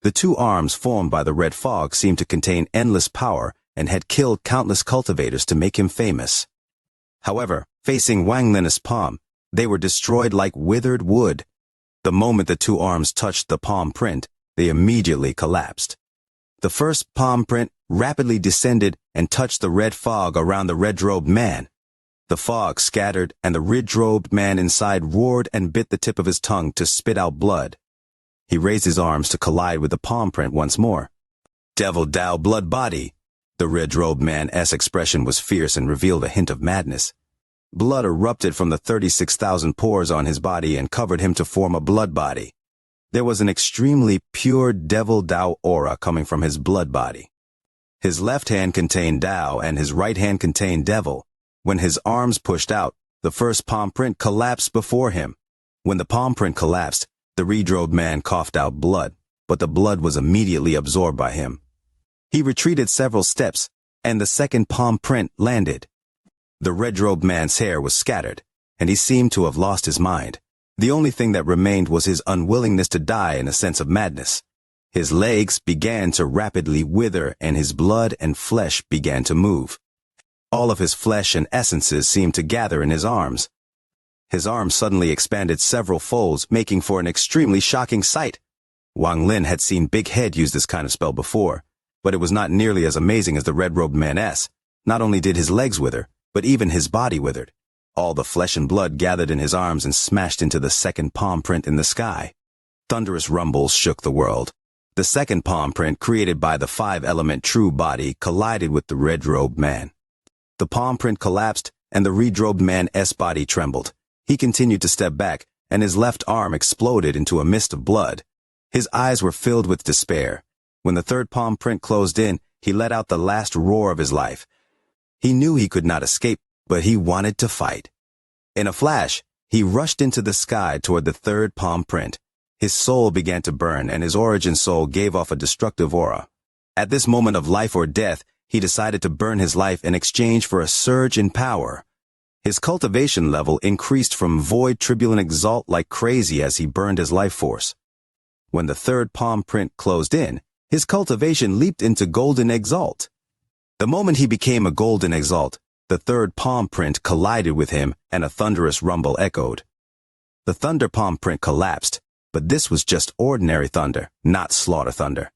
The two arms formed by the red fog seemed to contain endless power and had killed countless cultivators to make him famous. However, facing Wang Lin's palm, they were destroyed like withered wood. The moment the two arms touched the palm print, they immediately collapsed. The first palm print rapidly descended and touched the red fog around the red-robed man. The fog scattered, and the red-robed man inside roared and bit the tip of his tongue to spit out blood. He raised his arms to collide with the palm print once more. "Devil Dao blood body!" The red-robed man's expression was fierce and revealed a hint of madness. Blood erupted from the 36,000 pores on his body and covered him to form a blood body. There was an extremely pure Devil Dao aura coming from his blood body. His left hand contained Dao and his right hand contained Devil. When his arms pushed out, the first palm print collapsed before him. When the palm print collapsed, the red-robed man coughed out blood, but the blood was immediately absorbed by him. He retreated several steps, and the second palm print landed. The red-robed man's hair was scattered, and he seemed to have lost his mind. The only thing that remained was his unwillingness to die in a sense of madness. His legs began to rapidly wither, and his blood and flesh began to move. All of his flesh and essences seemed to gather in his arms. His arms suddenly expanded several folds, making for an extremely shocking sight. Wang Lin had seen Big Head use this kind of spell before, but it was not nearly as amazing as the red-robed man's. Not only did his legs wither, but even his body withered. All the flesh and blood gathered in his arms and smashed into the second palm print in the sky. Thunderous rumbles shook the world. The second palm print, created by the five-element true body, collided with the red-robed man. The palm print collapsed, and the red-robed man's body trembled. He continued to step back, and his left arm exploded into a mist of blood. His eyes were filled with despair. When the third palm print closed in, he let out the last roar of his life. He knew he could not escape, but he wanted to fight. In a flash, he rushed into the sky toward the third palm print. His soul began to burn, and his origin soul gave off a destructive aura. At this moment of life or death, he decided to burn his life in exchange for a surge in power. His cultivation level increased from void tribulent exalt like crazy as he burned his life force. When the third palm print closed in, his cultivation leaped into golden exalt. The moment he became a golden exalt, the third palm print collided with him and a thunderous rumble echoed. The thunder palm print collapsed, but this was just ordinary thunder, not slaughter thunder.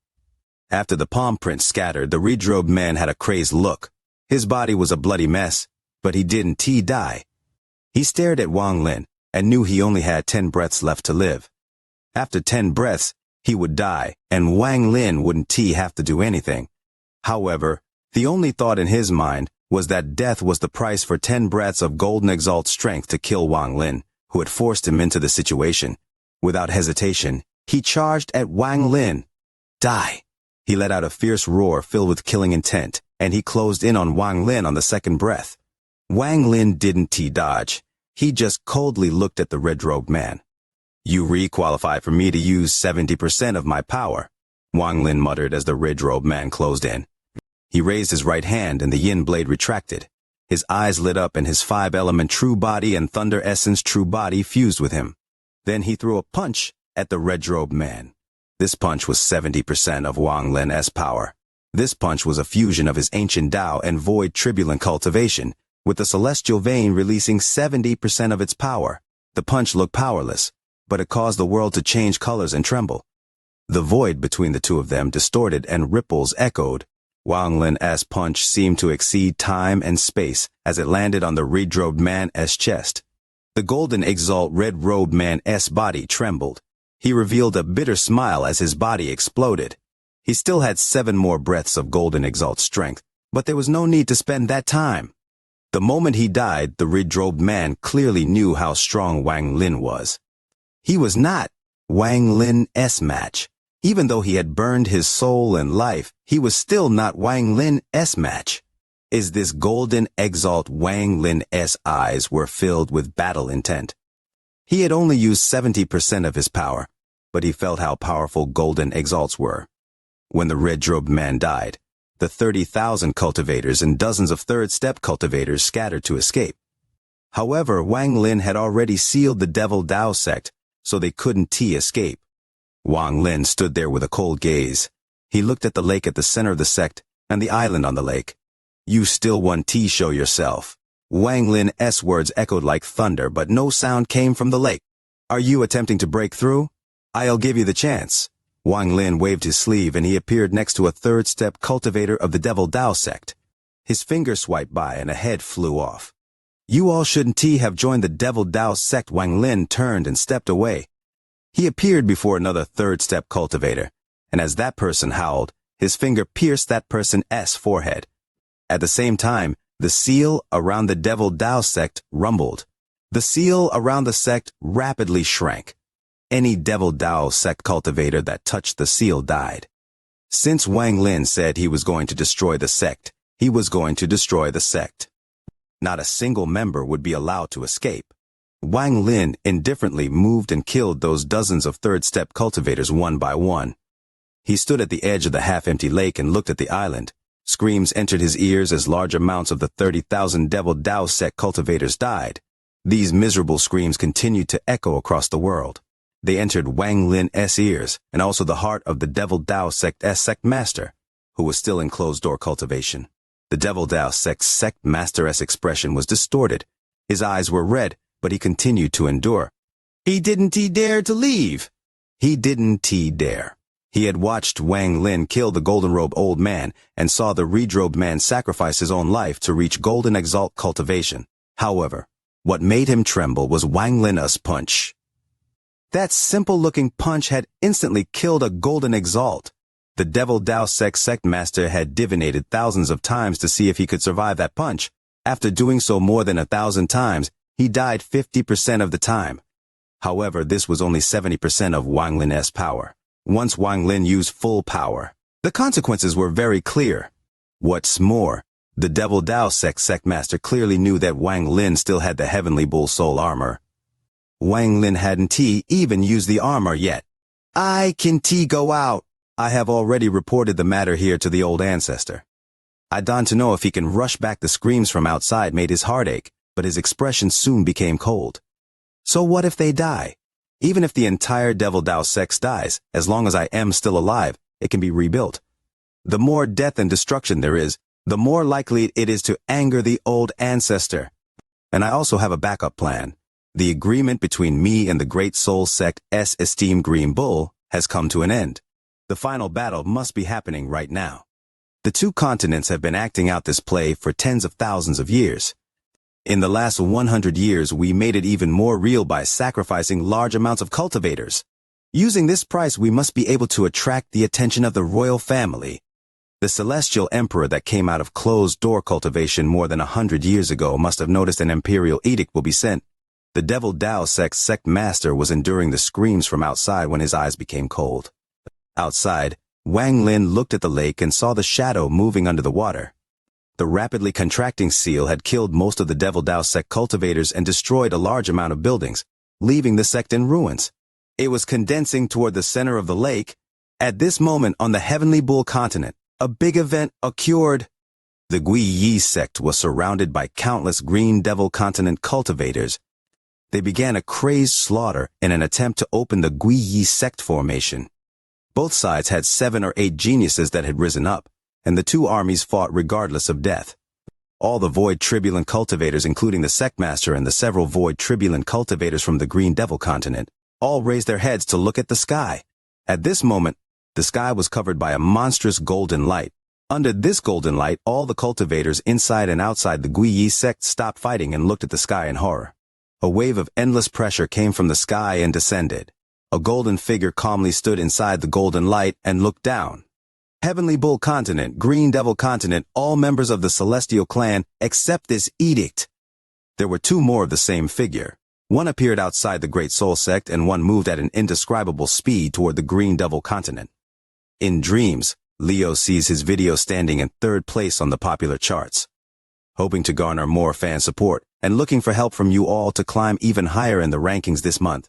After the palm print scattered, the red-robed man had a crazed look. His body was a bloody mess, but he didn't die. He stared at Wang Lin and knew he only had 10 breaths left to live. After 10 breaths, he would die, and Wang Lin wouldn't have to do anything. However, the only thought in his mind was that death was the price for 10 breaths of golden exalt strength to kill Wang Lin, who had forced him into the situation. Without hesitation, he charged at Wang Lin. Die! He let out a fierce roar filled with killing intent, and he closed in on Wang Lin on the second breath. Wang Lin didn't dodge. He just coldly looked at the red-robed man. "You re-qualify for me to use 70% of my power," Wang Lin muttered as the red-robed man closed in. He raised his right hand and the yin blade retracted. His eyes lit up and his five-element true body and thunder essence true body fused with him. Then he threw a punch at the red-robed man. This punch was 70% of Wang Lin's power. This punch was a fusion of his ancient Dao and void tribulent cultivation, with the celestial vein releasing 70% of its power. The punch looked powerless, but it caused the world to change colors and tremble. The void between the two of them distorted and ripples echoed. Wang Lin's punch seemed to exceed time and space as it landed on the red-robed man's chest. The golden exalt red-robed man's body trembled. He revealed a bitter smile as his body exploded. He still had 7 more breaths of golden exalt strength, but there was no need to spend that time. The moment he died, the red-robed man clearly knew how strong Wang Lin was. He was not Wang Lin's match. Even though he had burned his soul and life, he was still not Wang Lin's match. Is this golden exalt Wang Lin's eyes were filled with battle intent. He had only used 70% of his power, but he felt how powerful golden exalts were. When the red-robed man died, the 30,000 cultivators and dozens of third-step cultivators scattered to escape. However, Wang Lin had already sealed the Devil Dao sect, so they couldn't escape. Wang Lin stood there with a cold gaze. He looked at the lake at the center of the sect and the island on the lake. You still want to show yourself. Wang Lin's words echoed like thunder, but no sound came from the lake. Are you attempting to break through? I'll give you the chance. Wang Lin waved his sleeve and he appeared next to a third-step cultivator of the Devil Dao sect. His finger swiped by and a head flew off. You all shouldn't have joined the Devil Dao sect. Wang Lin turned and stepped away. He appeared before another third-step cultivator, and as that person howled, his finger pierced that person's forehead. At the same time, the seal around the Devil Dao sect rumbled. The seal around the sect rapidly shrank. Any Devil Dao sect cultivator that touched the seal died. Since Wang Lin said he was going to destroy the sect, he was going to destroy the sect. Not a single member would be allowed to escape. Wang Lin indifferently moved and killed those dozens of third-step cultivators one by one. He stood at the edge of the half-empty lake and looked at the island. Screams entered his ears as large amounts of the 30,000 Devil Dao sect cultivators died. These miserable screams continued to echo across the world. They entered Wang Lin's ears, and also the heart of the Devil Dao sect's sect master, who was still in closed-door cultivation. The Devil Dao sect's sect master's expression was distorted. His eyes were red, but he continued to endure. He didn't dare to leave. He didn't dare. He had watched Wang Lin kill the golden-robed old man and saw the red-robed man sacrifice his own life to reach golden exalt cultivation. However, what made him tremble was Wang Lin's punch. That simple-looking punch had instantly killed a golden exalt. The Devil Dao sect master had divinated thousands of times to see if he could survive that punch. After doing so more than 1,000 times, he died 50% of the time. However, this was only 70% of Wang Lin's power. Once Wang Lin used full power, the consequences were very clear. What's more, the Devil Dao sect master clearly knew that Wang Lin still had the Heavenly Bull Soul armor. Wang Lin hadn't even used the armor yet. I can go out. I have already reported the matter here to the old ancestor. I don't know if he can rush back. The screams from outside made his heart ache, but his expression soon became cold. So what if they die? Even if the entire Devil Dao sect dies, as long as I am still alive, it can be rebuilt. The more death and destruction there is, the more likely it is to anger the old ancestor. And I also have a backup plan. The agreement between me and the Great Soul Sect's esteemed Green Bull has come to an end. The final battle must be happening right now. The two continents have been acting out this play for tens of thousands of years. In the last 100 years, we made it even more real by sacrificing large amounts of cultivators. Using this price, we must be able to attract the attention of the royal family. The celestial emperor that came out of closed-door cultivation more than 100 years ago must have noticed an imperial edict will be sent. The Devil Dao sect master was enduring the screams from outside when his eyes became cold. Outside, Wang Lin looked at the lake and saw the shadow moving under the water. The rapidly contracting seal had killed most of the Devil Dao sect cultivators and destroyed a large amount of buildings, leaving the sect in ruins. It was condensing toward the center of the lake. At this moment on the Heavenly Bull continent, a big event occurred. The Gui Yi sect was surrounded by countless Green Devil continent cultivators. They began a crazed slaughter in an attempt to open the Gui Yi sect formation. Both sides had 7 or 8 geniuses that had risen up, and the two armies fought regardless of death. All the Void Tribulent cultivators, including the Sectmaster and the several Void Tribulent cultivators from the Green Devil continent, all raised their heads to look at the sky. At this moment, the sky was covered by a monstrous golden light. Under this golden light, all the cultivators inside and outside the Gui Yi sect stopped fighting and looked at the sky in horror. A wave of endless pressure came from the sky and descended. A golden figure calmly stood inside the golden light and looked down. Heavenly Bull Continent, Green Devil Continent, all members of the Celestial Clan, accept this edict. There were 2 more of the same figure. One appeared outside the Great Soul Sect and one moved at an indescribable speed toward the Green Devil Continent. In dreams, Leo sees his video standing in 3rd place on the popular charts. Hoping to garner more fan support and looking for help from you all to climb even higher in the rankings this month.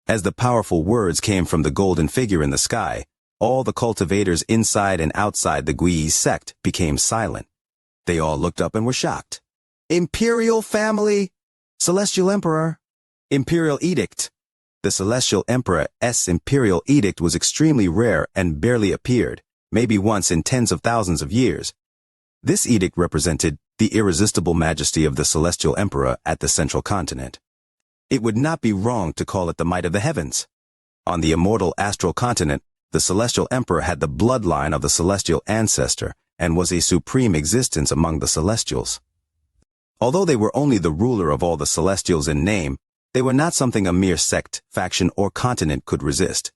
As the powerful words came from the golden figure in the sky, all the cultivators inside and outside the Gui sect became silent. They all looked up and were shocked. Imperial family! Celestial Emperor! Imperial Edict! The Celestial Emperor's imperial edict was extremely rare and barely appeared, maybe once in tens of thousands of years. This edict represented the irresistible majesty of the Celestial Emperor at the central continent. It would not be wrong to call it the might of the heavens. On the immortal astral continent, the Celestial Emperor had the bloodline of the celestial ancestor and was a supreme existence among the celestials. Although they were only the ruler of all the celestials in name, they were not something a mere sect, faction, or continent could resist.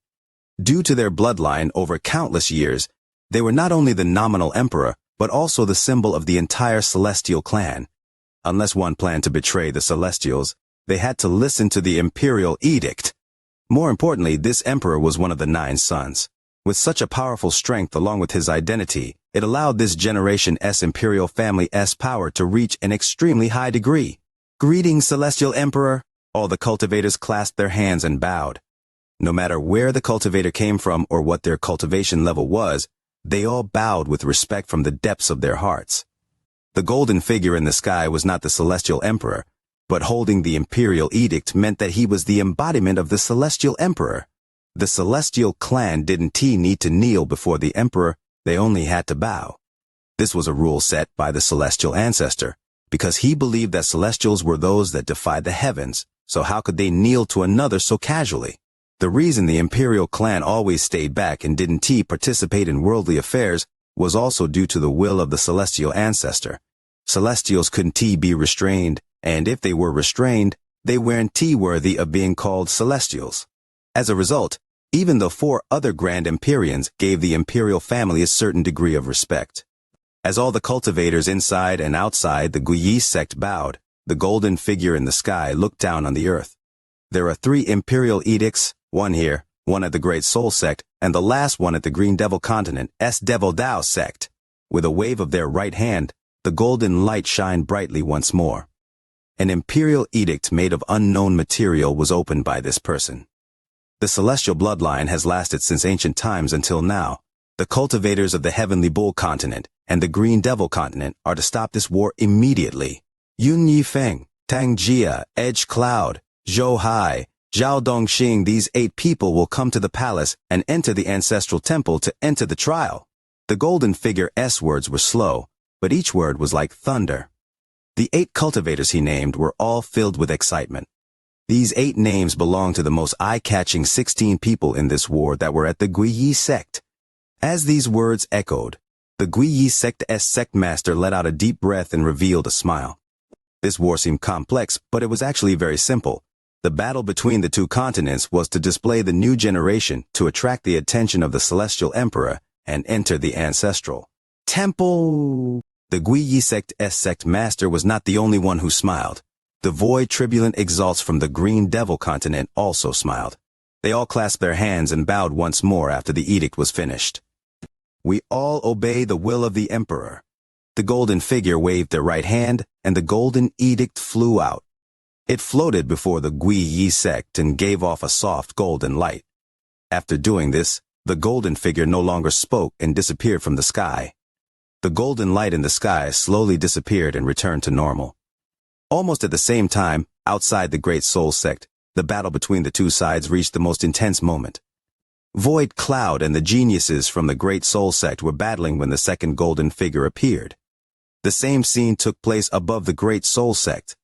Due to their bloodline over countless years, they were not only the nominal emperor, but also the symbol of the entire celestial clan. Unless one planned to betray the celestials, they had to listen to the imperial edict. More importantly, this emperor was one of the 9 sons. With such a powerful strength along with his identity, it allowed this generation's imperial family's power to reach an extremely high degree. "Greetings, Celestial Emperor!" All the cultivators clasped their hands and bowed. No matter where the cultivator came from or what their cultivation level was, they all bowed with respect from the depths of their hearts. The golden figure in the sky was not the Celestial Emperor, but holding the imperial edict meant that he was the embodiment of the Celestial Emperor. The celestial clan didn't need to kneel before the emperor, they only had to bow. This was a rule set by the celestial ancestor, because he believed that celestials were those that defied the heavens, so how could they kneel to another so casually? The reason the imperial clan always stayed back and didn't participate in worldly affairs was also due to the will of the celestial ancestor. Celestials couldn't be restrained, and if they were restrained, they weren't worthy of being called celestials. As a result, even the 4 other Grand Empyreans gave the imperial family a certain degree of respect. As all the cultivators inside and outside the Guyi sect bowed, the golden figure in the sky looked down on the earth. There are 3 imperial edicts, one here, one at the Great Soul sect, and the last one at the Green Devil Continent's Devil Dao sect. With a wave of their right hand, the golden light shined brightly once more. An imperial edict made of unknown material was opened by this person. The celestial bloodline has lasted since ancient times until now. The cultivators of the Heavenly Bull Continent and the Green Devil Continent are to stop this war immediately. Yun Yifeng, Tang Jia, Edge Cloud, Zhou Hai, Zhao Dongxing, these 8 people will come to the palace and enter the ancestral temple to enter the trial. The golden figure's words were slow, but each word was like thunder. The 8 cultivators he named were all filled with excitement. These 8 names belong to the most eye-catching 16 people in this war that were at the Guyi sect. As these words echoed, the Guyi sect's sect master let out a deep breath and revealed a smile. This war seemed complex, but it was actually very simple. The battle between the 2 continents was to display the new generation to attract the attention of the Celestial Emperor and enter the ancestral temple. The Guyi sect's sect master was not the only one who smiled. The void turbulent exalts from the Green Devil Continent also smiled. They all clasped their hands and bowed once more after the edict was finished. "We all obey the will of the Emperor." The golden figure waved their right hand, and the golden edict flew out. It floated before the Guyi sect and gave off a soft golden light. After doing this, the golden figure no longer spoke and disappeared from the sky. The golden light in the sky slowly disappeared and returned to normal. Almost at the same time, outside the Great Soul sect, the battle between the 2 sides reached the most intense moment. Void Cloud and the geniuses from the Great Soul sect were battling when the second golden figure appeared. The same scene took place above the Great Soul sect.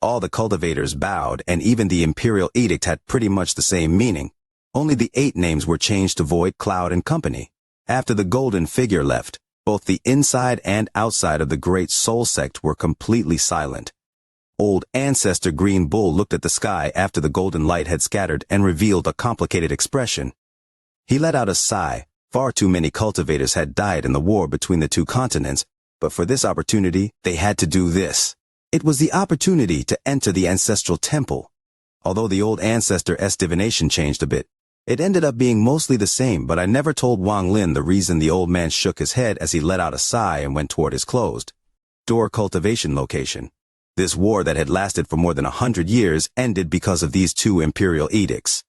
All the cultivators bowed, and even the imperial edict had pretty much the same meaning. Only the 8 names were changed to Void Cloud and company. After the golden figure left, both the inside and outside of the Great Soul sect were completely silent. Old Ancestor Green Bull looked at the sky after the golden light had scattered and revealed a complicated expression. He let out a sigh. Far too many cultivators had died in the war between the 2 continents, but for this opportunity, they had to do this. It was the opportunity to enter the ancestral temple. Although the old Ancestor's divination changed a bit, it ended up being mostly the same, but I never told Wang Lin the reason the old man shook his head as he let out a sigh and went toward his closed door cultivation location. This war that had lasted for more than 100 years ended because of these 2 imperial edicts.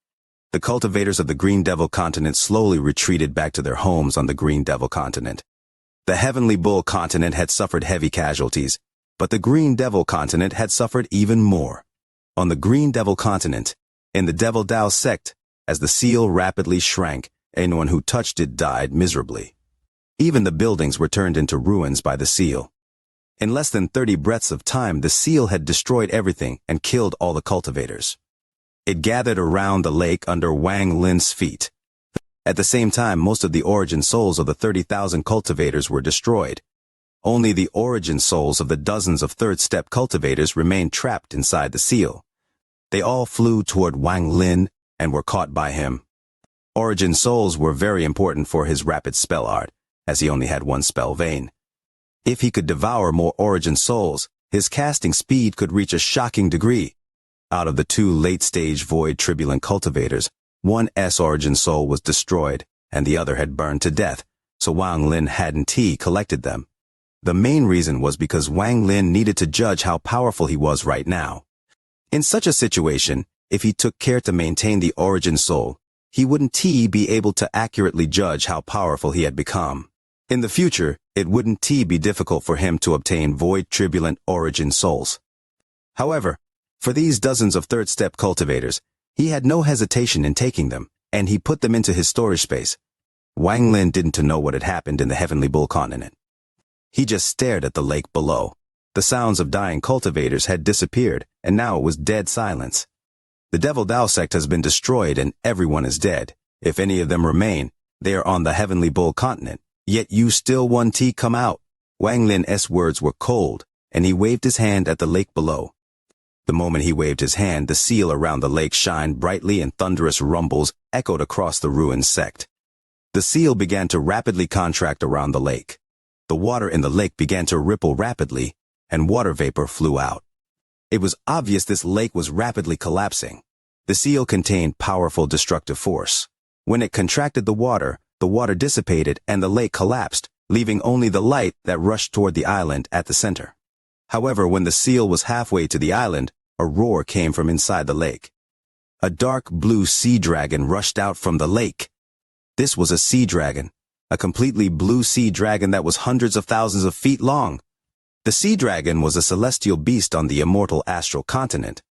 The cultivators of the Green Devil Continent slowly retreated back to their homes on the Green Devil Continent. The Heavenly Bull Continent had suffered heavy casualties, but the Green Devil Continent had suffered even more. On the Green Devil Continent, In the Devil Dao sect, as the seal rapidly shrank, anyone who touched it died miserably. Even the buildings were turned into ruins by the seal. In less than 30 breaths of time, the seal had destroyed everything and killed all the cultivators. It gathered around the lake under Wang Lin's feet. At the same time, most of the origin souls of the 30,000 cultivators were destroyed. Only the origin souls of the dozens of third-step cultivators remained trapped inside the seal. They all flew toward Wang Lin and were caught by him. Origin souls were very important for his rapid spell art, as he only had one spell vein. If he could devour more origin souls, his casting speed could reach a shocking degree. Out of the 2 late-stage void turbulent cultivators, one origin soul was destroyed, and the other had burned to death, so Wang Lin hadn't collected them. The main reason was because Wang Lin needed to judge how powerful he was right now. In such a situation, if he took care to maintain the origin soul, he wouldn't be able to accurately judge how powerful he had become. In the future, it wouldn't be difficult for him to obtain void turbulent origin souls. However, for these dozens of third-step cultivators, he had no hesitation in taking them, and he put them into his storage space. Wang Lin didn't know what had happened in the Heavenly Bull continent. He just stared at the lake below. The sounds of dying cultivators had disappeared, and now it was dead silence. The Devil Dao sect has been destroyed and everyone is dead. If any of them remain, they are on the Heavenly Bull continent. Yet you still want to come out. Wang Lin's words were cold, and he waved his hand at the lake below. The moment he waved his hand, the seal around the lake shined brightly and thunderous rumbles echoed across the ruined sect. The seal began to rapidly contract around the lake. The water in the lake began to ripple rapidly, and water vapor flew out. It was obvious this lake was rapidly collapsing. The seal contained powerful destructive force. When it contracted the water dissipated and the lake collapsed, leaving only the light that rushed toward the island at the center. However, when the seal was halfway to the island, a roar came from inside the lake. A dark blue sea dragon rushed out from the lake. This was a sea dragon, a completely blue sea dragon that was hundreds of thousands of feet long. The sea dragon was a celestial beast on the immortal astral continent.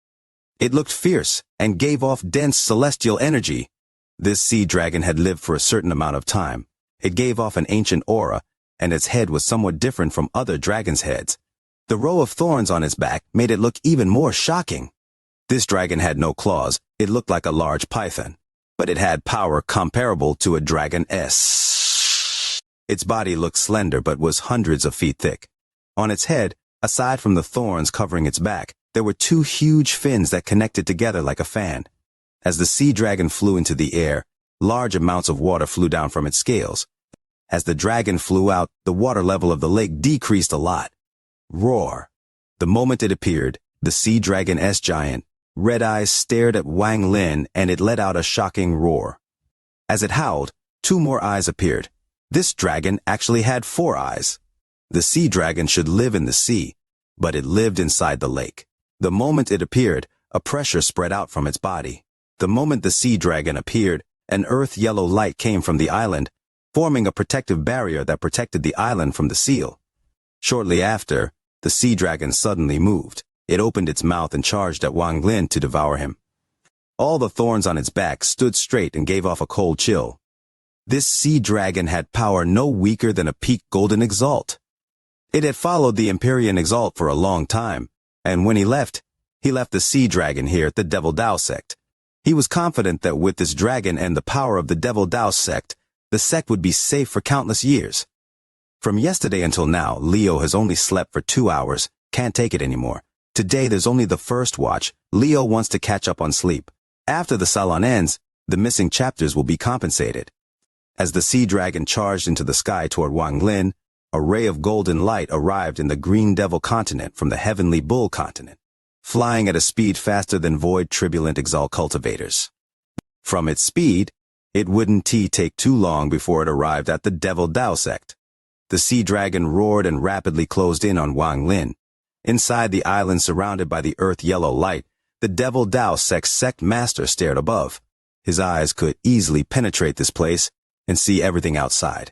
It looked fierce and gave off dense celestial energy. This sea dragon had lived for a certain amount of time. It gave off an ancient aura, and its head was somewhat different from other dragons' heads. The row of thorns on its back made it look even more shocking. This dragon had no claws. It looked like a large python, but it had power comparable to a dragon's. Its body looked slender but was hundreds of feet thick. On its head, aside from the thorns covering its back, there were 2 huge fins that connected together like a fan. As the sea dragon flew into the air, large amounts of water flew down from its scales. As the dragon flew out, the water level of the lake decreased a lot. Roar. The moment it appeared, the sea dragon's giant, red eyes stared at Wang Lin and it let out a shocking roar. As it howled, 2 more eyes appeared. This dragon actually had 4 eyes. The sea dragon should live in the sea, but it lived inside the lake. The moment it appeared, a pressure spread out from its body. The moment the sea dragon appeared, an earth-yellow light came from the island, forming a protective barrier that protected the island from the seal. Shortly after, the sea dragon suddenly moved. It opened its mouth and charged at Wang Lin to devour him. All the thorns on its back stood straight and gave off a cold chill. This sea dragon had power no weaker than a peak golden exalt. It had followed the Empyrean exalt for a long time, and when he left the sea dragon here at the Devil Dao sect. He was confident that with this dragon and the power of the Devil Dao sect, the sect would be safe for countless years. From yesterday until now, Leo has only slept for 2 hours, can't take it anymore. Today there's only the first watch. Leo wants to catch up on sleep. After the salon ends, the missing chapters will be compensated. As the sea dragon charged into the sky toward Wang Lin, a ray of golden light arrived in the Green Devil continent from the Heavenly Bull continent, flying at a speed faster than void turbulent exalt cultivators. From its speed, it wouldn't take too long before it arrived at the Devil Dao sect. The sea dragon roared and rapidly closed in on Wang Lin. Inside the island surrounded by the earth-yellow light, the Devil Dao sect master stared above. His eyes could easily penetrate this place and see everything outside.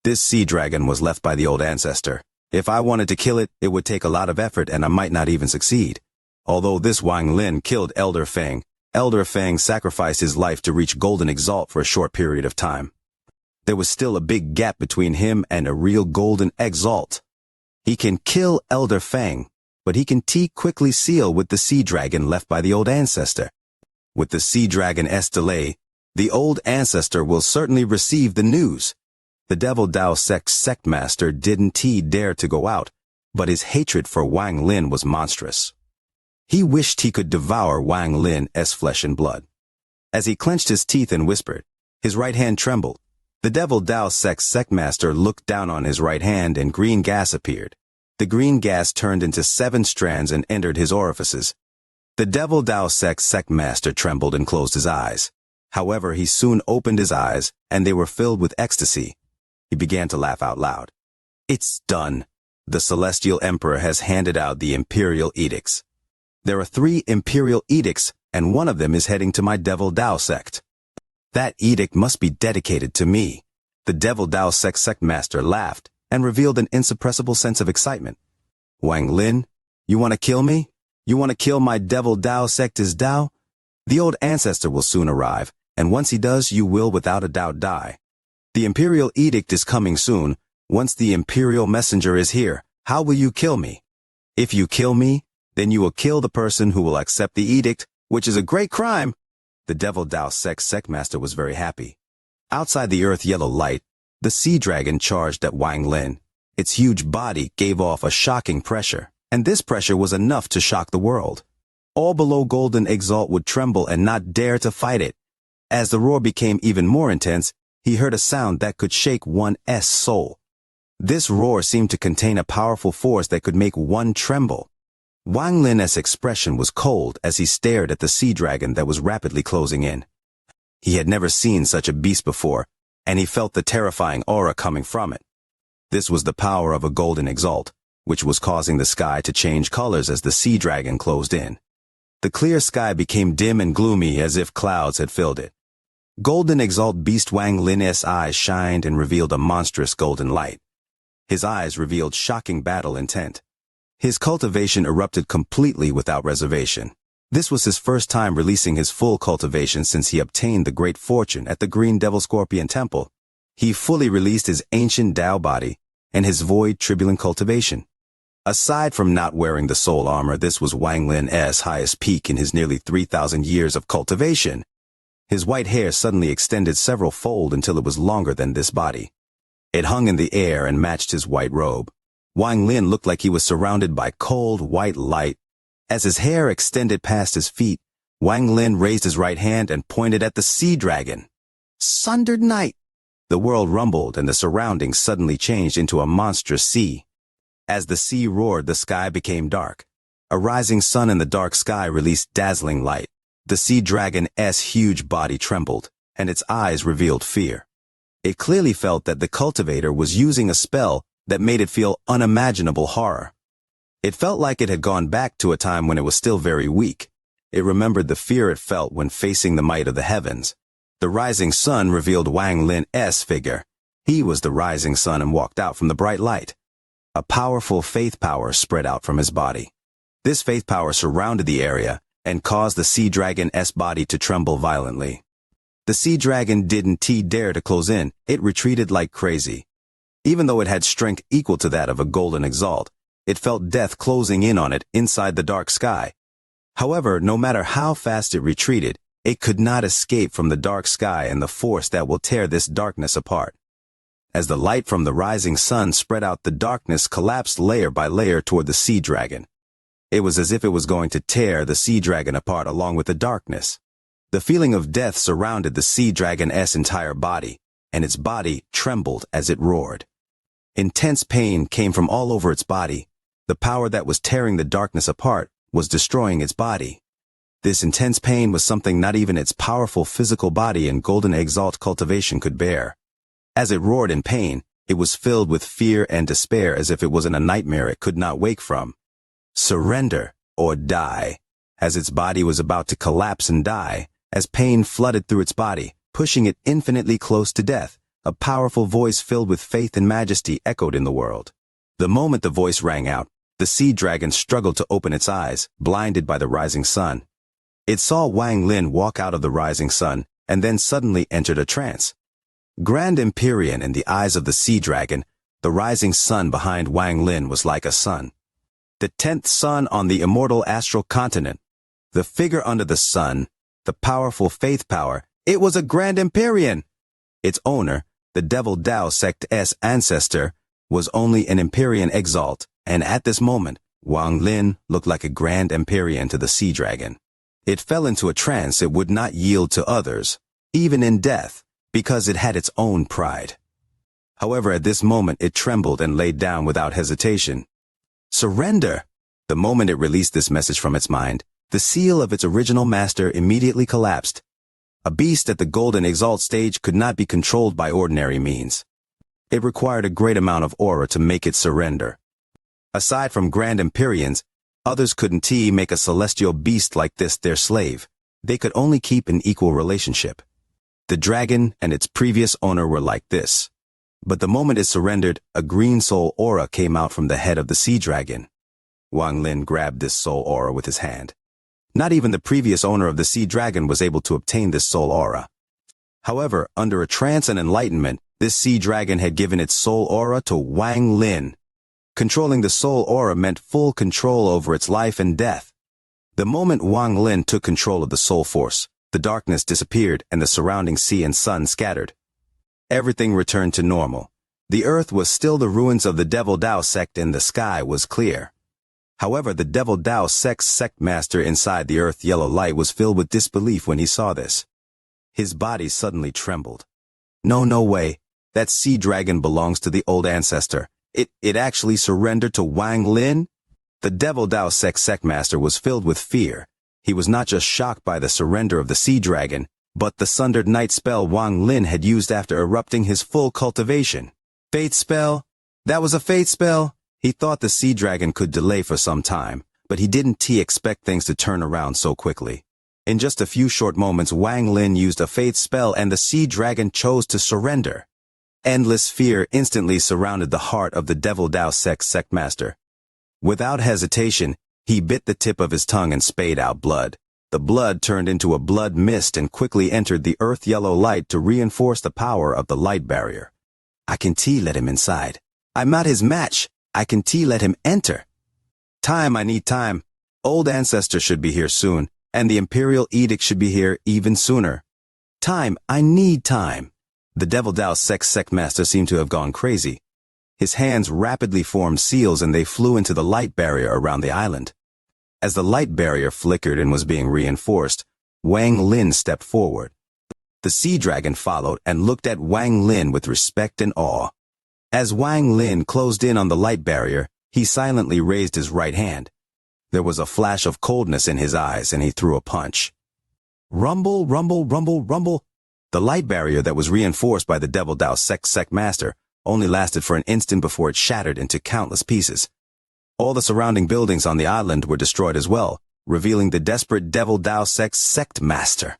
This sea dragon was left by the old ancestor. If I wanted to kill it, it would take a lot of effort and I might not even succeed. Although this Wang Lin killed Elder Feng, Elder Fang sacrificed his life to reach Golden Exalt for a short period of time. There was still a big gap between him and a real Golden Exalt. He can kill Elder Fang, but he can quickly seal with the Sea Dragon left by the old ancestor. With the Sea Dragon's delay, the old ancestor will certainly receive the news. The Devil Dao sect master didn't dare to go out, but his hatred for Wang Lin was monstrous. He wished he could devour Wang Lin's flesh and blood. As he clenched his teeth and whispered, his right hand trembled. The Devil Dao sect master looked down on his right hand and green gas appeared. The green gas turned into 7 strands and entered his orifices. The Devil Dao sect master trembled and closed his eyes. However, he soon opened his eyes, and they were filled with ecstasy. He began to laugh out loud. It's done. The Celestial Emperor has handed out the Imperial Edicts. There are 3 Imperial Edicts, and one of them is heading to my Devil Dao sect. That edict must be dedicated to me. The Devil Dao sect master laughed and revealed an insuppressible sense of excitement. Wang Lin, you want to kill me? You want to kill my Devil Dao sect's Dao? The old ancestor will soon arrive, and once he does, you will without a doubt die. The Imperial Edict is coming soon. Once the Imperial Messenger is here, how will you kill me? If you kill me, then you will kill the person who will accept the edict, which is a great crime. The Devil Dao sect master was very happy. Outside the earth-yellow light, the Sea Dragon charged at Wang Lin. Its huge body gave off a shocking pressure, and this pressure was enough to shock the world. All below Golden Exalt would tremble and not dare to fight it. As the roar became even more intense, he heard a sound that could shake one's soul. This roar seemed to contain a powerful force that could make one tremble. Wang Lin's expression was cold as he stared at the Sea Dragon that was rapidly closing in. He had never seen such a beast before, and he felt the terrifying aura coming from it. This was the power of a Golden Exalt, which was causing the sky to change colors as the Sea Dragon closed in. The clear sky became dim and gloomy as if clouds had filled it. Golden Exalt Beast Wang Lin's eyes shined and revealed a monstrous golden light. His eyes revealed shocking battle intent. His cultivation erupted completely without reservation. This was his first time releasing his full cultivation since he obtained the great fortune at the Green Devil Scorpion Temple. He fully released his ancient Dao body and his void turbulent cultivation. Aside from not wearing the soul armor, this was Wang Lin's highest peak in his nearly 3,000 years of cultivation. His white hair suddenly extended several fold until it was longer than this body. It hung in the air and matched his white robe. Wang Lin looked like he was surrounded by cold white light. As his hair extended past his feet, Wang Lin raised his right hand and pointed at the Sea Dragon. Sundered night! The world rumbled and the surroundings suddenly changed into a monstrous sea. As the sea roared, the sky became dark. A rising sun in the dark sky released dazzling light. The Sea Dragon's huge body trembled, and its eyes revealed fear. It clearly felt that the cultivator was using a spell that made it feel unimaginable horror. It felt like it had gone back to a time when it was still very weak. It remembered the fear it felt when facing the might of the heavens. The rising sun revealed Wang Lin's figure. He was the rising sun and walked out from the bright light. A powerful faith power spread out from his body. This faith power surrounded the area and caused the Sea Dragon's body to tremble violently. The Sea Dragon didn't dare to close in. It retreated like crazy. Even though it had strength equal to that of a Golden Exalt, it felt death closing in on it inside the dark sky. However, no matter how fast it retreated, it could not escape from the dark sky and the force that will tear this darkness apart. As the light from the rising sun spread out, the darkness collapsed layer by layer toward the Sea Dragon. It was as if it was going to tear the Sea Dragon apart along with the darkness. The feeling of death surrounded the Sea Dragon's entire body, and its body trembled as it roared. Intense pain came from all over its body. The power that was tearing the darkness apart was destroying its body. This intense pain was something not even its powerful physical body and Golden Exalt cultivation could bear. As it roared in pain, it was filled with fear and despair as if it was in a nightmare it could not wake from. Surrender or die. As its body was about to collapse and die, as pain flooded through its body, pushing it infinitely close to death, a powerful voice filled with faith and majesty echoed in the world. The moment the voice rang out, the Sea Dragon struggled to open its eyes, blinded by the rising sun. It saw Wang Lin walk out of the rising sun and then suddenly entered a trance. Grand Empyrean in the eyes of the sea dragon, the rising sun behind Wang Lin was like a sun. The 10th sun on the immortal astral continent. The figure under the sun, the powerful faith power, it was a Grand Empyrean. Its owner, the Devil Dao Sect's ancestor, was only an Empyrean exalt, and at this moment, Wang Lin looked like a Grand Empyrean to the sea dragon. It fell into a trance it would not yield to others, even in death, because it had its own pride. However, at this moment it trembled and laid down without hesitation. Surrender! The moment it released this message from its mind, the seal of its original master immediately collapsed. A beast at the Golden Exalt stage could not be controlled by ordinary means. It required a great amount of aura to make it surrender. Aside from Grand Empyreans, others couldn't make a celestial beast like this their slave. They could only keep an equal relationship. The dragon and its previous owner were like this. But the moment it surrendered, a green soul aura came out from the head of the sea dragon. Wang Lin grabbed this soul aura with his hand. Not even the previous owner of the sea dragon was able to obtain this soul aura. However, under a trance and enlightenment, this sea dragon had given its soul aura to Wang Lin. Controlling the soul aura meant full control over its life and death. The moment Wang Lin took control of the soul force, the darkness disappeared and the surrounding sea and sun scattered. Everything returned to normal. The earth was still the ruins of the Devil Dao sect and the sky was clear. However, the Devil Dao sect's sect master inside the earth yellow light was filled with disbelief when he saw this. His body suddenly trembled. No way. That sea dragon belongs to the old ancestor. It actually surrendered to Wang Lin? The Devil Dao sect master was filled with fear. He was not just shocked by the surrender of the sea dragon, but the sundered night spell Wang Lin had used after erupting his full cultivation. Faith spell? That was a faith spell? He thought the sea dragon could delay for some time, but he didn't expect things to turn around so quickly. In just a few short moments, Wang Lin used a faith spell and the sea dragon chose to surrender. Endless fear instantly surrounded the heart of the Devil Dao sect master. Without hesitation, he bit the tip of his tongue and spayed out blood. The blood turned into a blood mist and quickly entered the earth yellow light to reinforce the power of the light barrier. I can let him inside. I'm not his match. I can let him enter. Time, I need time. Old ancestor should be here soon, and the imperial edict should be here even sooner. Time, I need time. The Devil Dao sect master seemed to have gone crazy. His hands rapidly formed seals and they flew into the light barrier around the island. As the light barrier flickered and was being reinforced, Wang Lin stepped forward. The sea dragon followed and looked at Wang Lin with respect and awe. As Wang Lin closed in on the light barrier, he silently raised his right hand. There was a flash of coldness in his eyes and he threw a punch. Rumble, rumble, rumble, rumble. The light barrier that was reinforced by the Devil Dao sect master only lasted for an instant before it shattered into countless pieces. All the surrounding buildings on the island were destroyed as well, revealing the desperate Devil Dao sect master.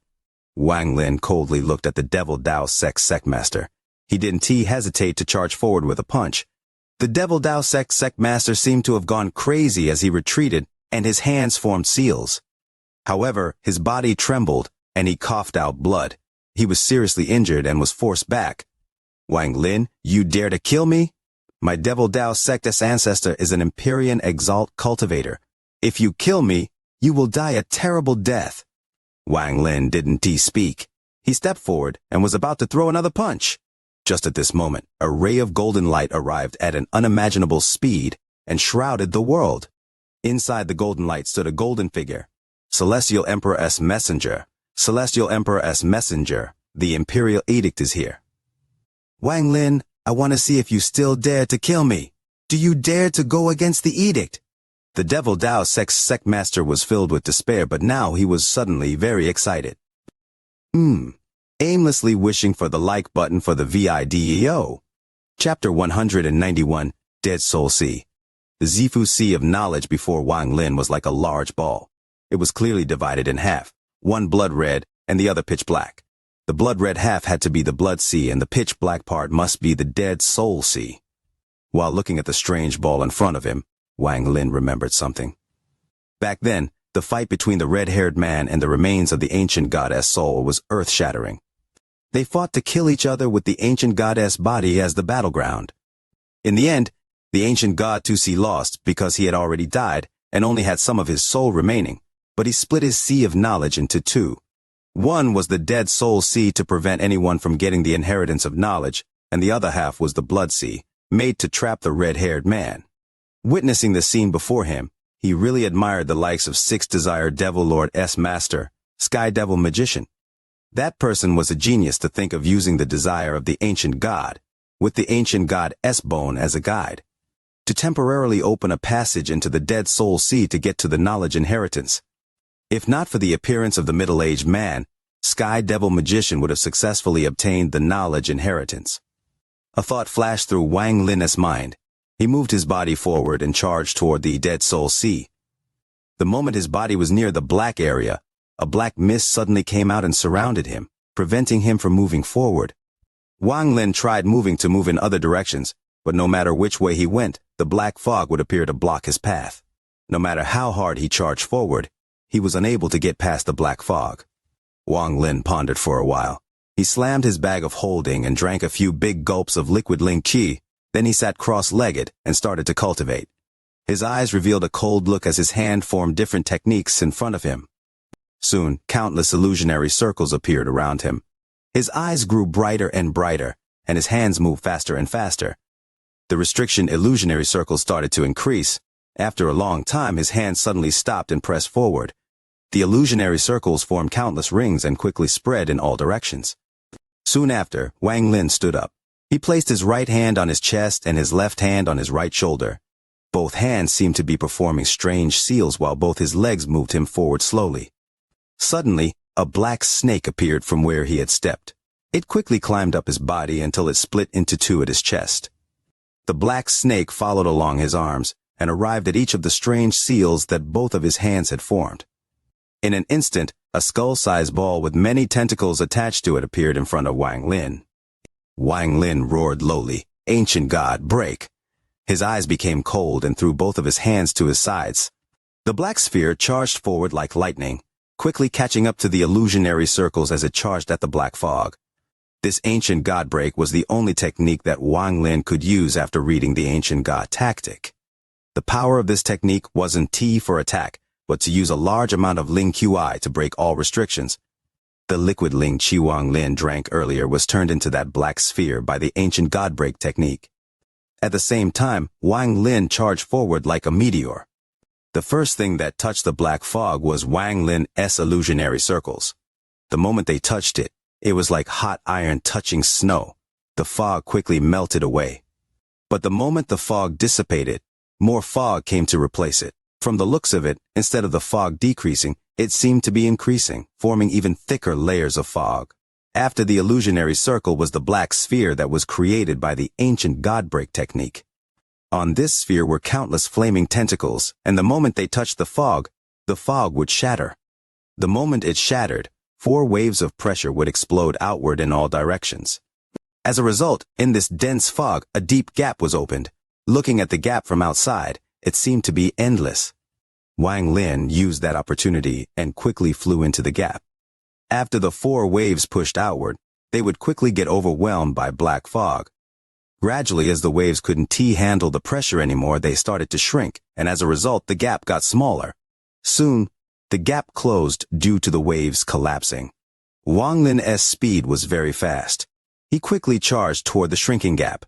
Wang Lin coldly looked at the Devil Dao sect master. He didn't hesitate to charge forward with a punch. The Devil Dao sect master seemed to have gone crazy as he retreated, and his hands formed seals. However, his body trembled, and he coughed out blood. He was seriously injured and was forced back. Wang Lin, you dare to kill me? My Devil Dao sect's ancestor is an Empyrean Exalt cultivator. If you kill me, you will die a terrible death. Wang Lin didn't speak. He stepped forward and was about to throw another punch. Just at this moment, a ray of golden light arrived at an unimaginable speed and shrouded the world. Inside the golden light stood a golden figure. Celestial Emperor's messenger. Celestial Emperor's messenger. The Imperial Edict is here. Wang Lin, I want to see if you still dare to kill me. Do you dare to go against the edict? The Devil Dao sect master was filled with despair, but now he was suddenly very excited. Aimlessly wishing for the like button for the video. Chapter 191, Dead Soul Sea. The Zifu Sea of knowledge before Wang Lin was like a large ball. It was clearly divided in half, one blood red and the other pitch black. The blood red half had to be the blood sea and the pitch black part must be the dead soul sea. While looking at the strange ball in front of him, Wang Lin remembered something. Back then, The fight between the red-haired man and the remains of the ancient goddess soul was earth-shattering. They fought to kill each other with the ancient goddess body as the battleground. In the end, the ancient god Tusi lost because he had already died and only had some of his soul remaining, but he split his sea of knowledge into two. One was the dead soul sea to prevent anyone from getting the inheritance of knowledge, and the other half was the blood sea, made to trap the red-haired man. Witnessing the scene before him, he really admired the likes of Six Desire Devil Lord S. Master, Sky Devil Magician. That person was a genius to think of using the desire of the ancient god, with the ancient god S-Bone as a guide, to temporarily open a passage into the dead soul sea to get to the knowledge inheritance. If not for the appearance of the middle-aged man, Sky Devil Magician would have successfully obtained the knowledge inheritance. A thought flashed through Wang Lin's mind. He moved his body forward and charged toward the dead soul sea. The moment his body was near the black area, a black mist suddenly came out and surrounded him, preventing him from moving forward. Wang Lin tried moving to move in other directions, but no matter which way he went, the black fog would appear to block his path. No matter how hard he charged forward, he was unable to get past the black fog. Wang Lin pondered for a while. He slammed his bag of holding and drank a few big gulps of liquid Ling Qi. Then he sat cross-legged and started to cultivate. His eyes revealed a cold look as his hand formed different techniques in front of him. Soon, countless illusionary circles appeared around him. His eyes grew brighter and brighter, and his hands moved faster and faster. The restriction illusionary circles started to increase. After a long time, his hands suddenly stopped and pressed forward. The illusionary circles formed countless rings and quickly spread in all directions. Soon after, Wang Lin stood up. He placed his right hand on his chest and his left hand on his right shoulder. Both hands seemed to be performing strange seals while both his legs moved him forward slowly. Suddenly, a black snake appeared from where he had stepped. It quickly climbed up his body until it split into two at his chest. The black snake followed along his arms and arrived at each of the strange seals that both of his hands had formed. In an instant, a skull-sized ball with many tentacles attached to it appeared in front of Wang Lin. Wang Lin roared lowly, "Ancient God, break!" His eyes became cold and threw both of his hands to his sides. The black sphere charged forward like lightning, quickly catching up to the illusionary circles as it charged at the black fog. This ancient God break was the only technique that Wang Lin could use after reading the ancient God tactic. The power of this technique wasn't T for attack, but to use a large amount of Ling Qi to break all restrictions. The liquid Ling Qi Wang Lin drank earlier was turned into that black sphere by the ancient God break technique. At the same time, Wang Lin charged forward like a meteor. The first thing that touched the black fog was Wang Lin's illusionary circles. The moment they touched it, it was like hot iron touching snow. The fog quickly melted away. But the moment the fog dissipated, more fog came to replace it. From the looks of it, instead of the fog decreasing, it seemed to be increasing, forming even thicker layers of fog. After the illusionary circle was the black sphere that was created by the ancient God break technique. On this sphere were countless flaming tentacles, and the moment they touched the fog would shatter. The moment it shattered, 4 waves of pressure would explode outward in all directions. As a result, in this dense fog, a deep gap was opened. Looking at the gap from outside, it seemed to be endless. Wang Lin used that opportunity and quickly flew into the gap. After the 4 waves pushed outward, they would quickly get overwhelmed by black fog. Gradually, as the waves couldn't handle the pressure anymore, they started to shrink, and as a result, the gap got smaller. Soon, the gap closed due to the waves collapsing. Wang Lin's speed was very fast. He quickly charged toward the shrinking gap.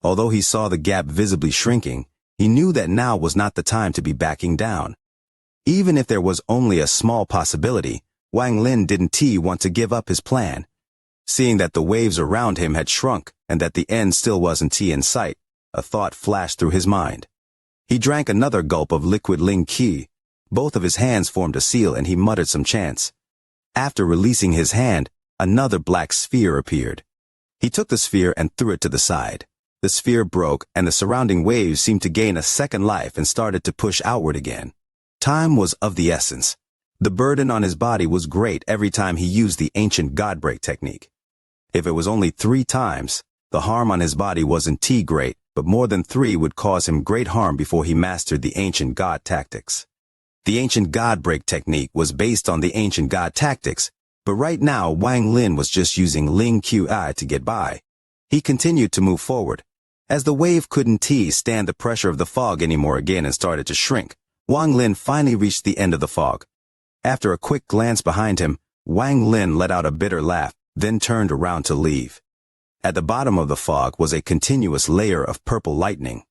Although he saw the gap visibly shrinking, he knew that now was not the time to be backing down. Even if there was only a small possibility, Wang Lin didn't want to give up his plan. Seeing that the waves around him had shrunk and that the end still wasn't in sight, a thought flashed through his mind. He drank another gulp of liquid Ling Qi. Both of his hands formed a seal and he muttered some chants. After releasing his hand, another black sphere appeared. He took the sphere and threw it to the side. The sphere broke and the surrounding waves seemed to gain a second life and started to push outward again. Time was of the essence. The burden on his body was great every time he used the ancient God break technique. If it was only 3 times, the harm on his body wasn't great, but more than 3 would cause him great harm before he mastered the ancient God tactics. The ancient god break technique was based on the ancient god tactics, but right now Wang Lin was just using Ling Qi to get by. He continued to move forward. As the wave couldn't stand the pressure of the fog anymore again and started to shrink, Wang Lin finally reached the end of the fog. After a quick glance behind him, Wang Lin let out a bitter laugh, then turned around to leave. At the bottom of the fog was a continuous layer of purple lightning.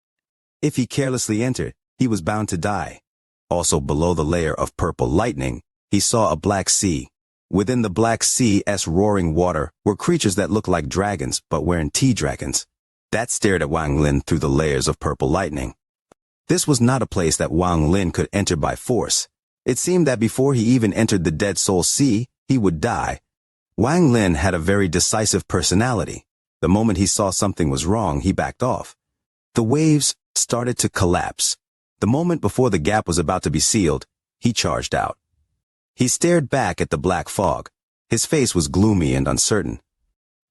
If he carelessly entered, he was bound to die. Also below the layer of purple lightning, he saw a black sea. Within the black sea's roaring water were creatures that looked like dragons but weren't dragons. That stared at Wang Lin through the layers of purple lightning. This was not a place that Wang Lin could enter by force. It seemed that before he even entered the Dead Soul Sea, he would die. Wang Lin had a very decisive personality. The moment he saw something was wrong, he backed off. The waves started to collapse. The moment before the gap was about to be sealed, he charged out. He stared back at the black fog. His face was gloomy and uncertain.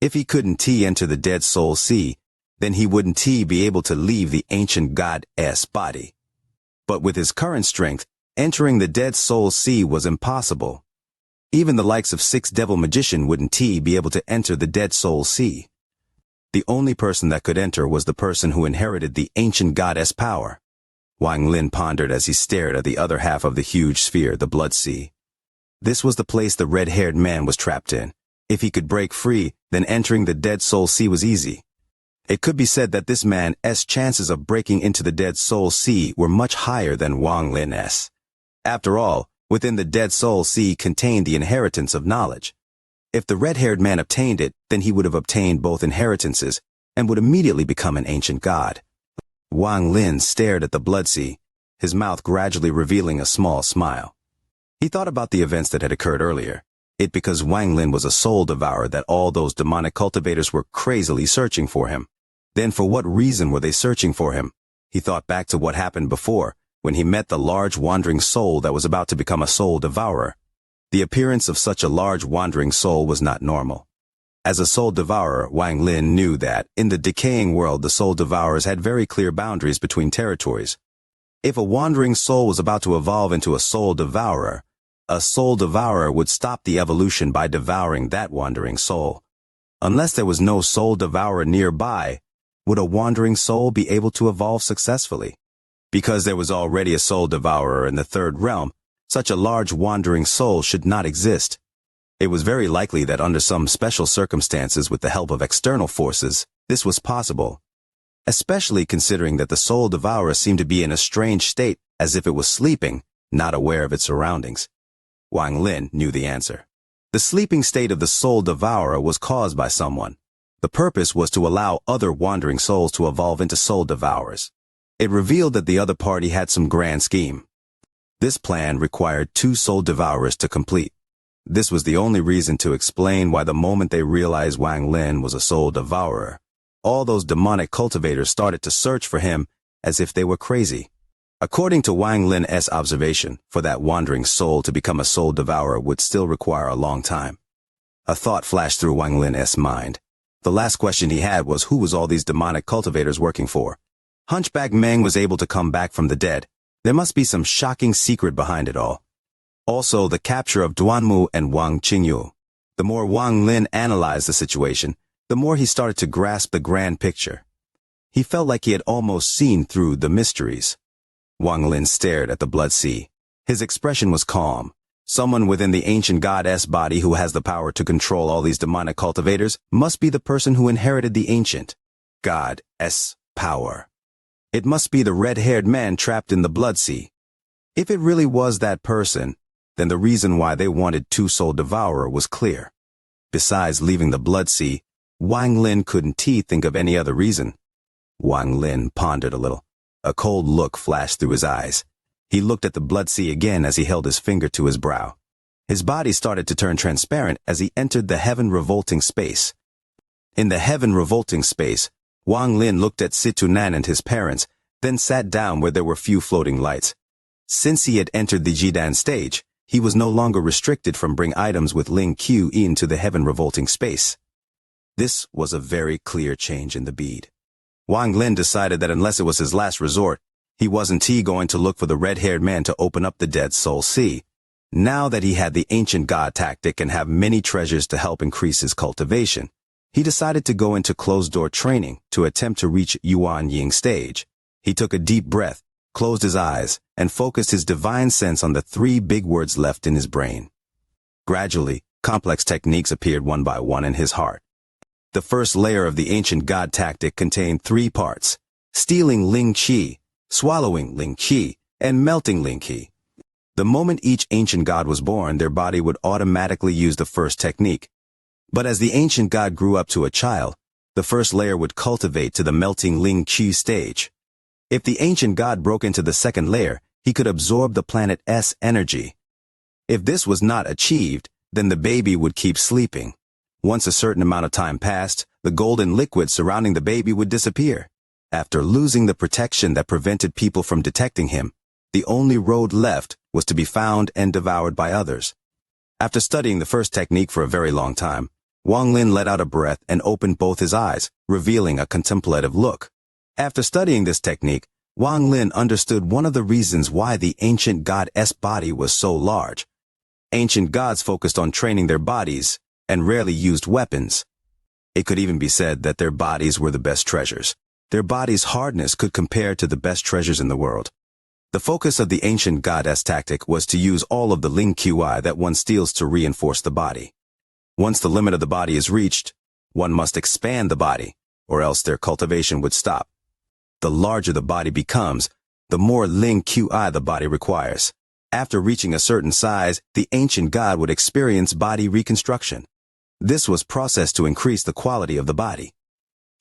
If he couldn't enter the Dead Soul Sea, then he wouldn't be able to leave the ancient god's body. But with his current strength, entering the Dead Soul Sea was impossible. Even the likes of Six Devil Magician wouldn't be able to enter the Dead Soul Sea. The only person that could enter was the person who inherited the ancient god's power. Wang Lin pondered as he stared at the other half of the huge sphere, the Blood Sea. This was the place the red-haired man was trapped in. If he could break free, then entering the Dead Soul Sea was easy. It could be said that this man's chances of breaking into the Dead Soul Sea were much higher than Wang Lin's. After all, within the Dead Soul Sea contained the inheritance of knowledge. If the red-haired man obtained it, then he would have obtained both inheritances and would immediately become an ancient god. Wang Lin stared at the Blood Sea, his mouth gradually revealing a small smile. He thought about the events that had occurred earlier. It because Wang Lin was a soul devourer that all those demonic cultivators were crazily searching for him. Then for what reason were they searching for him? He thought back to what happened before, when he met the large wandering soul that was about to become a soul devourer. The appearance of such a large wandering soul was not normal. As a soul devourer, Wang Lin knew that, in the decaying world, the soul devourers had very clear boundaries between territories. If a wandering soul was about to evolve into a soul devourer would stop the evolution by devouring that wandering soul. Unless there was no soul devourer nearby, would a wandering soul be able to evolve successfully? Because there was already a soul devourer in the third realm, such a large wandering soul should not exist. It was very likely that under some special circumstances with the help of external forces, this was possible. Especially considering that the soul devourer seemed to be in a strange state as if it was sleeping, not aware of its surroundings. Wang Lin knew the answer. The sleeping state of the soul devourer was caused by someone. The purpose was to allow other wandering souls to evolve into soul devourers. It revealed that the other party had some grand scheme. This plan required 2 soul devourers to complete. This was the only reason to explain why the moment they realized Wang Lin was a soul devourer, all those demonic cultivators started to search for him as if they were crazy. According to Wang Lin's observation, for that wandering soul to become a soul devourer would still require a long time. A thought flashed through Wang Lin's mind. The last question he had was who was all these demonic cultivators working for? Hunchback Meng was able to come back from the dead. There must be some shocking secret behind it all. Also, the capture of Duanmu and Wang Qingyu. The more Wang Lin analyzed the situation, the more he started to grasp the grand picture. He felt like he had almost seen through the mysteries. Wang Lin stared at the Blood Sea. His expression was calm. Someone within the ancient god's body who has the power to control all these demonic cultivators must be the person who inherited the ancient god's power. It must be the red-haired man trapped in the Blood Sea. If it really was that person, then the reason why they wanted 2 soul devourer was clear. Besides leaving the Blood Sea, Wang Lin couldn't think of any other reason. Wang Lin pondered a little. A cold look flashed through his eyes. He looked at the Blood Sea again as he held his finger to his brow. His body started to turn transparent as he entered the heaven-revolting space. In the heaven-revolting space, Wang Lin looked at Situnan and his parents, then sat down where there were few floating lights. Since he had entered the Jidan stage, he was no longer restricted from bring items with Ling Q into the heaven-revolting space. This was a very clear change in the bead. Wang Lin decided that unless it was his last resort, He wasn't going to look for the red-haired man to open up the Dead Soul Sea. Now that he had the ancient god tactic and have many treasures to help increase his cultivation, he decided to go into closed-door training to attempt to reach Yuan Ying stage. He took a deep breath, closed his eyes, and focused his divine sense on the 3 big words left in his brain. Gradually, complex techniques appeared one by one in his heart. The first layer of the ancient god tactic contained 3 parts: stealing Ling Qi, swallowing Ling Qi, and melting Ling Qi. The moment each ancient god was born, their body would automatically use the first technique. But as the ancient god grew up to a child, the first layer would cultivate to the melting Ling Qi stage. If the ancient god broke into the second layer, he could absorb the planet's energy. If this was not achieved, then the baby would keep sleeping. Once a certain amount of time passed, the golden liquid surrounding the baby would disappear. After losing the protection that prevented people from detecting him, the only road left was to be found and devoured by others. After studying the first technique for a very long time, Wang Lin let out a breath and opened both his eyes, revealing a contemplative look. After studying this technique, Wang Lin understood one of the reasons why the ancient god's body was so large. Ancient gods focused on training their bodies and rarely used weapons. It could even be said that their bodies were the best treasures. Their body's hardness could compare to the best treasures in the world. The focus of the ancient god's tactic was to use all of the Ling Qi that one steals to reinforce the body. Once the limit of the body is reached, one must expand the body, or else their cultivation would stop. The larger the body becomes, the more Ling Qi the body requires. After reaching a certain size, the ancient god would experience body reconstruction. This was processed to increase the quality of the body.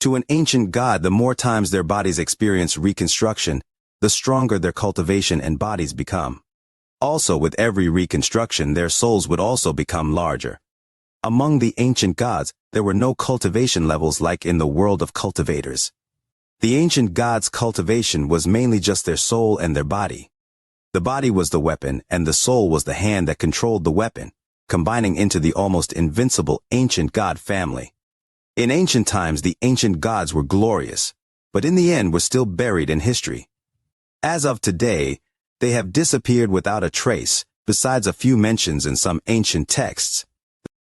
To an ancient god, the more times their bodies experience reconstruction, the stronger their cultivation and bodies become. Also, with every reconstruction, their souls would also become larger. Among the ancient gods, there were no cultivation levels like in the world of cultivators. The ancient gods' cultivation was mainly just their soul and their body. The body was the weapon, and the soul was the hand that controlled the weapon, combining into the almost invincible ancient god family. In ancient times, the ancient gods were glorious, but in the end were still buried in history. As of today, they have disappeared without a trace, besides a few mentions in some ancient texts.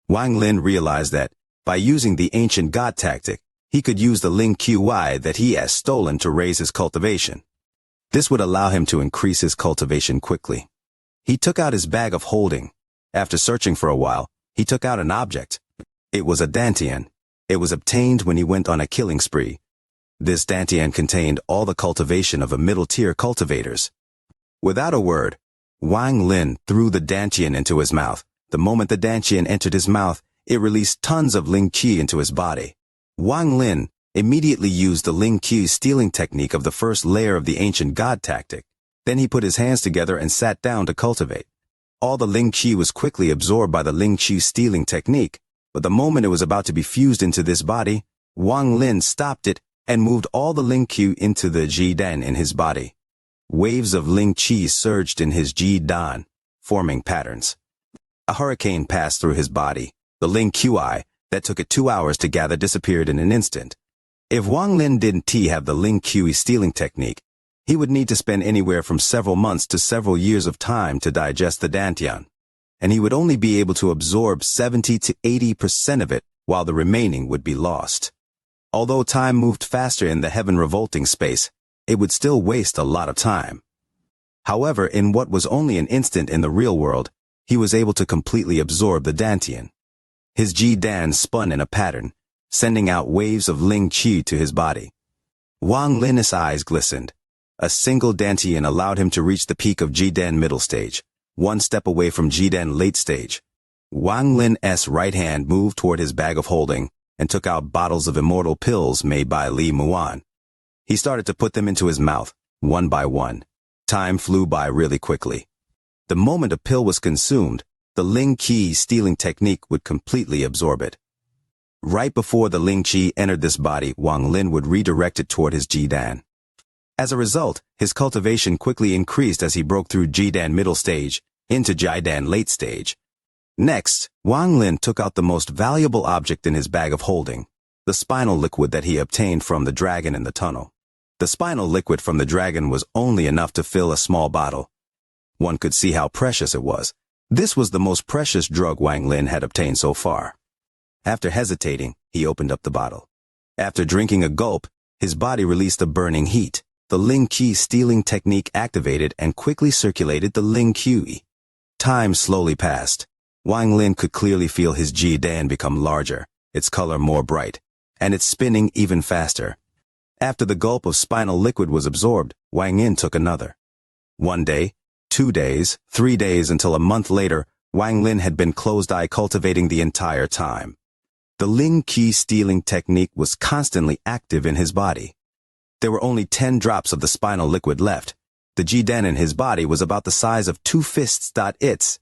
Wang Lin realized that, by using the ancient god tactic, he could use the Ling Qi that he has stolen to raise his cultivation. This would allow him to increase his cultivation quickly. He took out his bag of holding. After searching for a while, he took out an object. It was a dantian. It was obtained when he went on a killing spree. This dantian contained all the cultivation of a middle-tier cultivators. Without a word, Wang Lin threw the dantian into his mouth. The moment the dantian entered his mouth, it released tons of Ling Qi into his body. Wang Lin immediately used the Ling Qi stealing technique of the first layer of the ancient god tactic. Then he put his hands together and sat down to cultivate. All the Ling Qi was quickly absorbed by the Ling Qi stealing technique, but the moment it was about to be fused into this body, Wang Lin stopped it and moved all the Ling Qi into the Jidan in his body. Waves of Ling Qi surged in his Jidan, forming patterns. A hurricane passed through his body. The Ling Qi that took it 2 hours to gather disappeared in an instant. If Wang Lin didn't have the Ling Qi stealing technique, he would need to spend anywhere from several months to several years of time to digest the dantian, and he would only be able to absorb 70 to 80% of it, while the remaining would be lost. Although time moved faster in the heaven-revolting space, it would still waste a lot of time. However, in what was only an instant in the real world, he was able to completely absorb the dantian. His Jidan spun in a pattern, sending out waves of Ling Qi to his body. Wang Lin's eyes glistened. A single dantian allowed him to reach the peak of Jidan middle stage, one step away from Jidan late stage. Wang Lin's right hand moved toward his bag of holding and took out bottles of immortal pills made by Li Muan. He started to put them into his mouth, one by one. Time flew by really quickly. The moment a pill was consumed, the Ling Qi stealing technique would completely absorb it. Right before the Ling Qi entered this body, Wang Lin would redirect it toward his Jidan. As a result, his cultivation quickly increased as he broke through Jidan middle stage into Jidan late stage. Next, Wang Lin took out the most valuable object in his bag of holding, the spinal liquid that he obtained from the dragon in the tunnel. The spinal liquid from the dragon was only enough to fill a small bottle. One could see how precious it was. This was the most precious drug Wang Lin had obtained so far. After hesitating, he opened up the bottle. After drinking a gulp, his body released a burning heat. The Ling Qi stealing technique activated and quickly circulated the Ling Qi. Time slowly passed. Wang Lin could clearly feel his Ji Dan become larger, its color more bright, and its spinning even faster. After the gulp of spinal liquid was absorbed, Wang Lin took another. 1 day, 2 days, 3 days until a month later, Wang Lin had been closed-eye cultivating the entire time. The Ling Qi stealing technique was constantly active in his body. There were only 10 drops of the spinal liquid left. The Ji Dan in his body was about the size of 2 fists. Its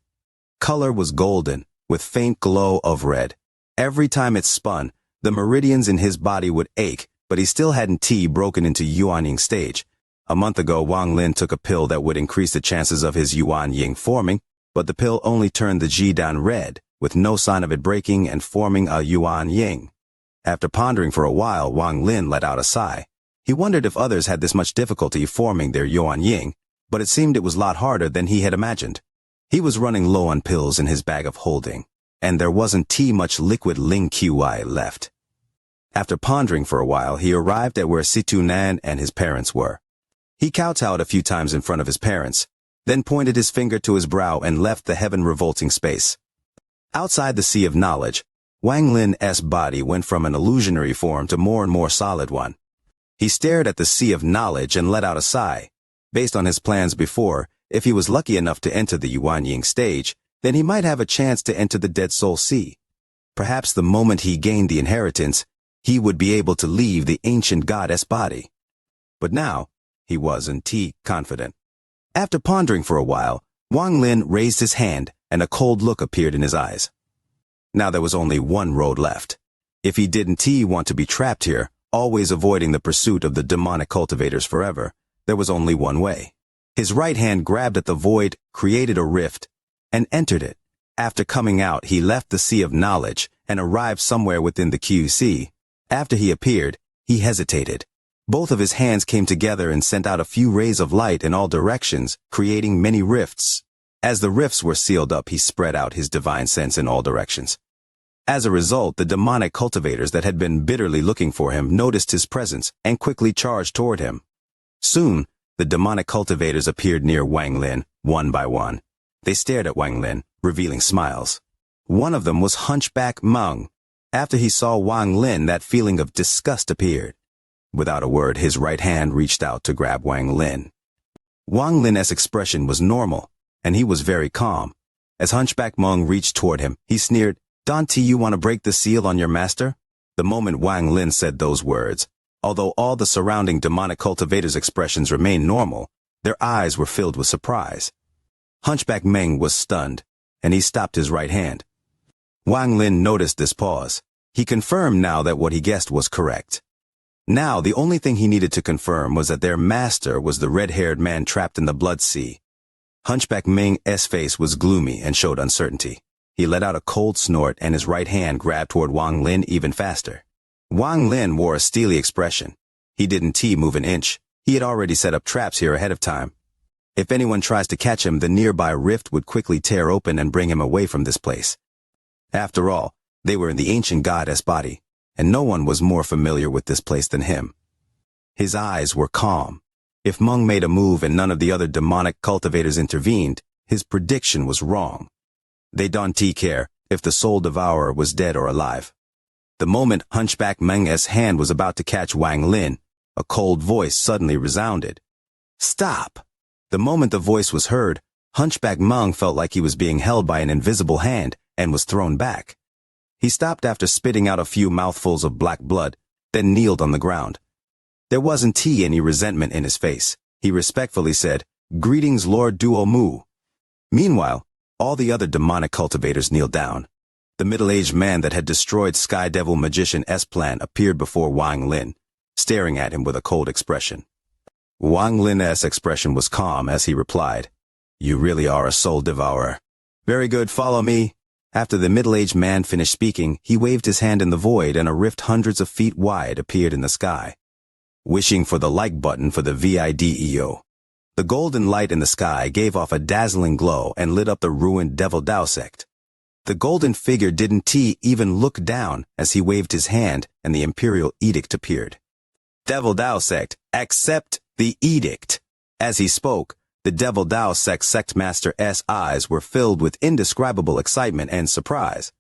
color was golden, with faint glow of red. Every time it spun, the meridians in his body would ache, but he still hadn't broken into Yuan-Ying stage. A month ago, Wang Lin took a pill that would increase the chances of his Yuan-Ying forming, but the pill only turned the Ji Dan red, with no sign of it breaking and forming a Yuan-Ying. After pondering for a while, Wang Lin let out a sigh. He wondered if others had this much difficulty forming their Yuan-Ying, but it seemed it was a lot harder than he had imagined. He was running low on pills in his bag of holding, and there wasn't much liquid Ling Qi left. After pondering for a while, he arrived at where Situ Nan and his parents were. He kowtowed a few times in front of his parents, then pointed his finger to his brow and left the heaven-revolting space. Outside the Sea of Knowledge, Wang Lin's body went from an illusionary form to more and more solid one. He stared at the Sea of Knowledge and let out a sigh. Based on his plans before, if he was lucky enough to enter the Yuan-Ying stage, then he might have a chance to enter the Dead Soul Sea. Perhaps the moment he gained the inheritance, he would be able to leave the ancient goddess body. But now, he wasn't confident. After pondering for a while, Wang Lin raised his hand, and a cold look appeared in his eyes. Now there was only one road left. If he didn't want to be trapped here, always avoiding the pursuit of the demonic cultivators forever, there was only one way. His right hand grabbed at the void, created a rift, and entered it. After coming out, he left the Sea of Knowledge and arrived somewhere within the QC. After he appeared, he hesitated. Both of his hands came together and sent out a few rays of light in all directions, creating many rifts. As the rifts were sealed up, he spread out his divine sense in all directions. As a result, the demonic cultivators that had been bitterly looking for him noticed his presence and quickly charged toward him. Soon, the demonic cultivators appeared near Wang Lin, one by one. They stared at Wang Lin, revealing smiles. One of them was Hunchback Meng. After he saw Wang Lin, that feeling of disgust appeared. Without a word, his right hand reached out to grab Wang Lin. Wang Lin's expression was normal, and he was very calm. As Hunchback Meng reached toward him, he sneered, "Don't you want to break the seal on your master?" The moment Wang Lin said those words, although all the surrounding demonic cultivators' expressions remained normal, their eyes were filled with surprise. Hunchback Meng was stunned, and he stopped his right hand. Wang Lin noticed this pause. He confirmed now that what he guessed was correct. Now, the only thing he needed to confirm was that their master was the red-haired man trapped in the Blood Sea. Hunchback Meng's face was gloomy and showed uncertainty. He let out a cold snort and his right hand grabbed toward Wang Lin even faster. Wang Lin wore a steely expression. He didn't move an inch. He had already set up traps here ahead of time. If anyone tries to catch him, the nearby rift would quickly tear open and bring him away from this place. After all, they were in the ancient goddess body, and no one was more familiar with this place than him. His eyes were calm. If Meng made a move and none of the other demonic cultivators intervened, his prediction was wrong. They didn't care if the soul devourer was dead or alive. The moment Hunchback Meng's hand was about to catch Wang Lin, a cold voice suddenly resounded. "Stop!" The moment the voice was heard, Hunchback Meng felt like he was being held by an invisible hand and was thrown back. He stopped after spitting out a few mouthfuls of black blood, then kneeled on the ground. There wasn't any resentment in his face. He respectfully said, "Greetings, Lord Duo Mu." Meanwhile, all the other demonic cultivators kneeled down. The middle-aged man that had destroyed Sky Devil Magician's plan appeared before Wang Lin, staring at him with a cold expression. Wang Lin's expression was calm as he replied, "You really are a soul devourer. Very good, follow me." After the middle-aged man finished speaking, he waved his hand in the void and a rift hundreds of feet wide appeared in the sky. wishing for the like button for the video. The golden light in the sky gave off a dazzling glow and lit up the ruined Devil Dao sect. The golden figure didn't even look down as he waved his hand and the imperial edict appeared. Devil Dao sect, accept the edict. As he spoke, the Devil Dao sect master's eyes were filled with indescribable excitement and surprise.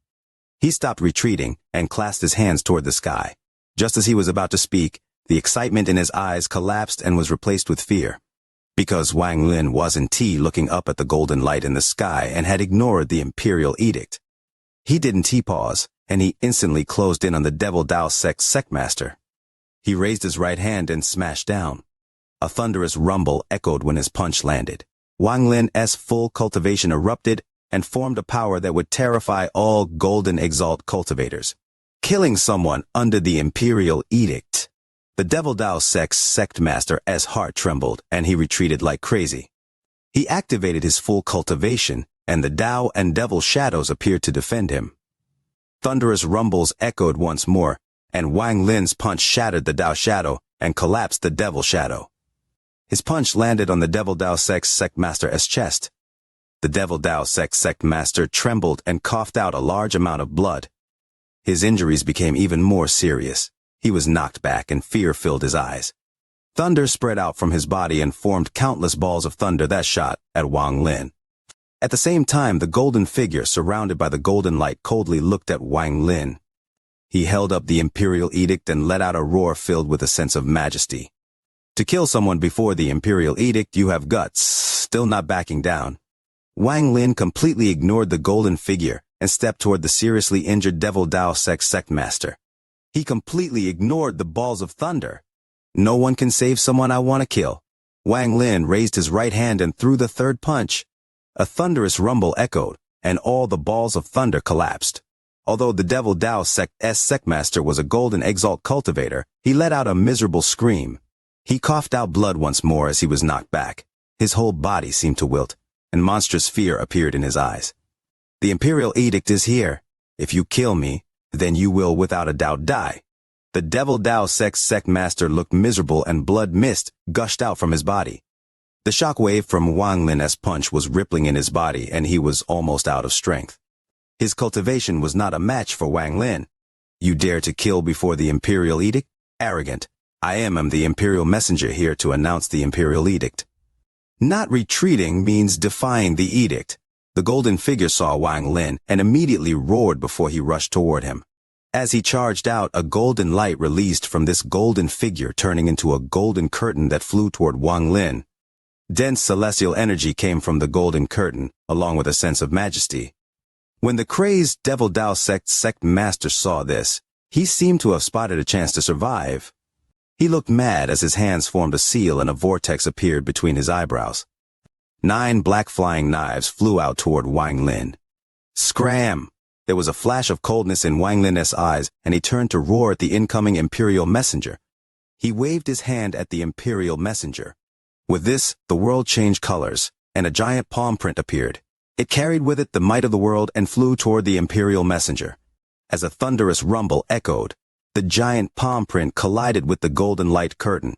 He stopped retreating and clasped his hands toward the sky. Just as he was about to speak, the excitement in his eyes collapsed and was replaced with fear. Because Wang Lin wasn't looking up at the golden light in the sky and had ignored the imperial edict. He didn't pause, and he instantly closed in on the Devil Dao sect master. He raised his right hand and smashed down. A thunderous rumble echoed when his punch landed. Wang Lin's full cultivation erupted and formed a power that would terrify all Golden Exalt cultivators, killing someone under the imperial edict. The Devil Dao sect master's heart trembled and he retreated like crazy. He activated his full cultivation and the Dao and Devil shadows appeared to defend him. Thunderous rumbles echoed once more and Wang Lin's punch shattered the Dao shadow and collapsed the Devil shadow. His punch landed on the Devil Dao sect master's chest. The Devil Dao sect master trembled and coughed out a large amount of blood. His injuries became even more serious. He was knocked back and fear filled his eyes. Thunder spread out from his body and formed countless balls of thunder that shot at Wang Lin. At the same time, the golden figure surrounded by the golden light coldly looked at Wang Lin. He held up the imperial edict and let out a roar filled with a sense of majesty. To kill someone before the imperial edict, you have guts, still not backing down. Wang Lin completely ignored the golden figure and stepped toward the seriously injured Devil Dao sect master. He completely ignored the balls of thunder. No one can save someone I want to kill. Wang Lin raised his right hand and threw the third punch. A thunderous rumble echoed, and all the balls of thunder collapsed. Although the Devil Dao sect master was a Golden Exalt cultivator, he let out a miserable scream. He coughed out blood once more as he was knocked back. His whole body seemed to wilt, and monstrous fear appeared in his eyes. The imperial edict is here. If you kill me, then you will without a doubt die. The Devil Dao sect master looked miserable and blood mist gushed out from his body. The shockwave from Wang Lin's punch was rippling in his body and he was almost out of strength. His cultivation was not a match for Wang Lin. You dare to kill before the imperial edict? Arrogant. I am the imperial messenger here to announce the imperial edict. Not retreating means defying the edict. The golden figure saw Wang Lin and immediately roared before he rushed toward him. As he charged out, a golden light released from this golden figure, turning into a golden curtain that flew toward Wang Lin. Dense celestial energy came from the golden curtain, along with a sense of majesty. When the crazed Devil Dao sect master saw this, he seemed to have spotted a chance to survive. He looked mad as his hands formed a seal and a vortex appeared between his eyebrows. 9 black flying knives flew out toward Wang Lin. Scram! There was a flash of coldness in Wang Lin's eyes, and he turned to roar at the incoming imperial messenger. He waved his hand at the imperial messenger. With this, the world changed colors, and a giant palm print appeared. It carried with it the might of the world and flew toward the imperial messenger. As a thunderous rumble echoed, the giant palm print collided with the golden light curtain.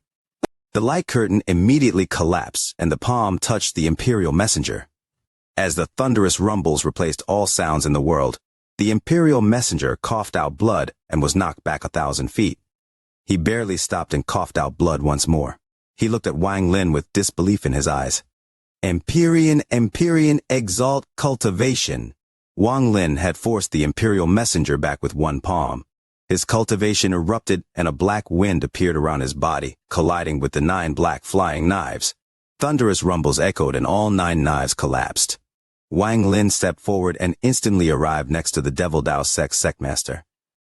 The light curtain immediately collapsed and the palm touched the imperial messenger. As the thunderous rumbles replaced all sounds in the world, the imperial messenger coughed out blood and was knocked back 1,000 feet. He barely stopped and coughed out blood once more. He looked at Wang Lin with disbelief in his eyes. Empyrean Exalt cultivation. Wang Lin had forced the imperial messenger back with one palm. His cultivation erupted and a black wind appeared around his body, colliding with the 9 black flying knives. Thunderous rumbles echoed and all 9 knives collapsed. Wang Lin stepped forward and instantly arrived next to the Devil Dao sect master.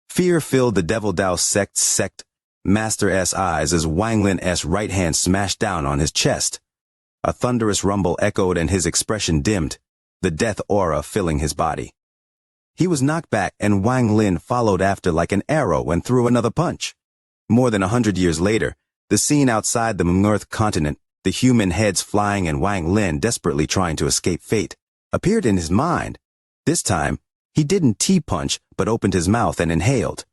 Fear filled the Devil Dao sect master's eyes as Wang Lin's right hand smashed down on his chest. A thunderous rumble echoed and his expression dimmed, the death aura filling his body. He was knocked back and Wang Lin followed after like an arrow and threw another punch. More than 100 years later, the scene outside the Moon-Earth continent, the human heads flying and Wang Lin desperately trying to escape fate, appeared in his mind. This time, he didn't T-punch but opened his mouth and inhaled.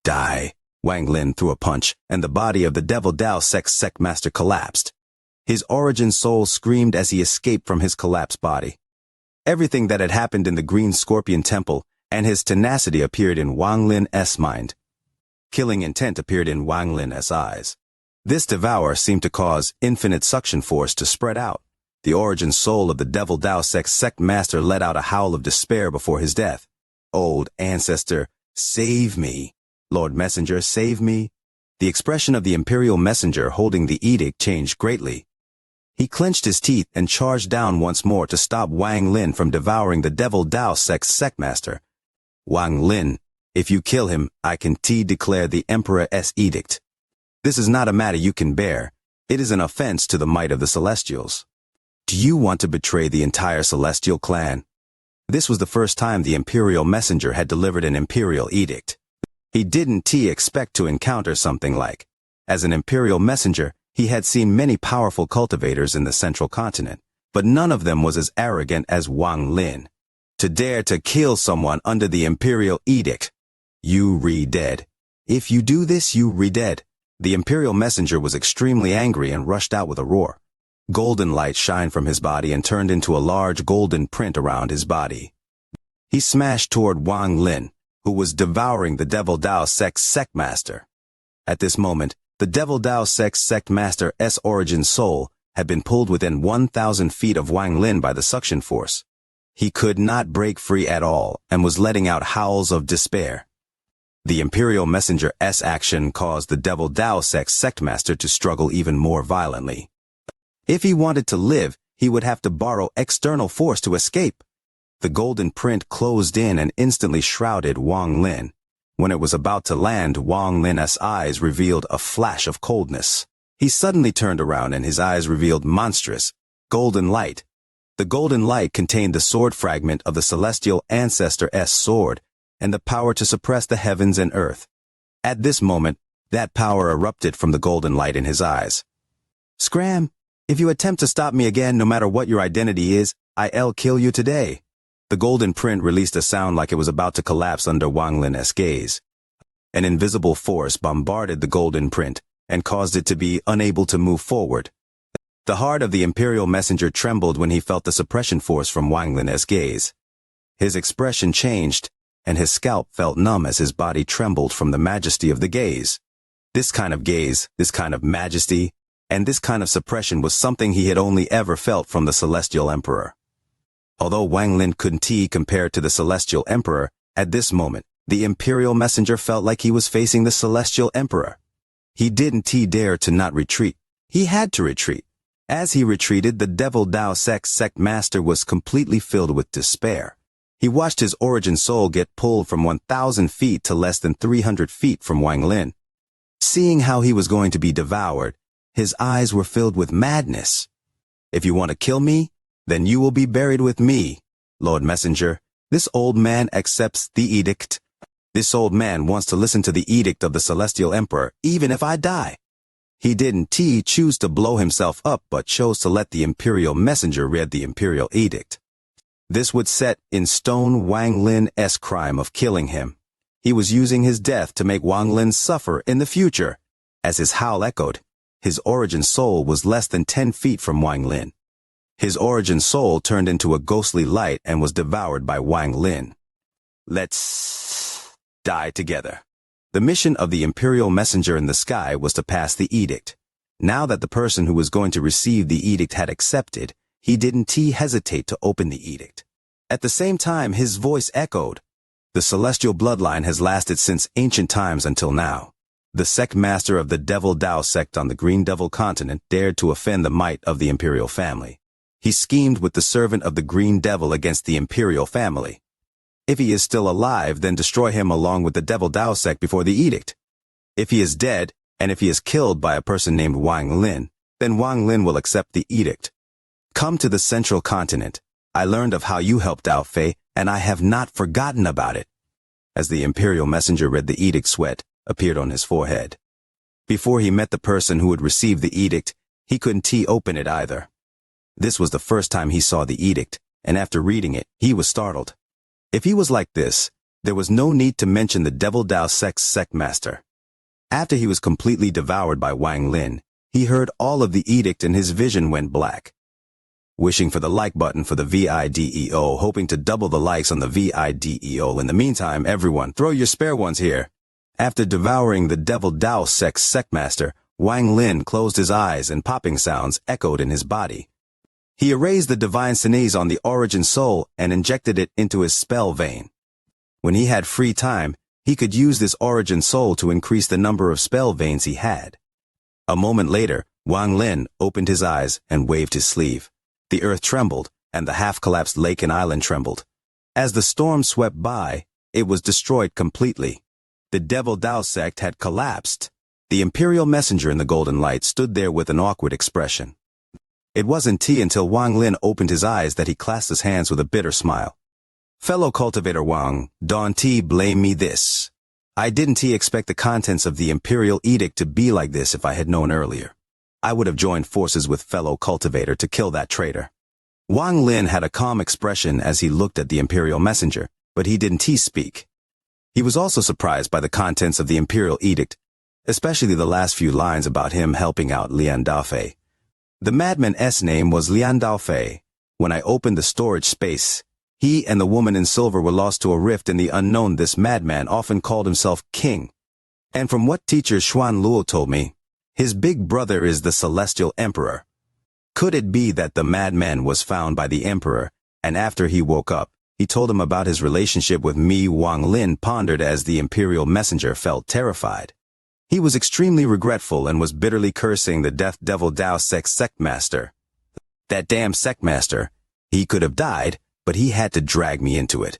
Die. Wang Lin threw a punch, and the body of the Devil Dao sect master collapsed. His origin soul screamed as he escaped from his collapsed body. Everything that had happened in the Green Scorpion Temple and his tenacity appeared in Wang Lin's mind. Killing intent appeared in Wang Lin's eyes. This devour seemed to cause infinite suction force to spread out. The origin soul of the Devil Dao sect master let out a howl of despair before his death. "Old ancestor, save me. Lord Messenger, save me." The expression of the Imperial Messenger holding the edict changed greatly. He clenched his teeth and charged down once more to stop Wang Lin from devouring the Devil Dao sect master. "Wang Lin, if you kill him, I can declare the Emperor's edict. This is not a matter you can bear. It is an offense to the might of the Celestials. Do you want to betray the entire Celestial clan?" This was the first time the Imperial Messenger had delivered an Imperial edict. He didn't expect to encounter something like. As an Imperial Messenger, he had seen many powerful cultivators in the Central Continent, but none of them was as arrogant as Wang Lin. To dare to kill someone under the Imperial edict. "You re-dead. If you do this, you re-dead." The Imperial Messenger was extremely angry and rushed out with a roar. Golden light shined from his body and turned into a large golden print around his body. He smashed toward Wang Lin, who was devouring the Devil Dao sect master. At this moment, the Devil Dao sect master's origin soul had been pulled within 1,000 feet of Wang Lin by the suction force. He could not break free at all and was letting out howls of despair. The Imperial Messenger's action caused the Devil Dao sect master to struggle even more violently. If he wanted to live, he would have to borrow external force to escape. The golden print closed in and instantly shrouded Wang Lin. When it was about to land, Wang Lin's eyes revealed a flash of coldness. He suddenly turned around and his eyes revealed monstrous, golden light. The golden light contained the sword fragment of the celestial ancestor's sword and the power to suppress the heavens and earth. At this moment, that power erupted from the golden light in his eyes. "Scram! If you attempt to stop me again, no matter what your identity is, I'll kill you today." The golden print released a sound like it was about to collapse under Wang Lin's gaze. An invisible force bombarded the golden print and caused it to be unable to move forward. The heart of the Imperial Messenger trembled when he felt the suppression force from Wang Lin's gaze. His expression changed, and his scalp felt numb as his body trembled from the majesty of the gaze. This kind of gaze, this kind of majesty, and this kind of suppression was something he had only ever felt from the Celestial Emperor. Although Wang Lin couldn't compare to the Celestial Emperor, at this moment, the Imperial Messenger felt like he was facing the Celestial Emperor. He didn't dare to not retreat. He had to retreat. As he retreated, the Devil Dao sect master was completely filled with despair. He watched his origin soul get pulled from 1,000 feet to less than 300 feet from Wang Lin. Seeing how he was going to be devoured, his eyes were filled with madness. "If you want to kill me, then you will be buried with me, Lord Messenger. This old man accepts the edict. This old man wants to listen to the edict of the Celestial Emperor, even if I die." He didn't choose to blow himself up, but chose to let the Imperial Messenger read the Imperial edict. This would set in stone Wang Lin's crime of killing him. He was using his death to make Wang Lin suffer in the future. As his howl echoed, his origin soul was less than 10 feet from Wang Lin. His origin soul turned into a ghostly light and was devoured by Wang Lin. "Let's die together." The mission of the Imperial Messenger in the sky was to pass the edict. Now that the person who was going to receive the edict had accepted, he didn't hesitate to open the edict. At the same time, his voice echoed. The celestial bloodline has lasted since ancient times until now. The sect master of the Devil Dao sect on the Green Devil continent dared to offend the might of the imperial family. He schemed with the servant of the Green Devil against the imperial family. If he is still alive, then destroy him along with the Devil Dao sect before the edict. If he is dead, and if he is killed by a person named Wang Lin, then Wang Lin will accept the edict. Come to the Central Continent. I learned of how you helped out Fei, and I have not forgotten about it. As the Imperial Messenger read the edict, sweat appeared on his forehead. Before he met the person who would receive the edict, he couldn't open it either. This was the first time he saw the edict, and after reading it, he was startled. If he was like this, there was no need to mention the Devil Dao sect master. After he was completely devoured by Wang Lin, he heard all of the edict and his vision went black. Wishing for the like button for the video, hoping to double the likes on the video. In the meantime, everyone, throw your spare ones here. After devouring the devil Dao sectmaster, Wang Lin closed his eyes and popping sounds echoed in his body. He erased the divine sneeze on the origin soul and injected it into his spell vein. When he had free time, he could use this origin soul to increase the number of spell veins he had. A moment later, Wang Lin opened his eyes and waved his sleeve. The earth trembled, and the half-collapsed lake and island trembled. As the storm swept by, it was destroyed completely. The Devil Dao sect had collapsed. The Imperial Messenger in the golden light stood there with an awkward expression. It wasn't until Wang Lin opened his eyes that he clasped his hands with a bitter smile. Fellow cultivator Wang, don't blame me this. I didn't expect the contents of the Imperial Edict to be like this if I had known earlier. I would have joined forces with fellow cultivator to kill that traitor. Wang Lin had a calm expression as he looked at the Imperial Messenger, but he didn't speak. He was also surprised by the contents of the Imperial Edict, especially the last few lines about him helping out Lian Daofei. The madman's name was Lian Daofei. When I opened the storage space, he and the woman in silver were lost to a rift in the unknown. This madman often called himself king. And from what teacher Xuan Luo told me, his big brother is the celestial emperor. Could it be that the madman was found by the emperor, and after he woke up, he told him about his relationship with me? Wang Lin pondered as the Imperial Messenger felt terrified. He was extremely regretful and was bitterly cursing the death devil Dao sectmaster. That damn sectmaster. He could have died, but he had to drag me into it.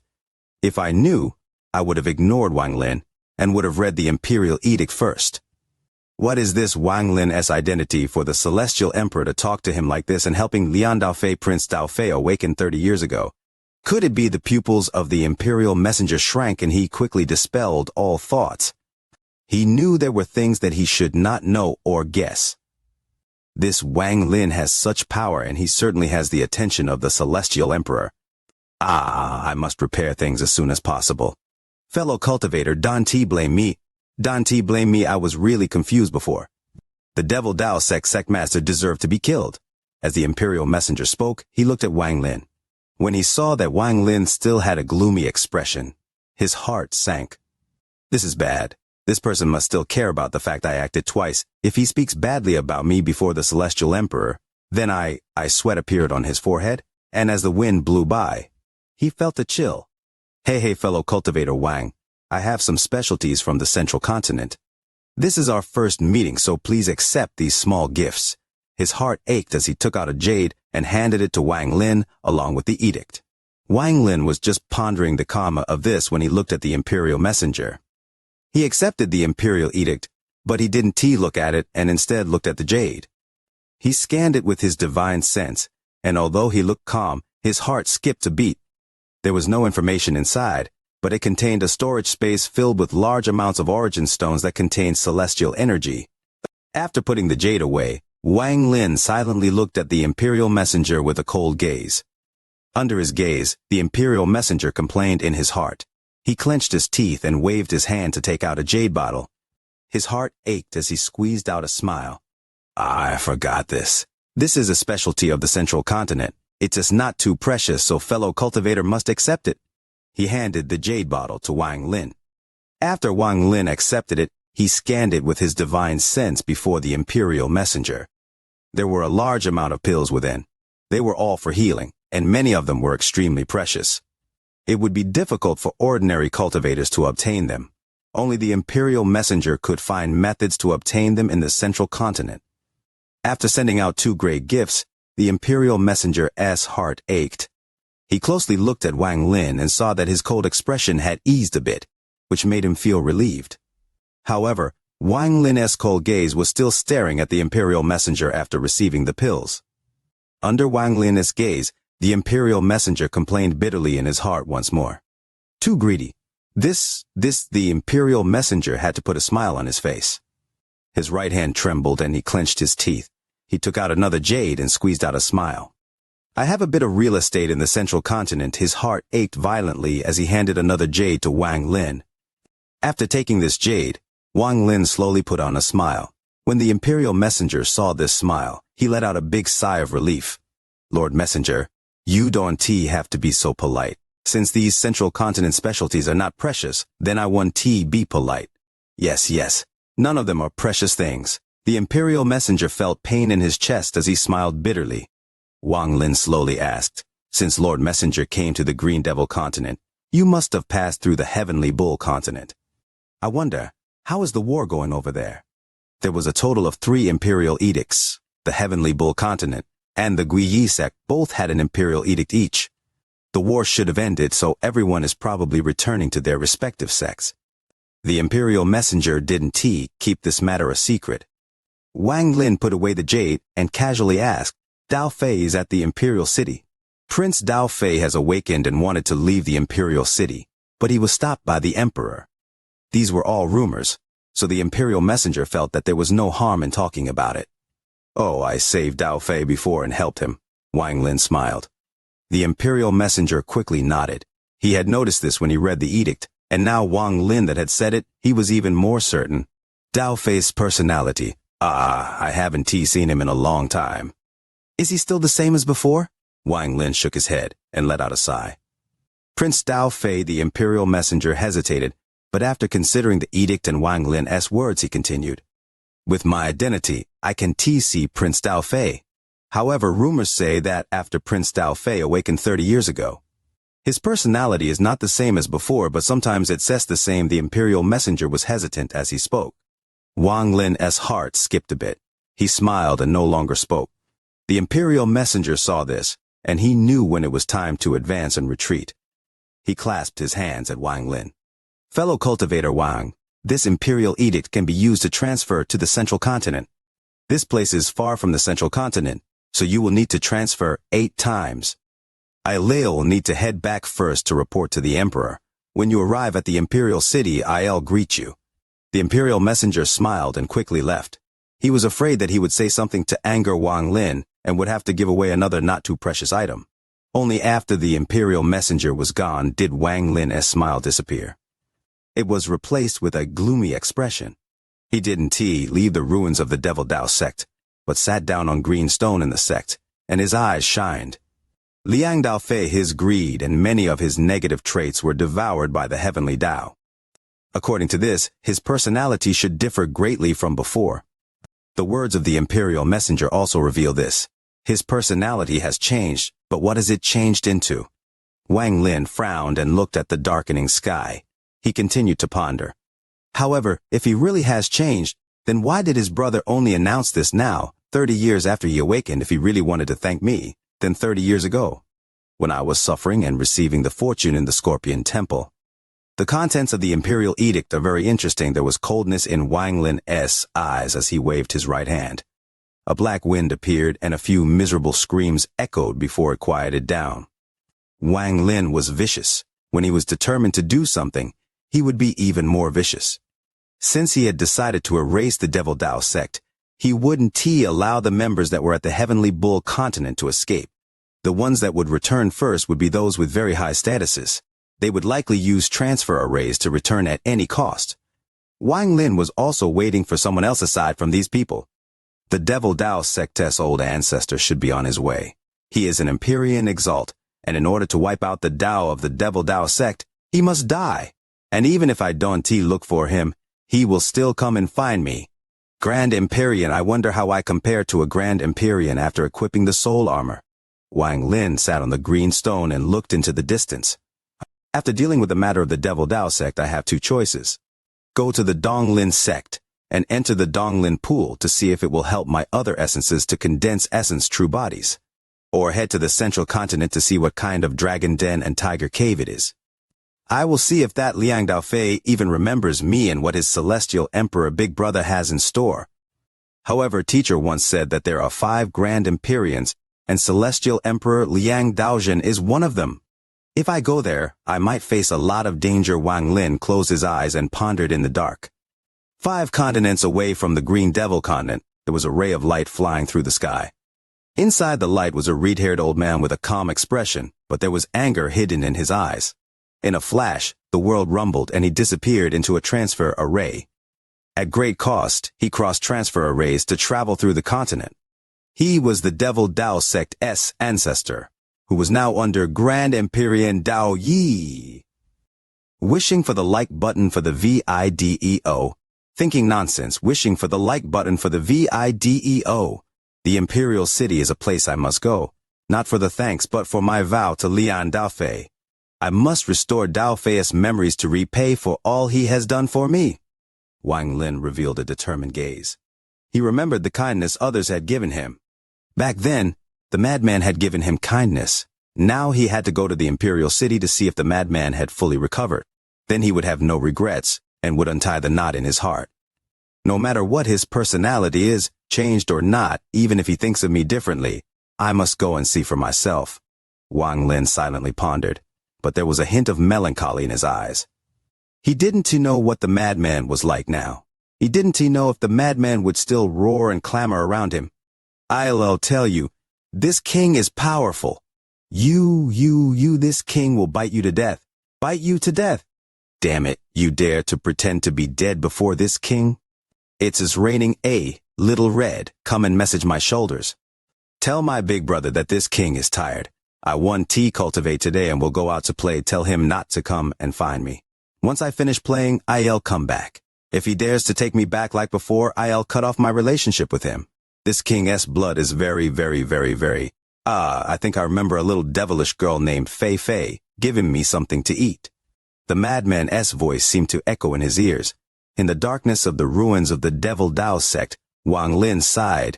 If I knew, I would have ignored Wang Lin and would have read the Imperial Edict first. What is this Wang Lin's identity for the Celestial Emperor to talk to him like this and helping Lian Daofei Prince Daofei awaken 30 years ago? Could it be the pupils of the Imperial Messenger shrank and he quickly dispelled all thoughts? He knew there were things that he should not know or guess. This Wang Lin has such power and he certainly has the attention of the Celestial Emperor. I must prepare things as soon as possible. Fellow cultivator, don't blame me. Don't blame me, I was really confused before. The Devil Dao sectmaster deserved to be killed. As the Imperial Messenger spoke, he looked at Wang Lin. When he saw that Wang Lin still had a gloomy expression, his heart sank. This is bad. This person must still care about the fact I acted twice. If he speaks badly about me before the Celestial Emperor, then sweat appeared on his forehead, and as the wind blew by, he felt a chill. Hey fellow cultivator Wang. I have some specialties from the Central Continent. This is our first meeting, so please accept these small gifts. His heart ached as he took out a jade and handed it to Wang Lin along with the edict. Wang Lin was just pondering the karma of this when he looked at the Imperial Messenger. He accepted the Imperial Edict, but he didn't look at it and instead looked at the jade. He scanned it with his divine sense, and although he looked calm, his heart skipped a beat. There was no information inside, but it contained a storage space filled with large amounts of origin stones that contained celestial energy. After putting the jade away, Wang Lin silently looked at the Imperial Messenger with a cold gaze. Under his gaze, the Imperial Messenger complained in his heart. He clenched his teeth and waved his hand to take out a jade bottle. His heart ached as he squeezed out a smile. I forgot this. This is a specialty of the Central Continent. It's just not too precious, so fellow cultivator must accept it. He handed the jade bottle to Wang Lin. After Wang Lin accepted it, he scanned it with his divine sense before the Imperial Messenger. There were a large amount of pills within. They were all for healing, and many of them were extremely precious. It would be difficult for ordinary cultivators to obtain them. Only the Imperial Messenger could find methods to obtain them in the Central Continent. After sending out 2 great gifts, the Imperial Messenger's heart ached. He closely looked at Wang Lin and saw that his cold expression had eased a bit, which made him feel relieved. However, Wang Lin's cold gaze was still staring at the Imperial Messenger after receiving the pills. Under Wang Lin's gaze, the Imperial Messenger complained bitterly in his heart once more. Too greedy. The Imperial Messenger had to put a smile on his face. His right hand trembled and he clenched his teeth. He took out another jade and squeezed out a smile. I have a bit of real estate in the Central Continent. His heart ached violently as he handed another jade to Wang Lin. After taking this jade, Wang Lin slowly put on a smile. When the Imperial Messenger saw this smile, he let out a big sigh of relief. Lord Messenger, you don't have to be so polite. Since these Central Continent specialties are not precious, then I want be polite. Yes, none of them are precious things. The Imperial Messenger felt pain in his chest as he smiled bitterly. Wang Lin slowly asked, since Lord Messenger came to the Green Devil Continent, you must have passed through the Heavenly Bull Continent. I wonder, how is the war going over there? There was a total of 3 Imperial Edicts. The Heavenly Bull Continent and the Guiyi sect both had an Imperial Edict each. The war should have ended, so everyone is probably returning to their respective sects. The Imperial Messenger didn't keep this matter a secret. Wang Lin put away the jade and casually asked, Dao Fei is at the Imperial City. Prince Dao Fei has awakened and wanted to leave the Imperial City, but he was stopped by the Emperor. These were all rumors, so the Imperial Messenger felt that there was no harm in talking about it. Oh, I saved Dao Fei before and helped him. Wang Lin smiled. The Imperial Messenger quickly nodded. He had noticed this when he read the edict, and now Wang Lin that had said it, he was even more certain. Dao Fei's personality. I haven't seen him in a long time. Is he still the same as before? Wang Lin shook his head and let out a sigh. Prince Dao Fei, the Imperial Messenger, hesitated, but after considering the edict and Wang Lin's words, he continued. With my identity, I can see Prince Dao Fei. However, rumors say that after Prince Dao Fei awakened 30 years ago, his personality is not the same as before, but sometimes it says the same. The Imperial Messenger was hesitant as he spoke. Wang Lin's heart skipped a bit. He smiled and no longer spoke. The Imperial Messenger saw this, and he knew when it was time to advance and retreat. He clasped his hands at Wang Lin. Fellow cultivator Wang, this Imperial Edict can be used to transfer to the Central Continent. This place is far from the Central Continent, so you will need to transfer 8 times. I'll need to head back first to report to the Emperor. When you arrive at the Imperial City, I'll greet you. The Imperial Messenger smiled and quickly left. He was afraid that he would say something to anger Wang Lin and would have to give away another not-too-precious item. Only after the Imperial Messenger was gone did Wang Lin's smile disappear. It was replaced with a gloomy expression. He didn't leave the ruins of the Devil Dao sect, but sat down on green stone in the sect, and his eyes shined. Liang Dao Fei, his greed and many of his negative traits were devoured by the Heavenly Dao. According to this, his personality should differ greatly from before. The words of the Imperial Messenger also reveal this. His personality has changed, but what has it changed into? Wang Lin frowned and looked at the darkening sky. He continued to ponder. However, if he really has changed, then why did his brother only announce this now, 30 years after he awakened, if he really wanted to thank me, than 30 years ago, when I was suffering and receiving the fortune in the Scorpion Temple? The contents of the Imperial Edict are very interesting. There was coldness in Wang Lin's eyes as he waved his right hand. A black wind appeared and a few miserable screams echoed before it quieted down. Wang Lin was vicious. When he was determined to do something, he would be even more vicious. Since he had decided to erase the Devil Dao sect, he wouldn't allow the members that were at the Heavenly Bull Continent to escape. The ones that would return first would be those with very high statuses. They would likely use transfer arrays to return at any cost. Wang Lin was also waiting for someone else aside from these people. The Devil Dao sect's old ancestor should be on his way. He is an Empyrean Exalt, and in order to wipe out the Dao of the Devil Dao sect, he must die. And even if I don't look for him, he will still come and find me. Grand Empyrean, I wonder how I compare to a Grand Empyrean after equipping the soul armor. Wang Lin sat on the green stone and looked into the distance. After dealing with the matter of the Devil Dao sect, I have 2 choices. Go to the Donglin sect and enter the Donglin pool to see if it will help my other essences to condense essence true bodies. Or head to the Central Continent to see what kind of dragon den and tiger cave it is. I will see if that Liang Dao Fei even remembers me and what his Celestial Emperor Big Brother has in store. However, teacher once said that there are 5 Grand Empyreans, and Celestial Emperor Liang Daozhen is one of them. If I go there, I might face a lot of danger. Wang Lin closed his eyes and pondered in the dark. 5 continents away from the Green Devil Continent, there was a ray of light flying through the sky. Inside the light was a red-haired old man with a calm expression, but there was anger hidden in his eyes. In a flash, the world rumbled and he disappeared into a transfer array. At great cost, he cross-transfer arrays to travel through the continent. He was the Devil Dao Sect's ancestor, who was now under Grand Empyrean Dao Yi. Wishing for the like button for the VIDEO. Thinking nonsense, wishing for the like button for the VIDEO. The Imperial City is a place I must go, not for the thanks but for my vow to Lian Daofei. I must restore Daofei's memories to repay for all he has done for me. Wang Lin revealed a determined gaze. He remembered the kindness others had given him. Back then, the madman had given him kindness. Now he had to go to the Imperial City to see if the madman had fully recovered. Then he would have no regrets and would untie the knot in his heart. No matter what his personality is, changed or not, even if he thinks of me differently, I must go and see for myself. Wang Lin silently pondered, but there was a hint of melancholy in his eyes. He didn't know what the madman was like now. He didn't know if the madman would still roar and clamor around him. I'll tell you, this king is powerful. This king will bite you to death. Bite you to death. Damn it, you dare to pretend to be dead before this king? It's raining little red, come and message my shoulders. Tell my big brother that this king is tired. I won cultivate today and will go out to play. Tell him not to come and find me. Once I finish playing, I'll come back. If he dares to take me back like before, I'll cut off my relationship with him. This king's blood is very, I think I remember a little devilish girl named Fei Fei giving me something to eat. The madman's voice seemed to echo in his ears. In the darkness of the ruins of the Devil Dao sect, Wang Lin sighed.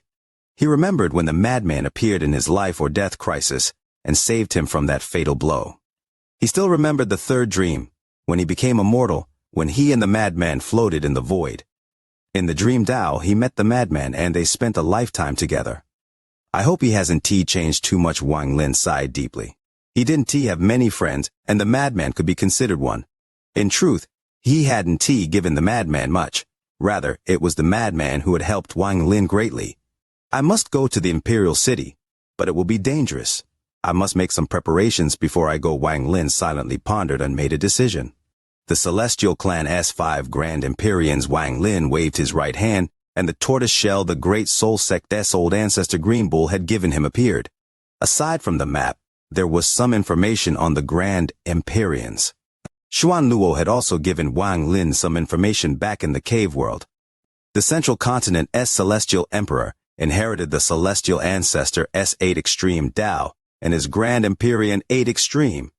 He remembered when the madman appeared in his life or death crisis and saved him from that fatal blow. He still remembered the third dream, when he became immortal, when he and the madman floated in the void. In the dream Dao, he met the madman and they spent a lifetime together. I hope he hasn't changed too much. Wang Lin sighed deeply. He didn't have many friends, and the madman could be considered one. In truth, he hadn't given the madman much. Rather, it was the madman who had helped Wang Lin greatly. I must go to the Imperial City, but it will be dangerous. I must make some preparations before I go. Wang Lin silently pondered and made a decision. The Celestial Clan's 5 Grand Empyreans. Wang Lin waved his right hand, and the tortoise shell the Great Soul Sect's old ancestor Green Bull had given him appeared. Aside from the map, there was some information on the Grand Empyreans. Xuan Luo had also given Wang Lin some information back in the cave world. The Central Continent's Celestial Emperor inherited the Celestial Ancestor's 8 Extreme Dao and his Grand Empyrean 8 Extreme.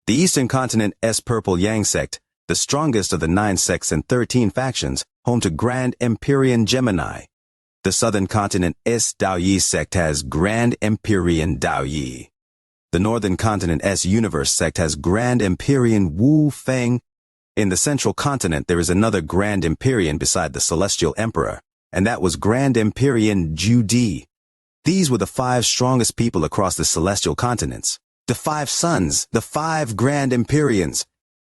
The Eastern Continent's Purple Yang Sect, the strongest of the 9 sects and 13 factions, home to Grand Empyrean Gemini. The Southern Continent's Dao Yi sect has Grand Empyrean Dao Yi. The Northern Continent's Universe sect has Grand Empyrean Wu Feng. In the Central Continent there is another Grand Empyrean beside the Celestial Emperor, and that was Grand Empyrean Ju Di. These were the 5 strongest people across the Celestial Continents. The 5 sons, the 5 Grand Empyreans.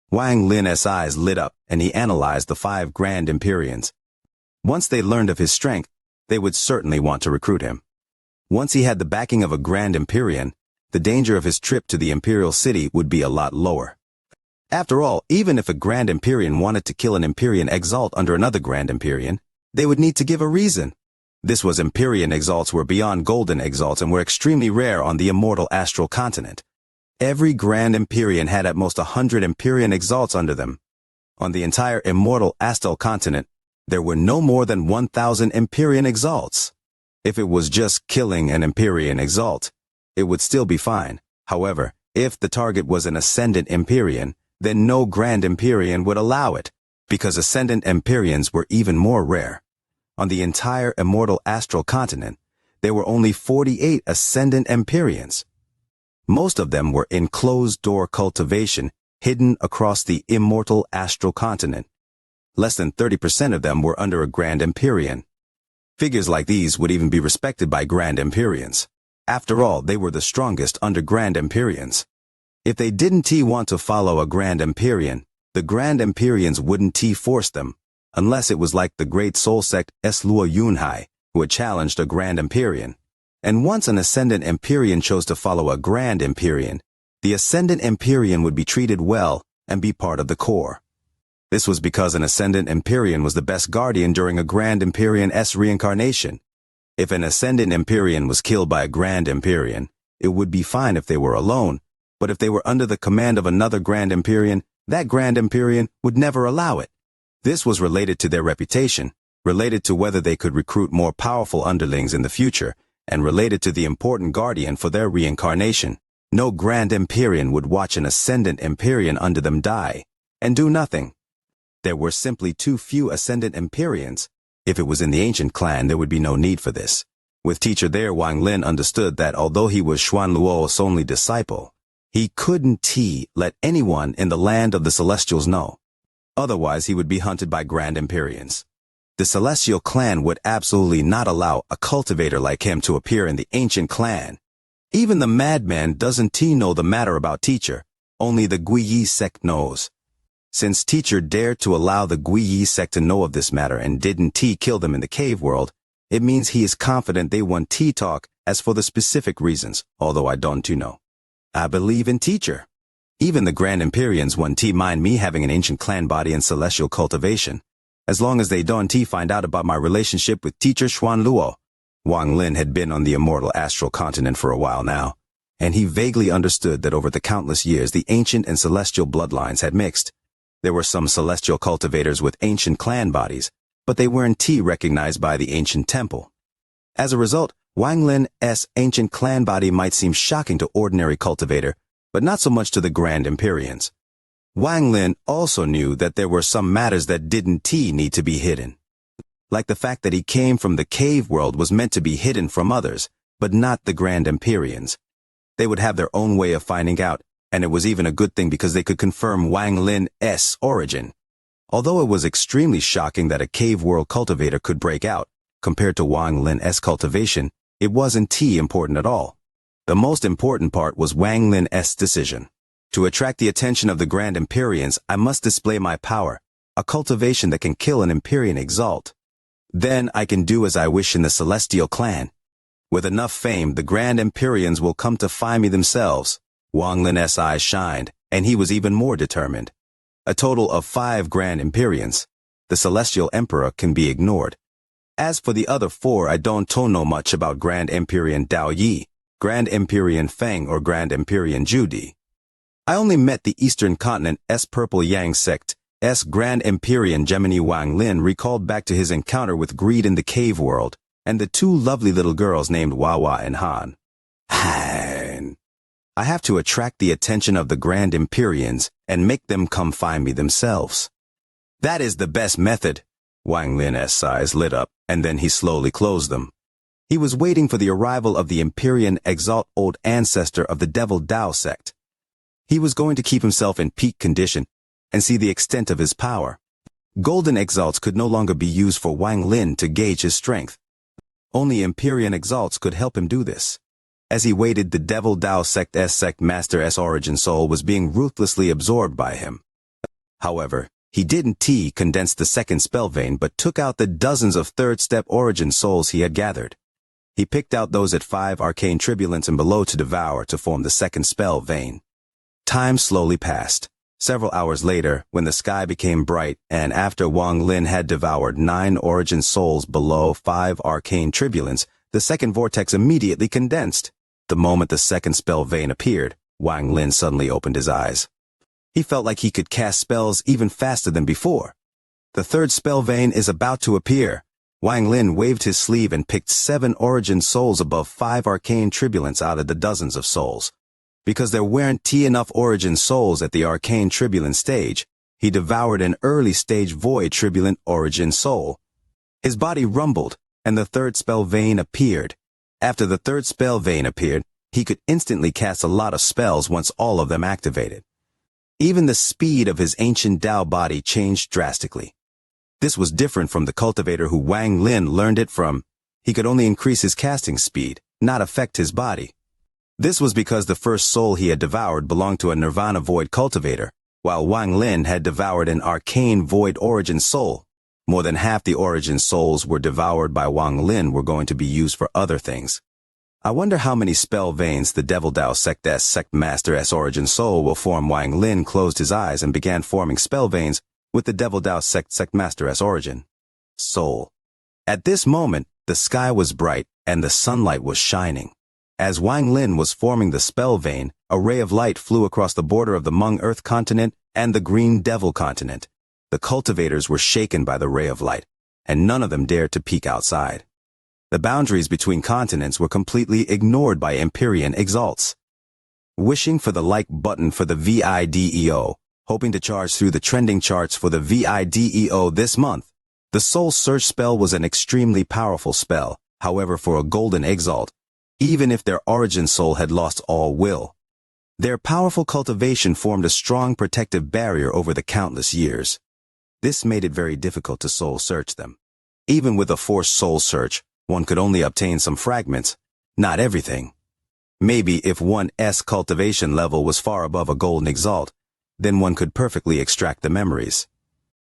Wang Lin's eyes lit up, and he analyzed the 5 Grand Empyreans. Once they learned of his strength, they would certainly want to recruit him. Once he had the backing of a Grand Empyrean, the danger of his trip to the Imperial City would be a lot lower. After all, even if a Grand Empyrean wanted to kill an Empyrean Exalt under another Grand Empyrean, they would need to give a reason. This was Empyrean Exalts were beyond Golden Exalts and were extremely rare on the immortal astral continent. Every Grand Empyrean had at most 100 Empyrean Exalts under them. On the entire immortal astral continent, there were no more than 1,000 Empyrean Exalts. If it was just killing an Empyrean Exalt, it would still be fine. However, if the target was an Ascendant Empyrean, then no Grand Empyrean would allow it, because Ascendant Empyreans were even more rare. On the entire immortal astral continent, there were only 48 Ascendant Empyreans. Most of them were in closed-door cultivation, hidden across the immortal astral continent. Less than 30% of them were under a Grand Empyrean. Figures like these would even be respected by Grand Empyreans. After all, they were the strongest under Grand Empyreans. If they didn't want to follow a Grand Empyrean, the Grand Empyreans wouldn't force them, unless it was like the Great Soul Sect's Luo Yunhai, who had challenged a Grand Empyrean. And once an Ascendant Empyrean chose to follow a Grand Empyrean, the Ascendant Empyrean would be treated well and be part of the core. This was because an Ascendant Empyrean was the best guardian during a Grand Empyrean S reincarnation. If an Ascendant Empyrean was killed by a Grand Empyrean, it would be fine if they were alone, but if they were under the command of another Grand Empyrean, that Grand Empyrean would never allow it. This was related to their reputation, related to whether they could recruit more powerful underlings in the future, and related to the important guardian for their reincarnation. No Grand Empyrean would watch an Ascendant Empyrean under them die, and do nothing. There were simply too few Ascendant Empyreans. If it was in the ancient clan, there would be no need for this. With teacher there, Wang Lin understood that although he was Xuan Luo's only disciple, he couldn't let anyone in the land of the Celestials know. Otherwise, he would be hunted by Grand Empyreans. The Celestial clan would absolutely not allow a cultivator like him to appear in the ancient clan. Even the madman doesn't know the matter about teacher. Only the Guiyi sect knows. Since teacher dared to allow the Guiyi sect to know of this matter and didn't kill them in the cave world, it means he is confident they want talk as for the specific reasons, although I don't know. I believe in teacher. Even the Grand Empyreans want mind me having an ancient clan body and celestial cultivation. As long as they don't find out about my relationship with teacher Xuan Luo. Wang Lin had been on the immortal astral continent for a while now, and he vaguely understood that over the countless years the ancient and celestial bloodlines had mixed. There were some celestial cultivators with ancient clan bodies, but they weren't recognized by the ancient temple. As a result, Wang Lin's ancient clan body might seem shocking to ordinary cultivator, but not so much to the Grand Empyreans. Wang Lin also knew that there were some matters that didn't need to be hidden. Like the fact that he came from the cave world was meant to be hidden from others, but not the Grand Empyreans. They would have their own way of finding out, and it was even a good thing because they could confirm Wang Lin's origin. Although it was extremely shocking that a cave world cultivator could break out, compared to Wang Lin's cultivation, it wasn't important at all. The most important part was Wang Lin's decision. To attract the attention of the Grand Empyreans, I must display my power, a cultivation that can kill an Empyrean exalt. Then I can do as I wish in the Celestial clan. With enough fame, the Grand Empyreans will come to find me themselves. Wang Lin's eyes shined, and he was even more determined. A total of 5 Grand Empyreans. The Celestial Emperor can be ignored. As for the other 4, I don't know much about Grand Empyrean Dao Yi, Grand Empyrean Feng, or Grand Empyrean Judi. I only met the Eastern Continent's Purple Yang sect's Grand Empyrean Gemini. Wang Lin recalled back to his encounter with greed in the cave world, and the 2 lovely little girls named Wawa and Han. I have to attract the attention of the Grand Empyreans and make them come find me themselves. That is the best method. Wang Lin's eyes lit up, and then he slowly closed them. He was waiting for the arrival of the Empyrean Exalt, old ancestor of the Devil Dao sect. He was going to keep himself in peak condition and see the extent of his power. Golden Exalts could no longer be used for Wang Lin to gauge his strength. Only Empyrean Exalts could help him do this. As he waited, the Devil Dao sect's sect master's origin soul was being ruthlessly absorbed by him. However, he didn't condense the second spell vein but took out the dozens of third step origin souls he had gathered. He picked out those at 5 arcane tribulants and below to devour to form the second spell vein. Time slowly passed. Several hours later, when the sky became bright, and after Wang Lin had devoured 9 origin souls below 5 arcane tribulants, the second vortex immediately condensed. The moment the second spell vein appeared, Wang Lin suddenly opened his eyes. He felt like he could cast spells even faster than before. The third spell vein is about to appear. Wang Lin waved his sleeve and picked 7 origin souls above 5 arcane tribulants out of the dozens of souls. Because there weren't enough origin souls at the arcane tribulant stage, he devoured an early stage void tribulant origin soul. His body rumbled, and the third spell vein appeared. After the third spell vein appeared, he could instantly cast a lot of spells once all of them activated. Even the speed of his ancient Dao body changed drastically. This was different from the cultivator who Wang Lin learned it from. He could only increase his casting speed, not affect his body. This was because the first soul he had devoured belonged to a Nirvana Void cultivator, while Wang Lin had devoured an Arcane Void origin soul. More than half the origin souls were devoured by Wang Lin were going to be used for other things. I wonder how many spell veins the Devil Dao sect's sect master's origin soul will form. Wang Lin closed his eyes and began forming spell veins, with the Devil Dao sect master as origin. Soul. At this moment, the sky was bright and the sunlight was shining. As Wang Lin was forming the spell vein, a ray of light flew across the border of the Hmong Earth continent and the Green Devil continent. The cultivators were shaken by the ray of light, and none of them dared to peek outside. The boundaries between continents were completely ignored by Empyrean exalts. Wishing for the like button for the VIDEO, hoping to charge through the trending charts for the VIDEO this month. The Soul Search spell was an extremely powerful spell, however for a golden exalt, even if their origin soul had lost all will. Their powerful cultivation formed a strong protective barrier over the countless years. This made it very difficult to soul search them. Even with a forced soul search, one could only obtain some fragments, not everything. Maybe if one's cultivation level was far above a golden exalt, then one could perfectly extract the memories.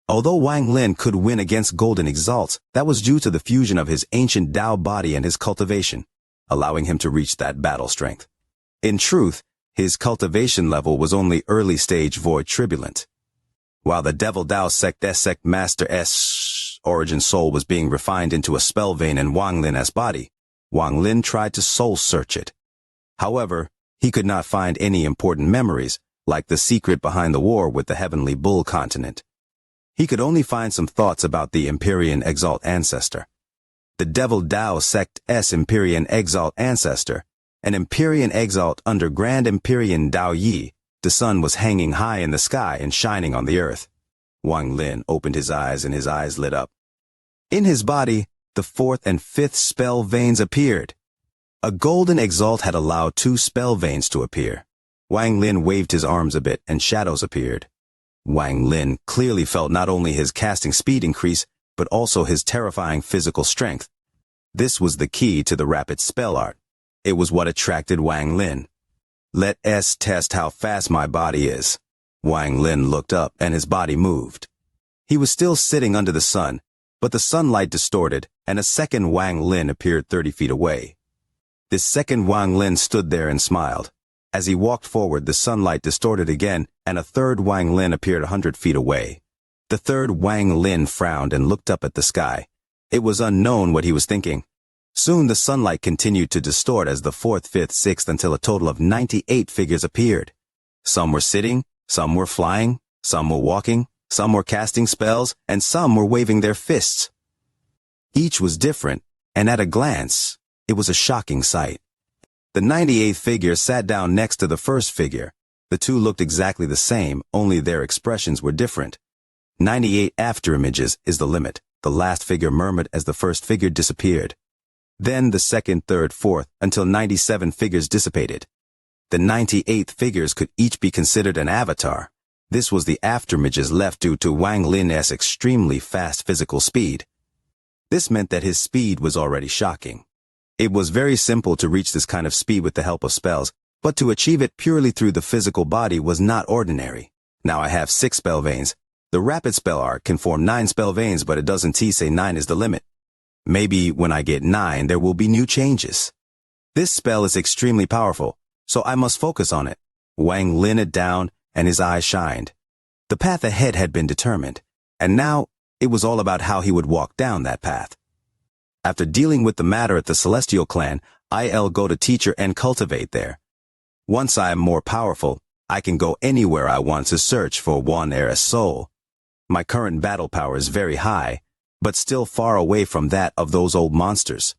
Although Wang Lin could win against golden exalts, that was due to the fusion of his ancient Dao body and his cultivation, allowing him to reach that battle strength. In truth, his cultivation level was only early stage void tribulent. While the Devil Dao sect master's origin soul was being refined into a spell vein in Wang Lin's body, Wang Lin tried to soul search it. However, he could not find any important memories, like the secret behind the war with the Heavenly Bull continent. He could only find some thoughts about the Empyrean Exalt ancestor. The Devil Dao sect's Empyrean Exalt ancestor, an Empyrean Exalt under Grand Empyrean Dao Yi, the sun was hanging high in the sky and shining on the earth. Wang Lin opened his eyes and his eyes lit up. In his body, the fourth and fifth spell veins appeared. A golden exalt had allowed 2 spell veins to appear. Wang Lin waved his arms a bit and shadows appeared. Wang Lin clearly felt not only his casting speed increase, but also his terrifying physical strength. This was the key to the rapid spell art. It was what attracted Wang Lin. Let's test how fast my body is. Wang Lin looked up and his body moved. He was still sitting under the sun, but the sunlight distorted and a second Wang Lin appeared 30 feet away. This second Wang Lin stood there and smiled. As he walked forward, the sunlight distorted again, and a third Wang Lin appeared 100 feet away. The third Wang Lin frowned and looked up at the sky. It was unknown what he was thinking. Soon the sunlight continued to distort as the 4th, 5th, 6th until a total of 98 figures appeared. Some were sitting, some were flying, some were walking, some were casting spells, and some were waving their fists. Each was different, and at a glance, it was a shocking sight. The 98th figure sat down next to the first figure. The two looked exactly the same, only their expressions were different. 98 afterimages is the limit, the last figure murmured as the first figure disappeared. Then the second, third, fourth, until 97 figures dissipated. The 98th figures could each be considered an avatar. This was the afterimages left due to Wang Lin's extremely fast physical speed. This meant that his speed was already shocking. It was very simple to reach this kind of speed with the help of spells, but to achieve it purely through the physical body was not ordinary. Now I have 6 spell veins. The rapid spell art can form 9 spell veins, but it doesn't say 9 is the limit. Maybe when I get 9, there will be new changes. This spell is extremely powerful, so I must focus on it. Wang Lin it down, and his eyes shined. The path ahead had been determined, and now it was all about how he would walk down that path. After dealing with the matter at the Celestial Clan, I'll go to teacher and cultivate there. Once I am more powerful, I can go anywhere I want to search for one heir's soul. My current battle power is very high, but still far away from that of those old monsters.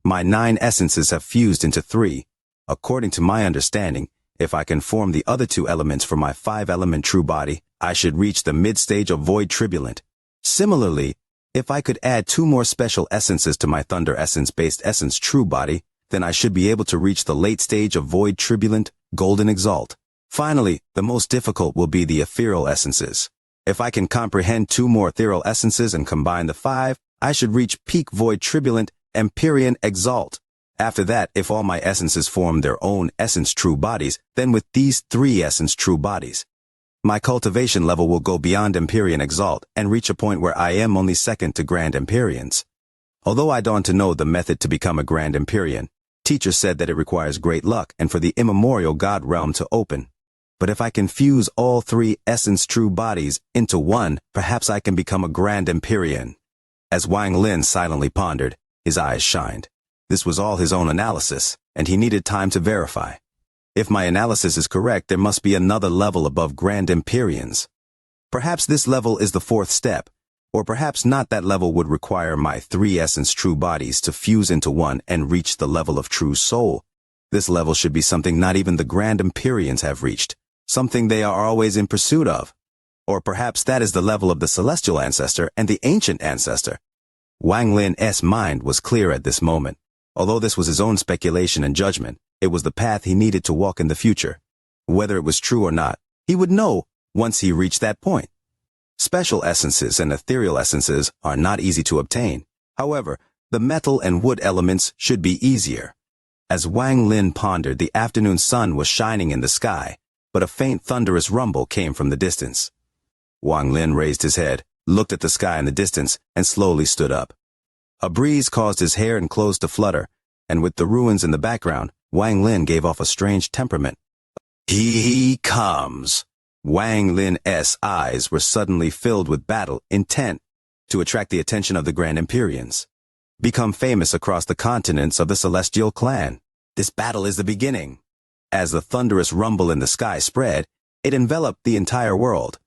My 9 essences have fused into 3. According to my understanding, if I can form the other 2 elements for my 5-element true body, I should reach the mid-stage of void tribulent. Similarly, if I could add 2 more special essences to my thunder essence-based essence true body, then I should be able to reach the late stage of void tribulent, golden exalt. Finally, the most difficult will be the ethereal essences. If I can comprehend 2 more ethereal essences and combine the 5, I should reach peak void tribulent, Empyrean exalt. After that, if all my essences form their own essence true bodies, then with these 3 essence true bodies, my cultivation level will go beyond Empyrean Exalt and reach a point where I am only second to Grand Empyreans. Although I don't know the method to become a Grand Empyrean, teacher said that it requires great luck and for the immemorial God realm to open. But if I can fuse all three essence true bodies into one, perhaps I can become a Grand Empyrean. As Wang Lin silently pondered, his eyes shined. This was all his own analysis, and he needed time to verify. If my analysis is correct, there must be another level above Grand Empyreans. Perhaps this level is the fourth step, or perhaps not. That level would require my three essence true bodies to fuse into one and reach the level of true soul. This level should be something not even the Grand Empyreans have reached, something they are always in pursuit of. Or perhaps that is the level of the celestial ancestor and the ancient ancestor. Wang Lin's mind was clear at this moment. Although this was his own speculation and judgment, it was the path he needed to walk in the future. Whether it was true or not, he would know once he reached that point. Special essences and ethereal essences are not easy to obtain. However, the metal and wood elements should be easier. As Wang Lin pondered, the afternoon sun was shining in the sky, but a faint thunderous rumble came from the distance. Wang Lin raised his head, looked at the sky in the distance, and slowly stood up. A breeze caused his hair and clothes to flutter, and with the ruins in the background, Wang Lin gave off a strange temperament. He comes. Wang Lin's eyes were suddenly filled with battle intent to attract the attention of the Grand Empyreans, become famous across the continents of the Celestial Clan. This battle is the beginning. As the thunderous rumble in the sky spread, it enveloped the entire world.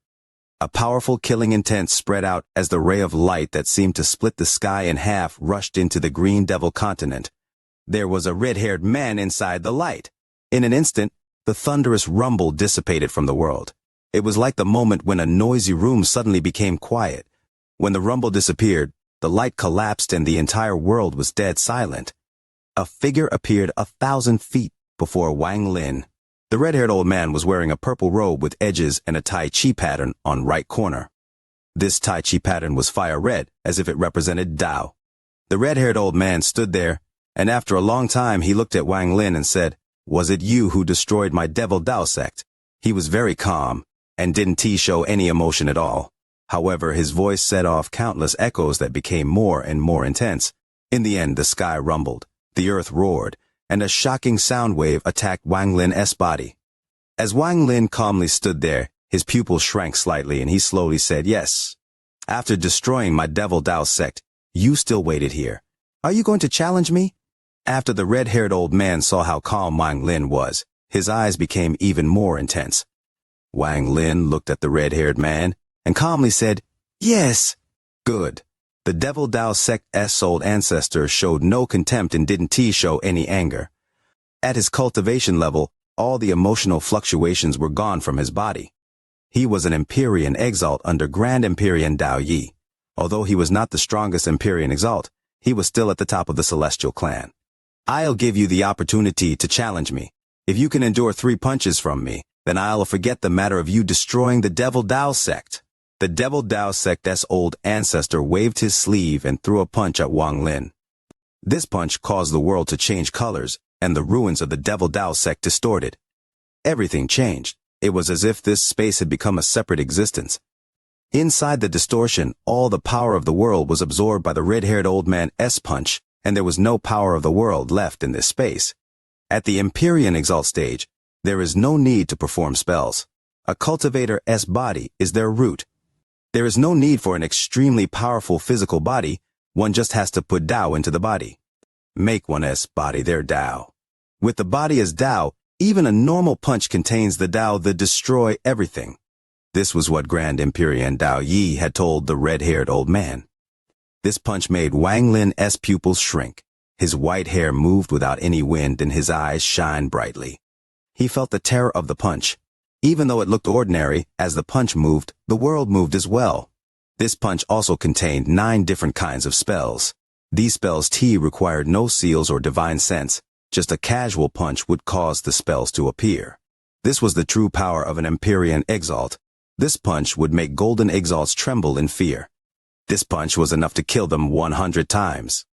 A powerful killing intent spread out as the ray of light that seemed to split the sky in half rushed into the Green Devil continent. There was a red-haired man inside the light. In an instant, the thunderous rumble dissipated from the world. It was like the moment when a noisy room suddenly became quiet. When the rumble disappeared, the light collapsed and the entire world was dead silent. A figure appeared 1,000 feet before Wang Lin. The red-haired old man was wearing a purple robe with edges and a Tai Chi pattern on right corner. This Tai Chi pattern was fire red, as if it represented Tao. The red-haired old man stood there, and after a long time he looked at Wang Lin and said, "Was it you who destroyed my Devil Tao sect?" He was very calm, and didn't show any emotion at all. However, his voice set off countless echoes that became more and more intense. In the end, the sky rumbled, the earth roared, and a shocking sound wave attacked Wang Lin's body. As Wang Lin calmly stood there, his pupils shrank slightly and he slowly said, "Yes. After destroying my Devil Tao sect, you still waited here. Are you going to challenge me?" After the red-haired old man saw how calm Wang Lin was, his eyes became even more intense. Wang Lin looked at the red-haired man and calmly said, "Yes." Good. The Devil Tao sect's old ancestor showed no contempt and didn't show any anger. At his cultivation level, all the emotional fluctuations were gone from his body. He was an Empyrean Exalt under Grand Empyrean Dao Yi. Although he was not the strongest Empyrean Exalt, he was still at the top of the Celestial Clan. "I'll give you the opportunity to challenge me. If you can endure 3 punches from me, then I'll forget the matter of you destroying the Devil Tao sect." The Devil Tao sect's old ancestor waved his sleeve and threw a punch at Wang Lin. This punch caused the world to change colors, and the ruins of the Devil Tao sect distorted. Everything changed. It was as if this space had become a separate existence. Inside the distortion, all the power of the world was absorbed by the red-haired old man's punch, and there was no power of the world left in this space. At the Empyrean Exalt stage, there is no need to perform spells. A cultivator's body is their root. There is no need for an extremely powerful physical body, one just has to put Tao into the body. Make one's body their Tao. With the body as Tao, even a normal punch contains the Tao that destroy everything. This was what Grand Empyrean Dao Yi had told the red-haired old man. This punch made Wang Lin's pupils shrink. His white hair moved without any wind and his eyes shined brightly. He felt the terror of the punch. Even though it looked ordinary, as the punch moved, the world moved as well. This punch also contained 9 different kinds of spells. These spells required no seals or divine sense. Just a casual punch would cause the spells to appear. This was the true power of an Empyrean Exalt. This punch would make golden Exalts tremble in fear. This punch was enough to kill them 100 times.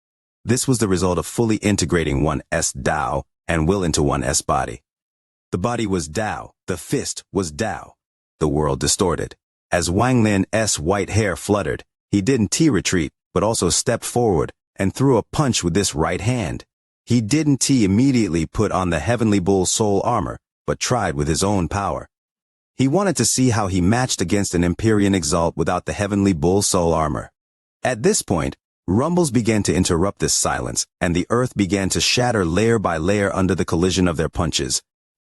This was the result of fully integrating one's Tao and will into one's body. The body was Tao, the fist was Tao. The world distorted. As Wang Lin's white hair fluttered, he didn't retreat, but also stepped forward and threw a punch with this right hand. He didn't immediately put on the Heavenly Bull soul armor, but tried with his own power. He wanted to see how he matched against an Empyrean Exalt without the heavenly bull soul armor. At this point, rumbles began to interrupt this silence, and the earth began to shatter layer by layer under the collision of their punches.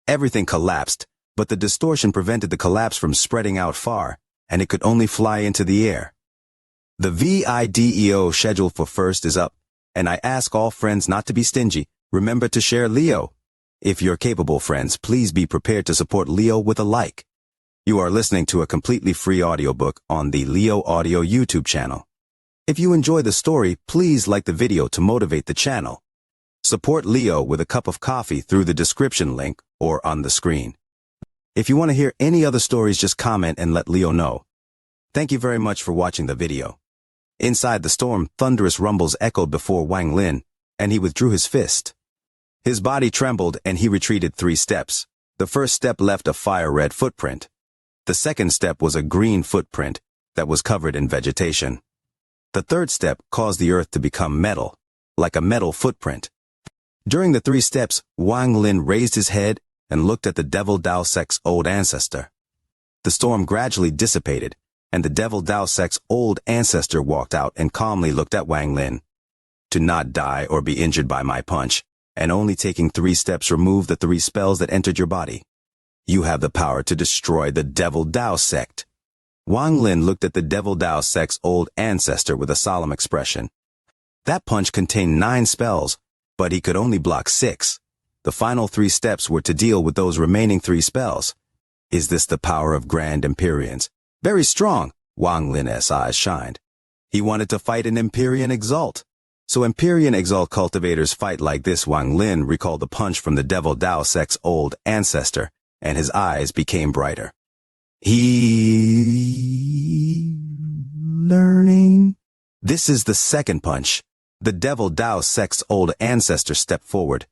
Everything collapsed, but the distortion prevented the collapse from spreading out far, and it could only fly into the air. The video schedule for first is up, and I ask all friends not to be stingy. Remember to share Leo. If you're capable friends, please be prepared to support Leo with a like. You are listening to a completely free audiobook on the Leo Audio YouTube channel. If you enjoy the story, please like the video to motivate the channel. Support Leo with a cup of coffee through the description link or on the screen. If you want to hear any other stories, just comment and let Leo know. Thank you very much for watching the video. Inside the storm, thunderous rumbles echoed before Wang Lin, and he withdrew his fist. His body trembled and he retreated 3 steps. The first step left a fire-red footprint. The second step was a green footprint that was covered in vegetation. The third step caused the earth to become metal, like a metal footprint. During the 3 steps, Wang Lin raised his head and looked at the Devil Dao Sect's old ancestor. The storm gradually dissipated, and the Devil Dao Sect's old ancestor walked out and calmly looked at Wang Lin. To not die or be injured by my punch, and only taking 3 steps remove the 3 spells that entered your body. You have the power to destroy the Devil Dao Sect. Wang Lin looked at the Devil Dao Sect's old ancestor with a solemn expression. That punch contained 9 spells, but he could only block 6. The final 3 steps were to deal with those remaining 3 spells. Is this the power of Grand Empyreans? Very strong. Wang Lin's eyes shined. He wanted to fight an Empyrean Exalt. So Empyrean Exalt cultivators fight like this. Wang Lin recalled the punch from the Devil Dao Sect's old ancestor, and his eyes became brighter. He learning. This is the second punch. The Devil Dao Sect's old ancestor stepped forward.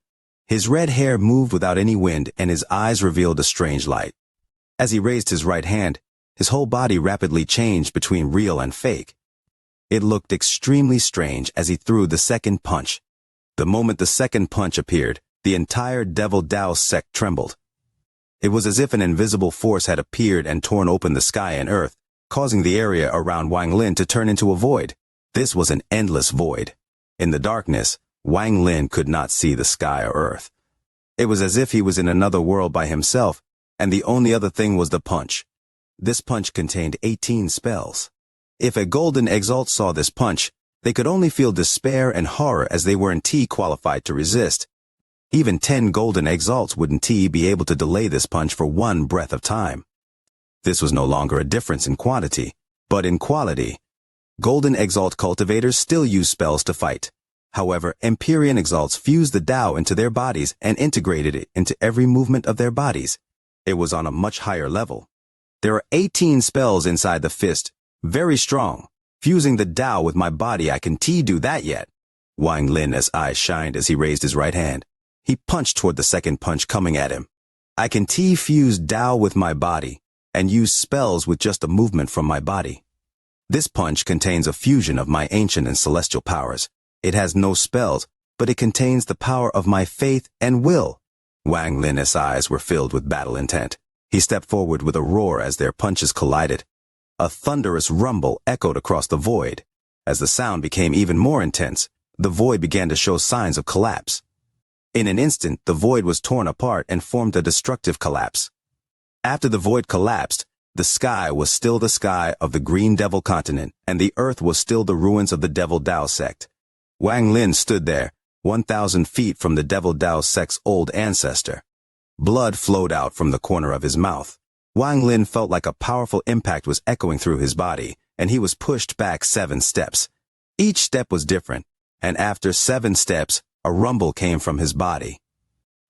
His red hair moved without any wind, and his eyes revealed a strange light. As he raised his right hand, his whole body rapidly changed between real and fake. It looked extremely strange as he threw the second punch. The moment the second punch appeared, the entire Devil Dao Sect trembled. It was as if an invisible force had appeared and torn open the sky and earth, causing the area around Wang Lin to turn into a void. This was an endless void. In the darkness, Wang Lin could not see the sky or earth. It was as if he was in another world by himself, and the only other thing was the punch. This punch contained 18 spells. If a Golden Exalt saw this punch, they could only feel despair and horror as they weren't qualified to resist. Even 10 Golden Exalts wouldn't be able to delay this punch for 1 breath of time. This was no longer a difference in quantity, but in quality. Golden Exalt cultivators still use spells to fight. However, Empyrean Exalts fused the Tao into their bodies and integrated it into every movement of their bodies. It was on a much higher level. There are 18 spells inside the fist, very strong. Fusing the Tao with my body, I can do that yet. Wang Lin's eyes shined as he raised his right hand. He punched toward the second punch coming at him. I can fuse Tao with my body, and use spells with just a movement from my body. This punch contains a fusion of my ancient and celestial powers. It has no spells, but it contains the power of my faith and will. Wang Lin's eyes were filled with battle intent. He stepped forward with a roar as their punches collided. A thunderous rumble echoed across the void. As the sound became even more intense, the void began to show signs of collapse. In an instant, the void was torn apart and formed a destructive collapse. After the void collapsed, the sky was still the sky of the Green Devil continent, and the earth was still the ruins of the Devil Dao Sect. Wang Lin stood there, 1,000 feet from the Devil Dao Sect's old ancestor. Blood flowed out from the corner of his mouth. Wang Lin felt like a powerful impact was echoing through his body, and he was pushed back 7 steps. Each step was different, and after 7 steps, a rumble came from his body.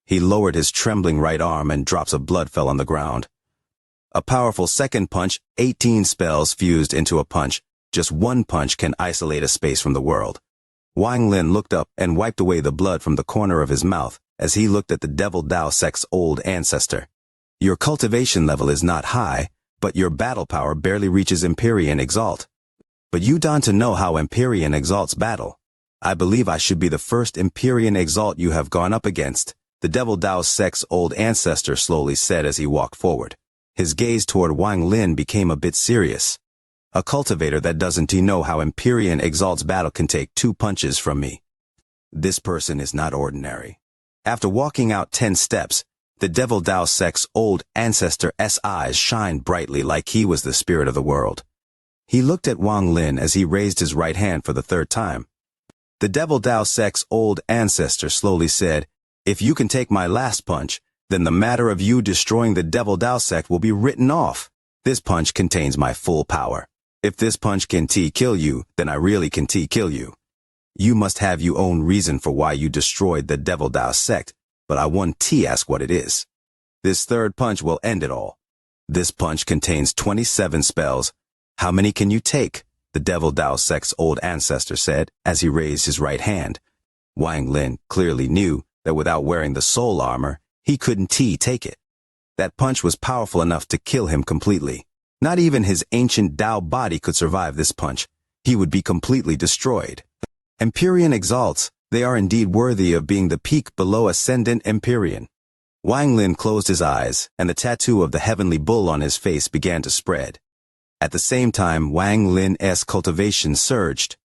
He lowered his trembling right arm and drops of blood fell on the ground. A powerful second punch, 18 spells fused into a punch. Just 1 punch can isolate a space from the world. Wang Lin looked up and wiped away the blood from the corner of his mouth as he looked at the Devil Dao Sect's old ancestor. Your cultivation level is not high, but your battle power barely reaches Empyrean Exalt. But you don't know how Empyrean Exalts battle. I believe I should be the first Empyrean Exalt you have gone up against, the Devil Dao Sect's old ancestor slowly said as he walked forward. His gaze toward Wang Lin became a bit serious. A cultivator that doesn't know how Empyrean Exalt's battle can take 2 punches from me. This person is not ordinary. After walking out 10 steps, the Devil Dao sect's old ancestor's eyes shined brightly like he was the spirit of the world. He looked at Wang Lin as he raised his right hand for the 3rd time. The Devil Dao sect's old ancestor slowly said, "If you can take my last punch, then the matter of you destroying the Devil Dao sect will be written off. This punch contains my full power. If this punch can kill you, then I really can kill you. You must have your own reason for why you destroyed the Devil Dao sect, but I want to ask what it is. This 3rd punch will end it all. This punch contains 27 spells. How many can you take?" The Devil Dao sect's old ancestor said as he raised his right hand. Wang Lin clearly knew that without wearing the soul armor, he couldn't take it. That punch was powerful enough to kill him completely. Not even his ancient Dao body could survive this punch. He would be completely destroyed. Empyrean Exalts, they are indeed worthy of being the peak below Ascendant Empyrean. Wang Lin closed his eyes, and the tattoo of the heavenly bull on his face began to spread. At the same time, Wang Lin's cultivation surged.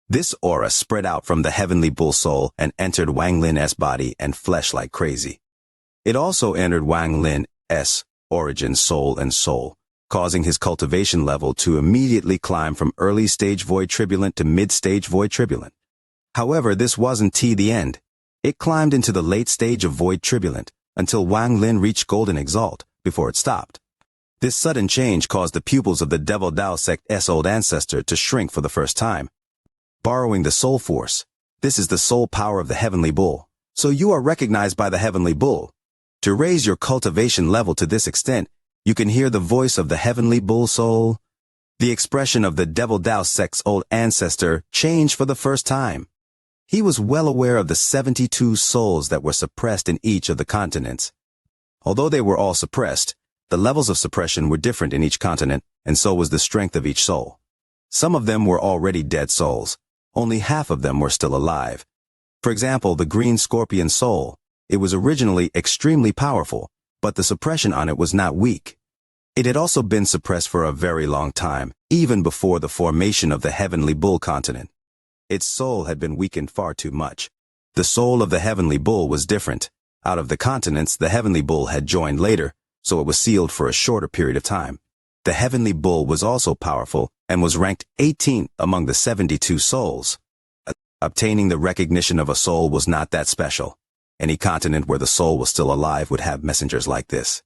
This aura spread out from the heavenly bull soul and entered Wang Lin's body and flesh like crazy. It also entered Wang Lin's origin soul and soul, causing his cultivation level to immediately climb from early stage void tribulent to mid-stage void tribulent. However, this wasn't the end. It climbed into the late stage of void tribulent until Wang Lin reached Golden Exalt, before it stopped. This sudden change caused the pupils of the Devil Dao sect's old ancestor to shrink for the first time. Borrowing the soul force, this is the soul power of the heavenly bull, so you are recognized by the heavenly bull. To raise your cultivation level to this extent, you can hear the voice of the heavenly bull soul. The expression of the Devil Dao sect's old ancestor changed for the first time. He was well aware of the 72 souls that were suppressed in each of the continents. Although they were all suppressed, the levels of suppression were different in each continent, and so was the strength of each soul. Some of them were already dead souls. Only half of them were still alive. For example, the green scorpion soul. It was originally extremely powerful, but the suppression on it was not weak. It had also been suppressed for a very long time, even before the formation of the heavenly bull continent. Its soul had been weakened far too much. The soul of the heavenly bull was different. Out of the continents, the heavenly bull had joined later, so it was sealed for a shorter period of time. The heavenly bull was also powerful and was ranked 18th among the 72 souls. Obtaining the recognition of a soul was not that special. Any continent where the soul was still alive would have messengers like this.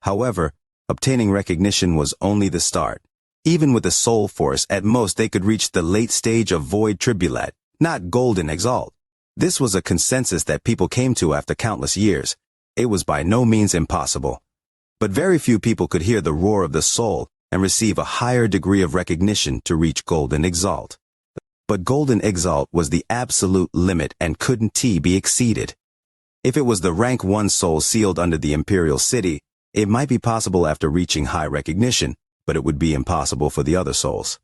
However, obtaining recognition was only the start. Even with the soul force, at most they could reach the late stage of void tribulat, not Golden Exalt. This was a consensus that people came to after countless years. It was by no means impossible. But very few people could hear the roar of the soul and receive a higher degree of recognition to reach Golden Exalt. But Golden Exalt was the absolute limit and couldn't be exceeded. If it was the rank 1 soul sealed under the Imperial City, it might be possible after reaching high recognition, but it would be impossible for the other souls.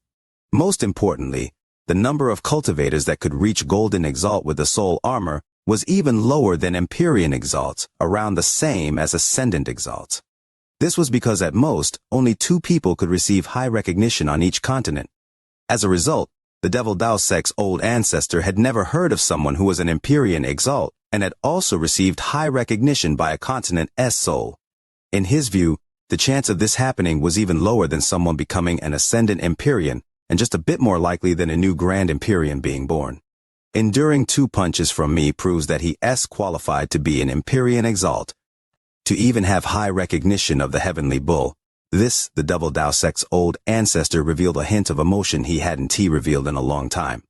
Most importantly, the number of cultivators that could reach Golden Exalt with the soul armor was even lower than Empyrean Exalts, around the same as Ascendant Exalts. This was because at most, only 2 people could receive high recognition on each continent. As a result, the Devil Dao sect's old ancestor had never heard of someone who was an Empyrean Exalt and had also received high recognition by a continent's soul. In his view, the chance of this happening was even lower than someone becoming an Ascendant Empyrean and just a bit more likely than a new Grand Empyrean being born. Enduring 2 punches from me proves that he is qualified to be an Empyrean Exalt. To even have high recognition of the heavenly bull, this, the Devil Dao sect's old ancestor, revealed a hint of emotion he hadn't revealed in a long time.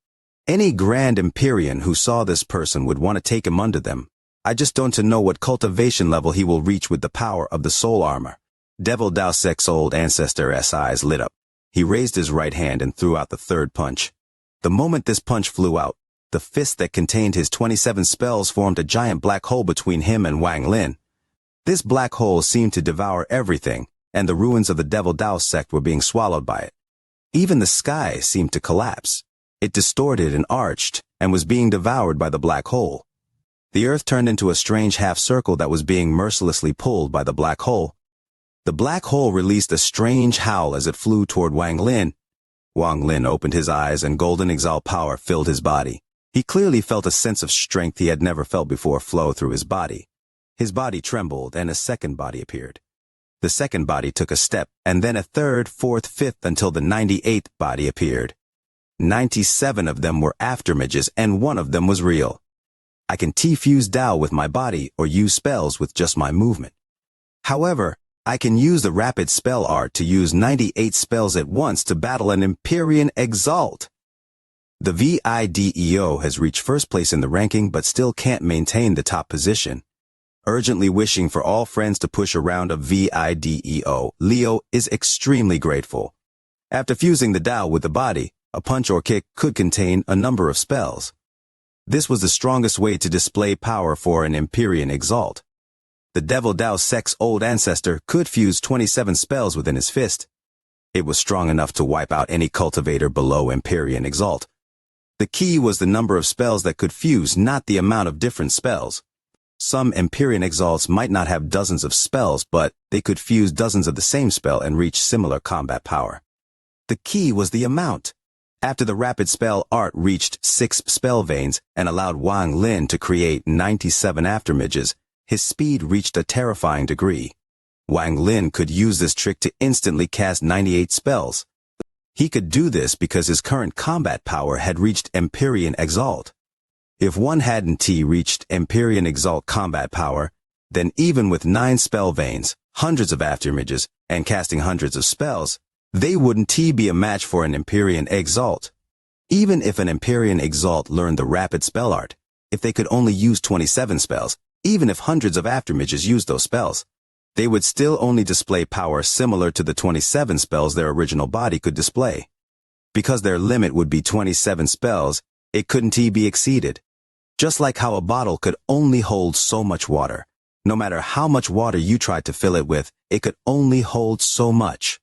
Any Grand Empyrean who saw this person would want to take him under them. I just don't know what cultivation level he will reach with the power of the soul armor. Devil Dao sect's old ancestor's eyes lit up. He raised his right hand and threw out the 3rd punch. The moment this punch flew out, the fist that contained his 27 spells formed a giant black hole between him and Wang Lin. This black hole seemed to devour everything, and the ruins of the Devil Dao sect were being swallowed by it. Even the sky seemed to collapse. It distorted and arched, and was being devoured by the black hole. The earth turned into a strange half-circle that was being mercilessly pulled by the black hole. The black hole released a strange howl as it flew toward Wang Lin. Wang Lin opened his eyes and golden exalt power filled his body. He clearly felt a sense of strength he had never felt before flow through his body. His body trembled and a second body appeared. The second body took a step, and then a third, fourth, fifth, until the 98th body appeared. 97 of them were afterimages, and one of them was real. I can T-fuse Tao with my body or use spells with just my movement. However, I can use the rapid spell art to use 98 spells at once to battle an Empyrean Exalt. The VIDEO has reached first place in the ranking but still can't maintain the top position. Urgently wishing for all friends to push a round of VIDEO, Leo is extremely grateful. After fusing the Tao with the body, a punch or kick could contain a number of spells. This was the strongest way to display power for an Empyrean Exalt. The Devil Tao Sect's old ancestor could fuse 27 spells within his fist. It was strong enough to wipe out any cultivator below Empyrean Exalt. The key was the number of spells that could fuse, not the amount of different spells. Some Empyrean Exalts might not have dozens of spells, but they could fuse dozens of the same spell and reach similar combat power. The key was the amount. After the rapid spell art reached 6 spell veins and allowed Wang Lin to create 97 afterimages, his speed reached a terrifying degree. Wang Lin could use this trick to instantly cast 98 spells. He could do this because his current combat power had reached Empyrean Exalt. If one hadn't reached Empyrean Exalt combat power, then even with 9 spell veins, hundreds of afterimages, and casting hundreds of spells, they wouldn't be a match for an Empyrean Exalt. Even if an Empyrean Exalt learned the rapid spell art, if they could only use 27 spells, even if hundreds of afterimages used those spells, they would still only display power similar to the 27 spells their original body could display. Because their limit would be 27 spells, it couldn't be exceeded. Just like how a bottle could only hold so much water. No matter how much water you tried to fill it with, it could only hold so much.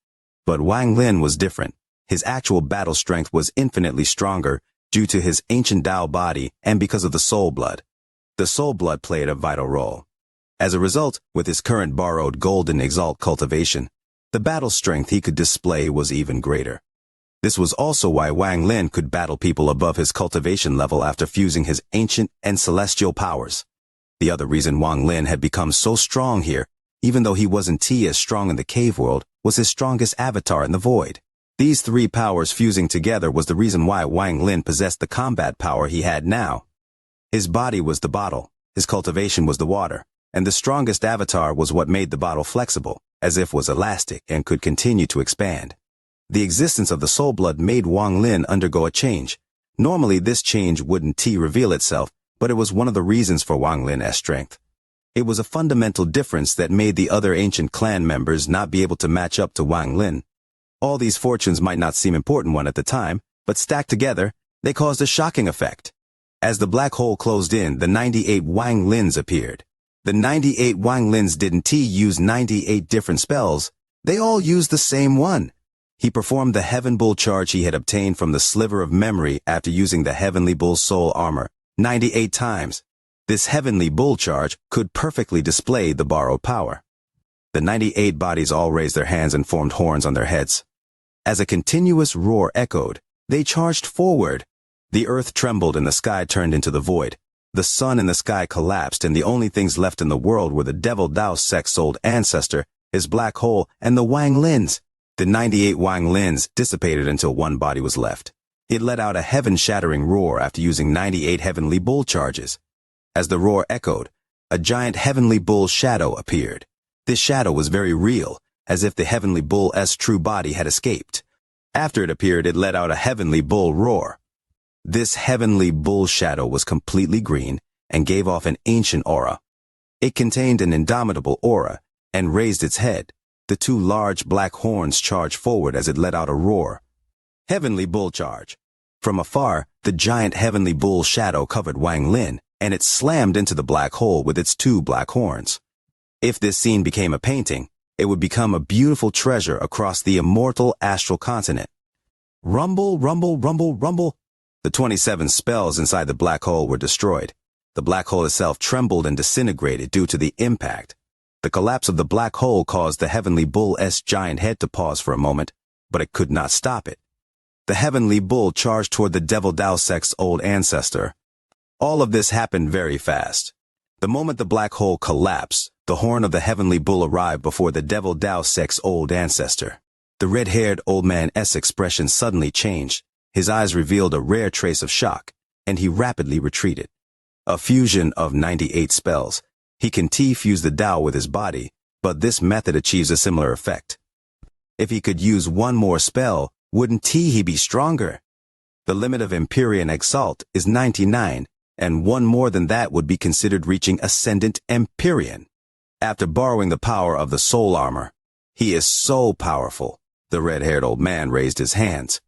But Wang Lin was different. His actual battle strength was infinitely stronger due to his ancient Tao body and because of the soul blood. The soul blood played a vital role. As a result, with his current borrowed golden exalt cultivation, the battle strength he could display was even greater. This was also why Wang Lin could battle people above his cultivation level after fusing his ancient and celestial powers. The other reason Wang Lin had become so strong here, even though he wasn't as strong in the cave world, was his strongest avatar in the void. These 3 powers fusing together was the reason why Wang Lin possessed the combat power he had now. His body was the bottle, his cultivation was the water, and the strongest avatar was what made the bottle flexible, as if was elastic and could continue to expand. The existence of the soul blood made Wang Lin undergo a change. Normally this change wouldn't reveal itself, but it was one of the reasons for Wang Lin's strength. It was a fundamental difference that made the other ancient clan members not be able to match up to Wang Lin. All these fortunes might not seem important one at the time, but stacked together, they caused a shocking effect. As the black hole closed in, the 98 Wang Lins appeared. The 98 Wang Lins didn't use 98 different spells, they all used the same one. He performed the Heaven Bull charge he had obtained from the sliver of memory after using the Heavenly Bull soul armor 98 times. This Heavenly Bull charge could perfectly display the borrowed power. The 98 bodies all raised their hands and formed horns on their heads. As a continuous roar echoed, they charged forward. The earth trembled and the sky turned into the void. The sun and the sky collapsed and the only things left in the world were the Devil Tao Sect's old ancestor, his black hole, and the Wang Lins. The 98 Wang Lins dissipated until one body was left. It let out a heaven-shattering roar after using 98 Heavenly Bull charges. As the roar echoed, a giant Heavenly Bull shadow appeared. This shadow was very real, as if the Heavenly Bull's true body had escaped. After it appeared, it let out a Heavenly Bull roar. This Heavenly Bull shadow was completely green and gave off an ancient aura. It contained an indomitable aura and raised its head. The 2 large black horns charged forward as it let out a roar. Heavenly Bull charge. From afar, the giant Heavenly Bull shadow covered Wang Lin, and it slammed into the black hole with its 2 black horns. If this scene became a painting, it would become a beautiful treasure across the immortal astral continent. Rumble, rumble, rumble, rumble. The 27 spells inside the black hole were destroyed. The black hole itself trembled and disintegrated due to the impact. The collapse of the black hole caused the Heavenly Bull's giant head to pause for a moment, but it could not stop it. The Heavenly Bull charged toward the Devil Dao sect's old ancestor. All of this happened very fast. The moment the black hole collapsed, the horn of the Heavenly Bull arrived before the Devil Dao sect's old ancestor. The red-haired old man's expression suddenly changed. His eyes revealed a rare trace of shock, and he rapidly retreated. A fusion of 98 spells. He can T-fuse the Dao with his body, but this method achieves a similar effect. If he could use one more spell, wouldn't he be stronger? The limit of Empyrean Exalt is 99, and one more than that would be considered reaching Ascendant Empyrean. After borrowing the power of the soul armor, he is so powerful. The red-haired old man raised his hands.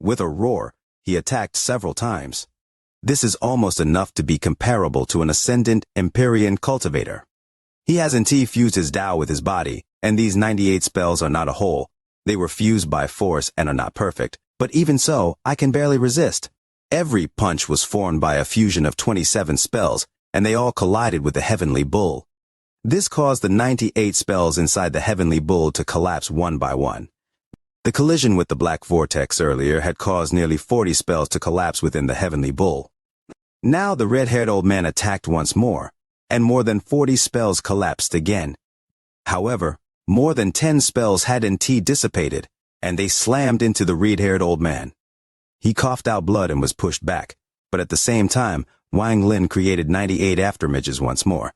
With a roar, he attacked several times. This is almost enough to be comparable to an Ascendant Empyrean cultivator. He hasn't T-fused his Dao with his body, and these 98 spells are not a whole. They were fused by force and are not perfect, but even so, I can barely resist. Every punch was formed by a fusion of 27 spells, and they all collided with the Heavenly Bull. This caused the 98 spells inside the Heavenly Bull to collapse one by one. The collision with the Black Vortex earlier had caused nearly 40 spells to collapse within the Heavenly Bull. Now the red-haired old man attacked once more, and more than 40 spells collapsed again. However, more than 10 spells hadn't dissipated, and they slammed into the red-haired old man. He coughed out blood and was pushed back, but at the same time, Wang Lin created 98 aftermages once more.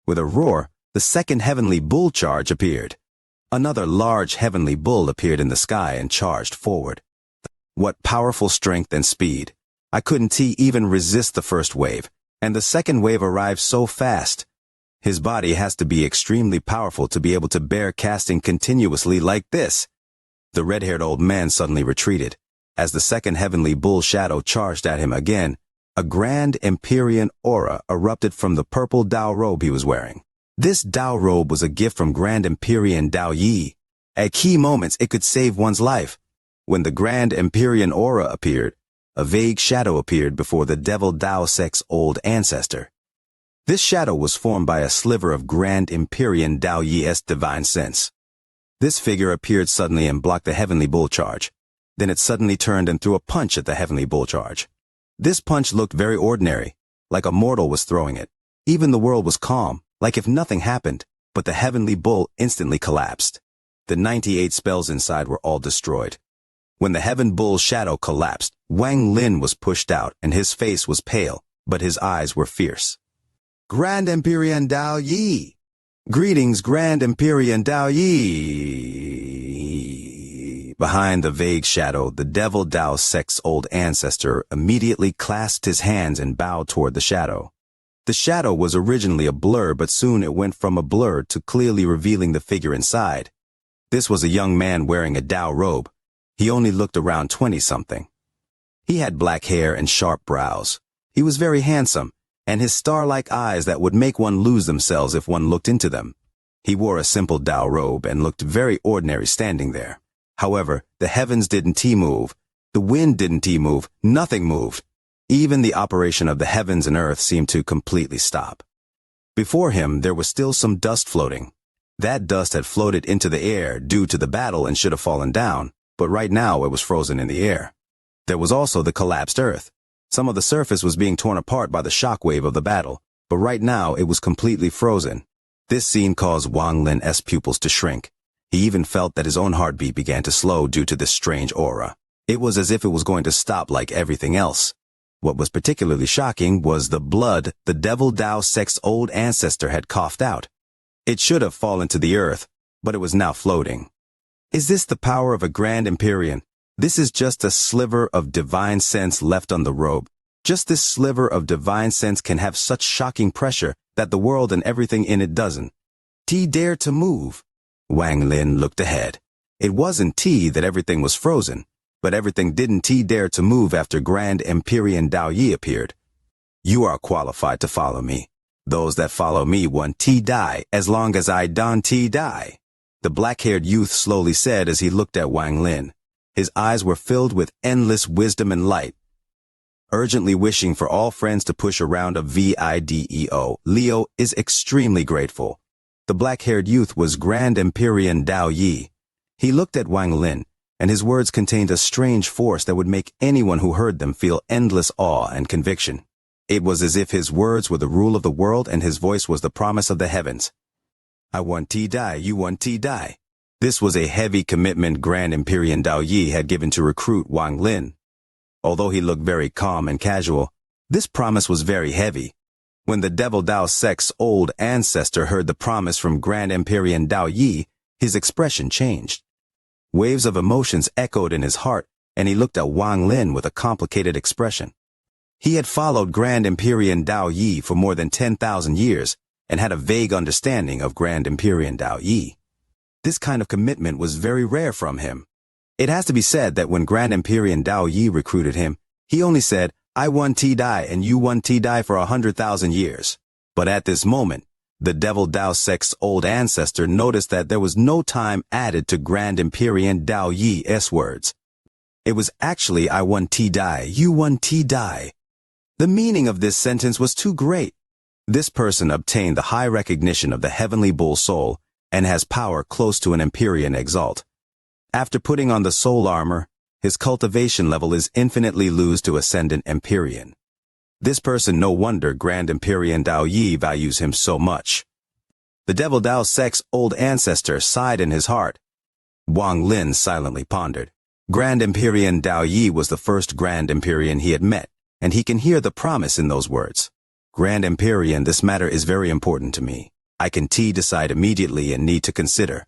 With a roar, the second Heavenly Bull charge appeared. Another large Heavenly Bull appeared in the sky and charged forward. What powerful strength and speed! I couldn't even resist the first wave, and the second wave arrived so fast. His body has to be extremely powerful to be able to bear casting continuously like this. The red-haired old man suddenly retreated. As the second Heavenly Bull shadow charged at him again, a grand Empyrean aura erupted from the purple Dao robe he was wearing. This Dao robe was a gift from Grand Empyrean Dao Yi. At key moments, it could save one's life. When the Grand Empyrean aura appeared, a vague shadow appeared before the Devil Dao sect's old ancestor. This shadow was formed by a sliver of Grand Empyrean Dao Yi's divine sense. This figure appeared suddenly and blocked the Heavenly Bull charge. Then it suddenly turned and threw a punch at the Heavenly Bull charge. This punch looked very ordinary, like a mortal was throwing it. Even the world was calm, like if nothing happened, but the Heavenly Bull instantly collapsed. The 98 spells inside were all destroyed. When the Heaven Bull's shadow collapsed, Wang Lin was pushed out and his face was pale, but his eyes were fierce. Grand Empyrean Dao Yi! Greetings, Grand Empyrean Dao Yi! Behind the vague shadow, the Devil Dao sect's old ancestor immediately clasped his hands and bowed toward the shadow. The shadow was originally a blur, but soon it went from a blur to clearly revealing the figure inside. This was a young man wearing a Dao robe. He only looked around 20-something. He had black hair and sharp brows. He was very handsome, and his star-like eyes that would make one lose themselves if one looked into them. He wore a simple Dao robe and looked very ordinary standing there. However, the heavens didn't move. The wind didn't move. Nothing moved. Even the operation of the heavens and earth seemed to completely stop. Before him, there was still some dust floating. That dust had floated into the air due to the battle and should have fallen down, but right now it was frozen in the air. There was also the collapsed earth. Some of the surface was being torn apart by the shockwave of the battle, but right now it was completely frozen. This scene caused Wang Lin's pupils to shrink. He even felt that his own heartbeat began to slow due to this strange aura. It was as if it was going to stop like everything else. What was particularly shocking was the blood the Devil Dao sect's old ancestor had coughed out. It should have fallen to the earth, but it was now floating. Is this the power of a Grand Empyrean? This is just a sliver of divine sense left on the robe. Just this sliver of divine sense can have such shocking pressure that the world and everything in it doesn't. Dare to move. Wang Lin looked ahead. It wasn't that everything was frozen, but everything didn't dare to move after Grand Empyrean Dao Yi appeared. You are qualified to follow me. Those that follow me won't die as long as I don't die. The black-haired youth slowly said as he looked at Wang Lin. His eyes were filled with endless wisdom and light. Urgently wishing for all friends to push a round of video. Leo is extremely grateful. The black-haired youth was Grand Empyrean Dao Yi. He looked at Wang Lin, and his words contained a strange force that would make anyone who heard them feel endless awe and conviction. It was as if his words were the rule of the world and his voice was the promise of the heavens. I want to die, you want to die. This was a heavy commitment Grand Empyrean Dao Yi had given to recruit Wang Lin. Although he looked very calm and casual, this promise was very heavy. When the Devil Dao sect's old ancestor heard the promise from Grand Empyrean Dao Yi, his expression changed. Waves of emotions echoed in his heart, and he looked at Wang Lin with a complicated expression. He had followed Grand Empyrean Dao Yi for more than 10,000 years, and had a vague understanding of Grand Empyrean Dao Yi. This kind of commitment was very rare from him. It has to be said that when Grand Empyrean Dao Yi recruited him, he only said, I want to die and you want to die for 100,000 years. But at this moment, the Devil Dao sect's old ancestor noticed that there was no time added to Grand Empyrean Dao Yi's words. It was actually I want to die, you want to die. The meaning of this sentence was too great. This person obtained the high recognition of the heavenly bull soul and has power close to an Empyrean exalt. After putting on the soul armor, his cultivation level is infinitely lose to Ascendant Empyrean. This person, no wonder Grand Empyrean Dao Yi values him so much. The Devil Dao sect's old ancestor sighed in his heart. Wang Lin silently pondered. Grand Empyrean Dao Yi was the first Grand Empyrean he had met, and he can hear the promise in those words. Grand Empyrean, this matter is very important to me. I can decide immediately and need to consider.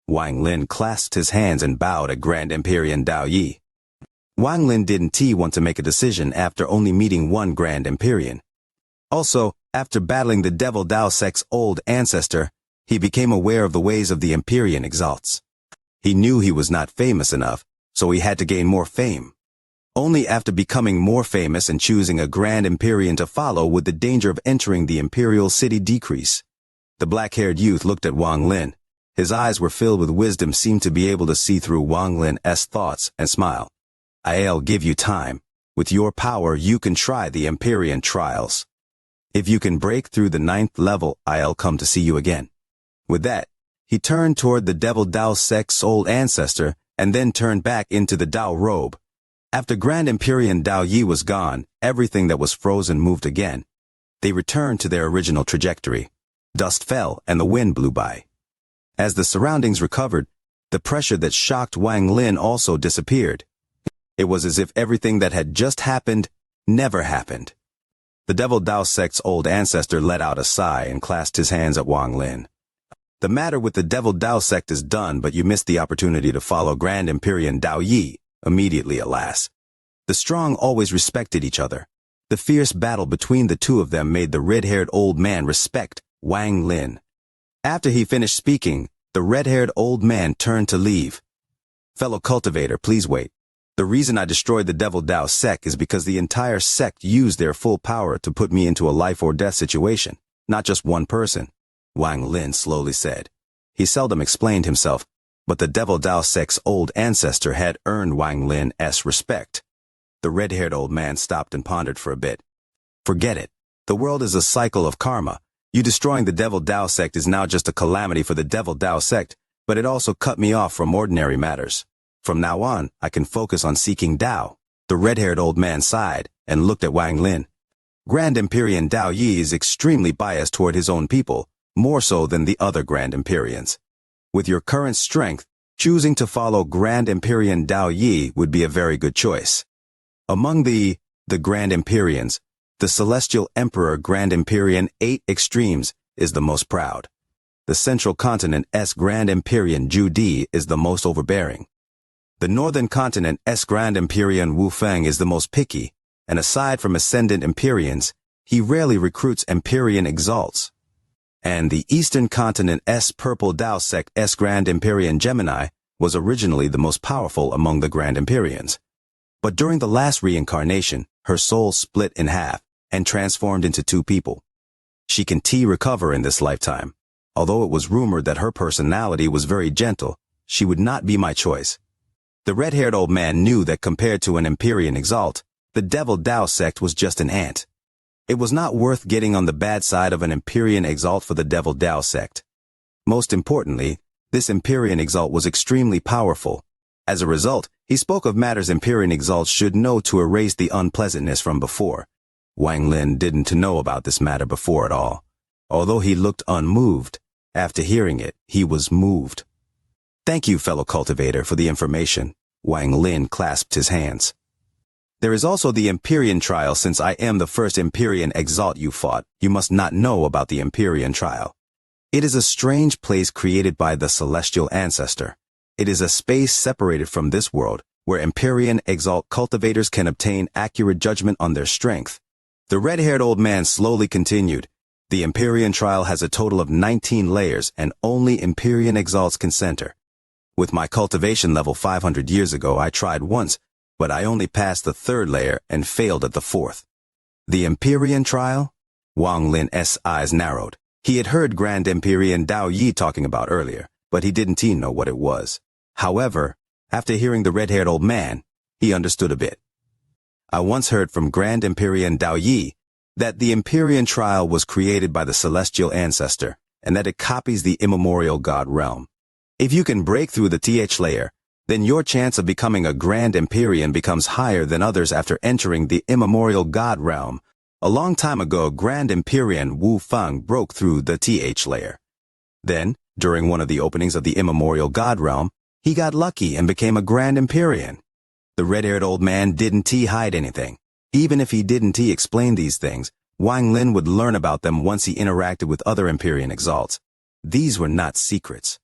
Wang Lin clasped his hands and bowed at Grand Empyrean Dao Yi. Wang Lin didn't want to make a decision after only meeting one Grand Empyrean. Also, after battling the Devil Dao sect's old ancestor, he became aware of the ways of the Empyrean exalts. He knew he was not famous enough, so he had to gain more fame. Only after becoming more famous and choosing a Grand Empyrean to follow would the danger of entering the Imperial City decrease. The black-haired youth looked at Wang Lin. His eyes were filled with wisdom, seemed to be able to see through Wang Lin's thoughts and smile. I'll give you time. With your power, you can try the Empyrean trials. If you can break through the 9th level, I'll come to see you again. With that, he turned toward the Devil Dao sect's old ancestor and then turned back into the Dao robe. After Grand Empyrean Dao Yi was gone, everything that was frozen moved again. They returned to their original trajectory. Dust fell and the wind blew by. As the surroundings recovered, the pressure that shocked Wang Lin also disappeared. It was as if everything that had just happened never happened. The Devil Dao sect's old ancestor let out a sigh and clasped his hands at Wang Lin. The matter with the Devil Dao sect is done, but you missed the opportunity to follow Grand Empyrean Dao Yi. Immediately, alas. The strong always respected each other. The fierce battle between the two of them made the red-haired old man respect Wang Lin. After he finished speaking, the red-haired old man turned to leave. Fellow cultivator, please wait. The reason I destroyed the Devil Dao sect is because the entire sect used their full power to put me into a life-or-death situation, not just one person, Wang Lin slowly said. He seldom explained himself, but the Devil Dao sect's old ancestor had earned Wang Lin's respect. The red-haired old man stopped and pondered for a bit. Forget it. The world is a cycle of karma. You destroying the Devil Dao sect is now just a calamity for the Devil Dao sect, but it also cut me off from ordinary matters. From now on, I can focus on seeking Dao. The red-haired old man sighed and looked at Wang Lin. Grand Empyrean Dao Yi is extremely biased toward his own people, more so than the other Grand Empyreans. With your current strength, choosing to follow Grand Empyrean Dao Yi would be a very good choice. Among the Grand Empyreans, the Celestial Emperor Grand Empyrean 8 Extremes is the most proud. The Central Continent's Grand Empyrean Ju-Di is the most overbearing. The Northern Continent's Grand Empyrean Wu-Feng is the most picky, and aside from Ascendant Empyreans, he rarely recruits Empyrean exalts. And the Eastern Continent's Purple Dao sect's Grand Empyrean Gemini was originally the most powerful among the Grand Empyreans. But during the last reincarnation, her soul split in half and transformed into two people. She can recover in this lifetime. Although it was rumored that her personality was very gentle, she would not be my choice. The red-haired old man knew that compared to an Empyrean exalt, the Devil Dao sect was just an ant. It was not worth getting on the bad side of an Empyrean exalt for the Devil Dao sect. Most importantly, this Empyrean Exalt was extremely powerful. As a result, he spoke of matters Empyrean Exalts should know to erase the unpleasantness from before. Wang Lin didn't know about this matter before at all. Although he looked unmoved, after hearing it, he was moved. Thank you, fellow cultivator, for the information. Wang Lin clasped his hands. There is also the Empyrean trial. Since I am the first Empyrean Exalt you fought, you must not know about the Empyrean trial. It is a strange place created by the celestial ancestor. It is a space separated from this world, where Empyrean Exalt cultivators can obtain accurate judgment on their strength. The red-haired old man slowly continued. The Empyrean trial has a total of 19 layers, and only Empyrean Exalts can enter. With my cultivation level 500 years ago, I tried once, but I only passed the 3rd layer and failed at the 4th. The Empyrean trial? Wang Lin's eyes narrowed. He had heard Grand Empyrean Dao Yi talking about earlier, but he didn't know what it was. However, after hearing the red-haired old man, he understood a bit. I once heard from Grand Empyrean Dao Yi that the Empyrean trial was created by the celestial ancestor, and that it copies the immemorial God realm. If you can break through the TH layer, then your chance of becoming a Grand Empyrean becomes higher than others after entering the immemorial God realm. A long time ago, Grand Empyrean Wu Feng broke through the TH layer. Then, during one of the openings of the immemorial God realm, he got lucky and became a Grand Empyrean. The red-haired old man didn't hide anything. Even if he didn't explain these things, Wang Lin would learn about them once he interacted with other Empyrean Exalts. These were not secrets.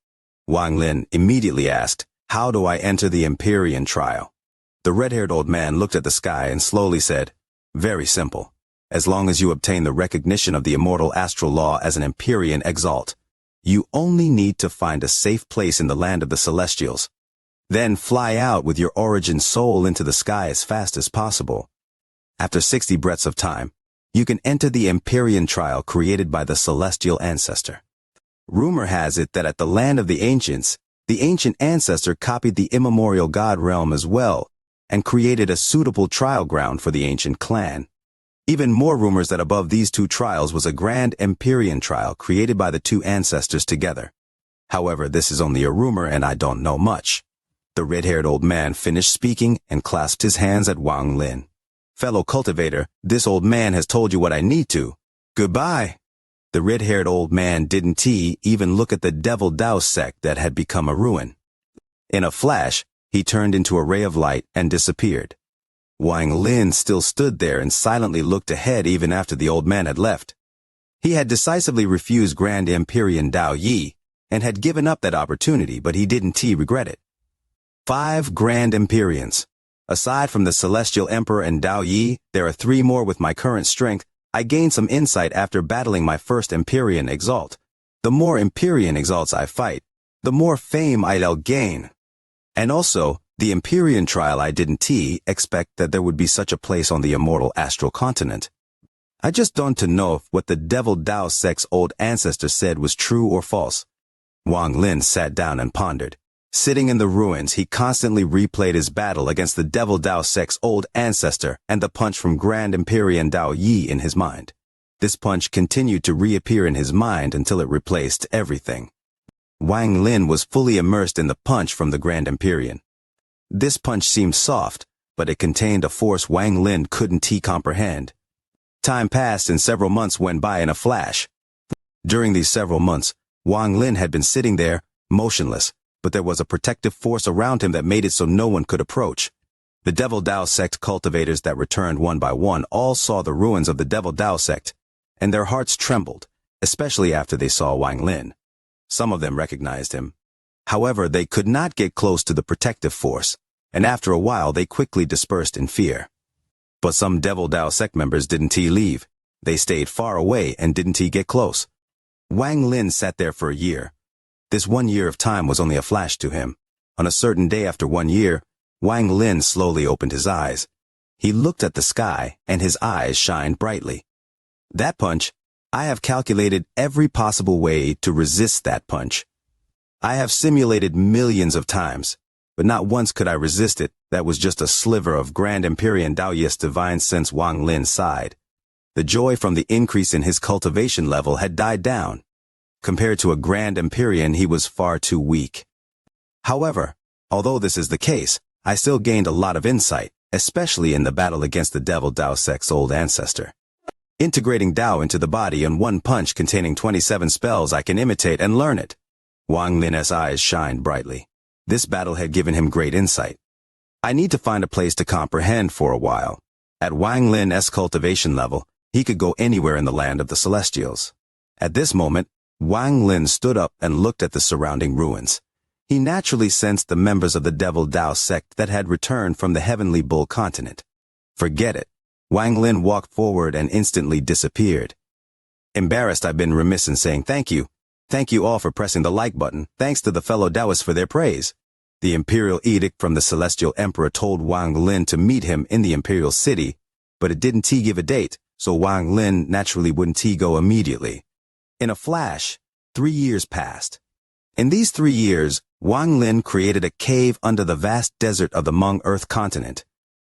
Wang Lin immediately asked, "How do I enter the Empyrean trial?" The red-haired old man looked at the sky and slowly said, "Very simple. As long as you obtain the recognition of the immortal astral law as an Empyrean Exalt, you only need to find a safe place in the land of the Celestials. Then fly out with your origin soul into the sky as fast as possible. After 60 breaths of time, you can enter the Empyrean trial created by the celestial ancestor. Rumor has it that at the land of the ancient ancestor copied the immemorial God realm as well, and created a suitable trial ground for the ancient clan. Even more rumors that above these 2 trials was a Grand Empyrean trial created by the 2 ancestors together. However, this is only a rumor and I don't know much." The red-haired old man finished speaking and clasped his hands at Wang Lin. "Fellow cultivator, this old man has told you what I need to. Goodbye." The red-haired old man didn't even look at the Devil Dao sect that had become a ruin. In a flash, he turned into a ray of light and disappeared. Wang Lin still stood there and silently looked ahead even after the old man had left. He had decisively refused Grand Empyrean Dao Yi, and had given up that opportunity, but he didn't regret it. 5 Grand Empyreans. Aside from the Celestial Emperor and Dao Yi, there are 3 more with my current strength. I gained some insight after battling my first Empyrean Exalt. The more Empyrean Exalts I fight, the more fame I'll gain. And also, the Empyrean trial, I didn't expect that there would be such a place on the immortal astral continent. I just don't know if what the Devil Dao sect's old ancestor said was true or false. Wang Lin sat down and pondered. Sitting in the ruins, he constantly replayed his battle against the Devil Dao sect's old ancestor and the punch from Grand Empyrean Dao Yi in his mind. This punch continued to reappear in his mind until it replaced everything. Wang Lin was fully immersed in the punch from the Grand Empyrean. This punch seemed soft, but it contained a force Wang Lin couldn't comprehend. Time passed and several months went by in a flash. During these several months, Wang Lin had been sitting there, motionless, but there was a protective force around him that made it so no one could approach. The Devil Dao sect cultivators that returned one by one all saw the ruins of the Devil Dao sect, and their hearts trembled, especially after they saw Wang Lin. Some of them recognized him. However, they could not get close to the protective force, and after a while they quickly dispersed in fear. But some Devil Dao sect members didn't leave. They stayed far away and didn't get close. Wang Lin sat there for a year. This 1 year of time was only a flash to him. On a certain day after 1 year, Wang Lin slowly opened his eyes. He looked at the sky, and his eyes shined brightly. That punch, I have calculated every possible way to resist that punch. I have simulated millions of times, but not once could I resist it. That was just a sliver of Grand Empyrean Daoist divine sense. Wang Lin sighed. The joy from the increase in his cultivation level had died down. Compared to a Grand Empyrean, he was far too weak. However, although this is the case, I still gained a lot of insight, especially in the battle against the Devil Dao sect's old ancestor. Integrating Dao into the body in one punch containing 27 spells, I can imitate and learn it. Wang Lin's eyes shined brightly. This battle had given him great insight. I need to find a place to comprehend for a while. At Wang Lin's cultivation level, he could go anywhere in the land of the Celestials. At this moment, Wang Lin stood up and looked at the surrounding ruins. He naturally sensed the members of the Devil Dao sect that had returned from the Heavenly Bull continent. Forget it. Wang Lin walked forward and instantly disappeared. Embarrassed, I've been remiss in saying thank you. Thank you all for pressing the like button. Thanks to the fellow Taoists for their praise. The imperial edict from the Celestial Emperor told Wang Lin to meet him in the imperial city, but it didn't give a date, so Wang Lin naturally wouldn't go immediately. In a flash, 3 years passed. In these 3 years, Wang Lin created a cave under the vast desert of the Hmong Earth continent.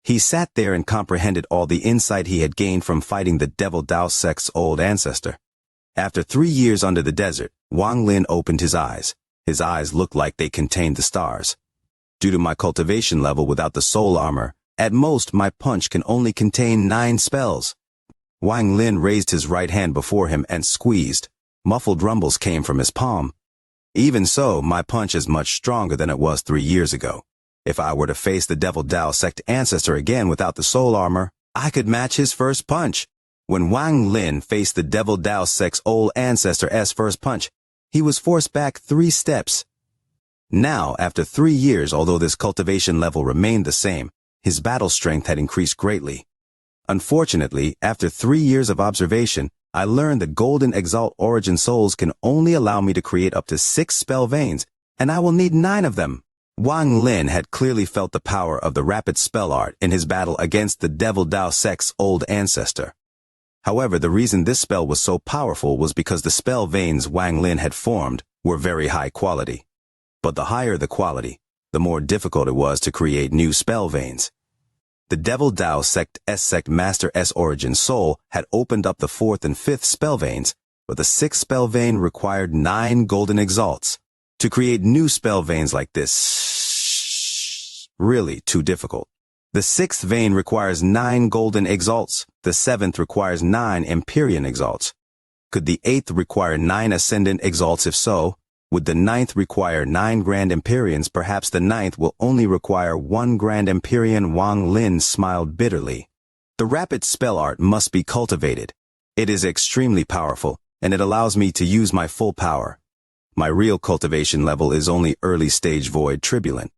He sat there and comprehended all the insight he had gained from fighting the Devil Dao sect's old ancestor. After 3 years under the desert, Wang Lin opened his eyes. His eyes looked like they contained the stars. Due to my cultivation level without the soul armor, at most my punch can only contain 9 spells. Wang Lin raised his right hand before him and squeezed. Muffled rumbles came from his palm. Even so, my punch is much stronger than it was 3 years ago. If I were to face the Devil Dao sect ancestor again without the soul armor, I could match his first punch. When Wang Lin faced the Devil Dao sect's old ancestor's first punch, he was forced back 3 steps. Now, after 3 years, although this cultivation level remained the same, his battle strength had increased greatly. Unfortunately, after 3 years of observation, I learned that Golden Exalt Origin Souls can only allow me to create up to 6 spell veins, and I will need 9 of them. Wang Lin had clearly felt the power of the rapid spell art in his battle against the Devil Dao sect's old ancestor. However, the reason this spell was so powerful was because the spell veins Wang Lin had formed were very high quality. But the higher the quality, the more difficult it was to create new spell veins. The Devil Dao sect Master S Origin Soul had opened up the 4th and 5th spell veins, but the 6th spell vein required 9 golden exalts. To create new spell veins like this, really too difficult. The 6th vein requires 9 golden exalts, the 7th requires 9 Empyrean exalts. Could the 8th require 9 ascendant exalts? If so, would the 9th require 9 Grand Empyreans? Perhaps the 9th will only require 1 Grand Empyrean. Wang Lin smiled bitterly. The rapid spell art must be cultivated. It is extremely powerful, and it allows me to use my full power. My real cultivation level is only early stage void tribulent.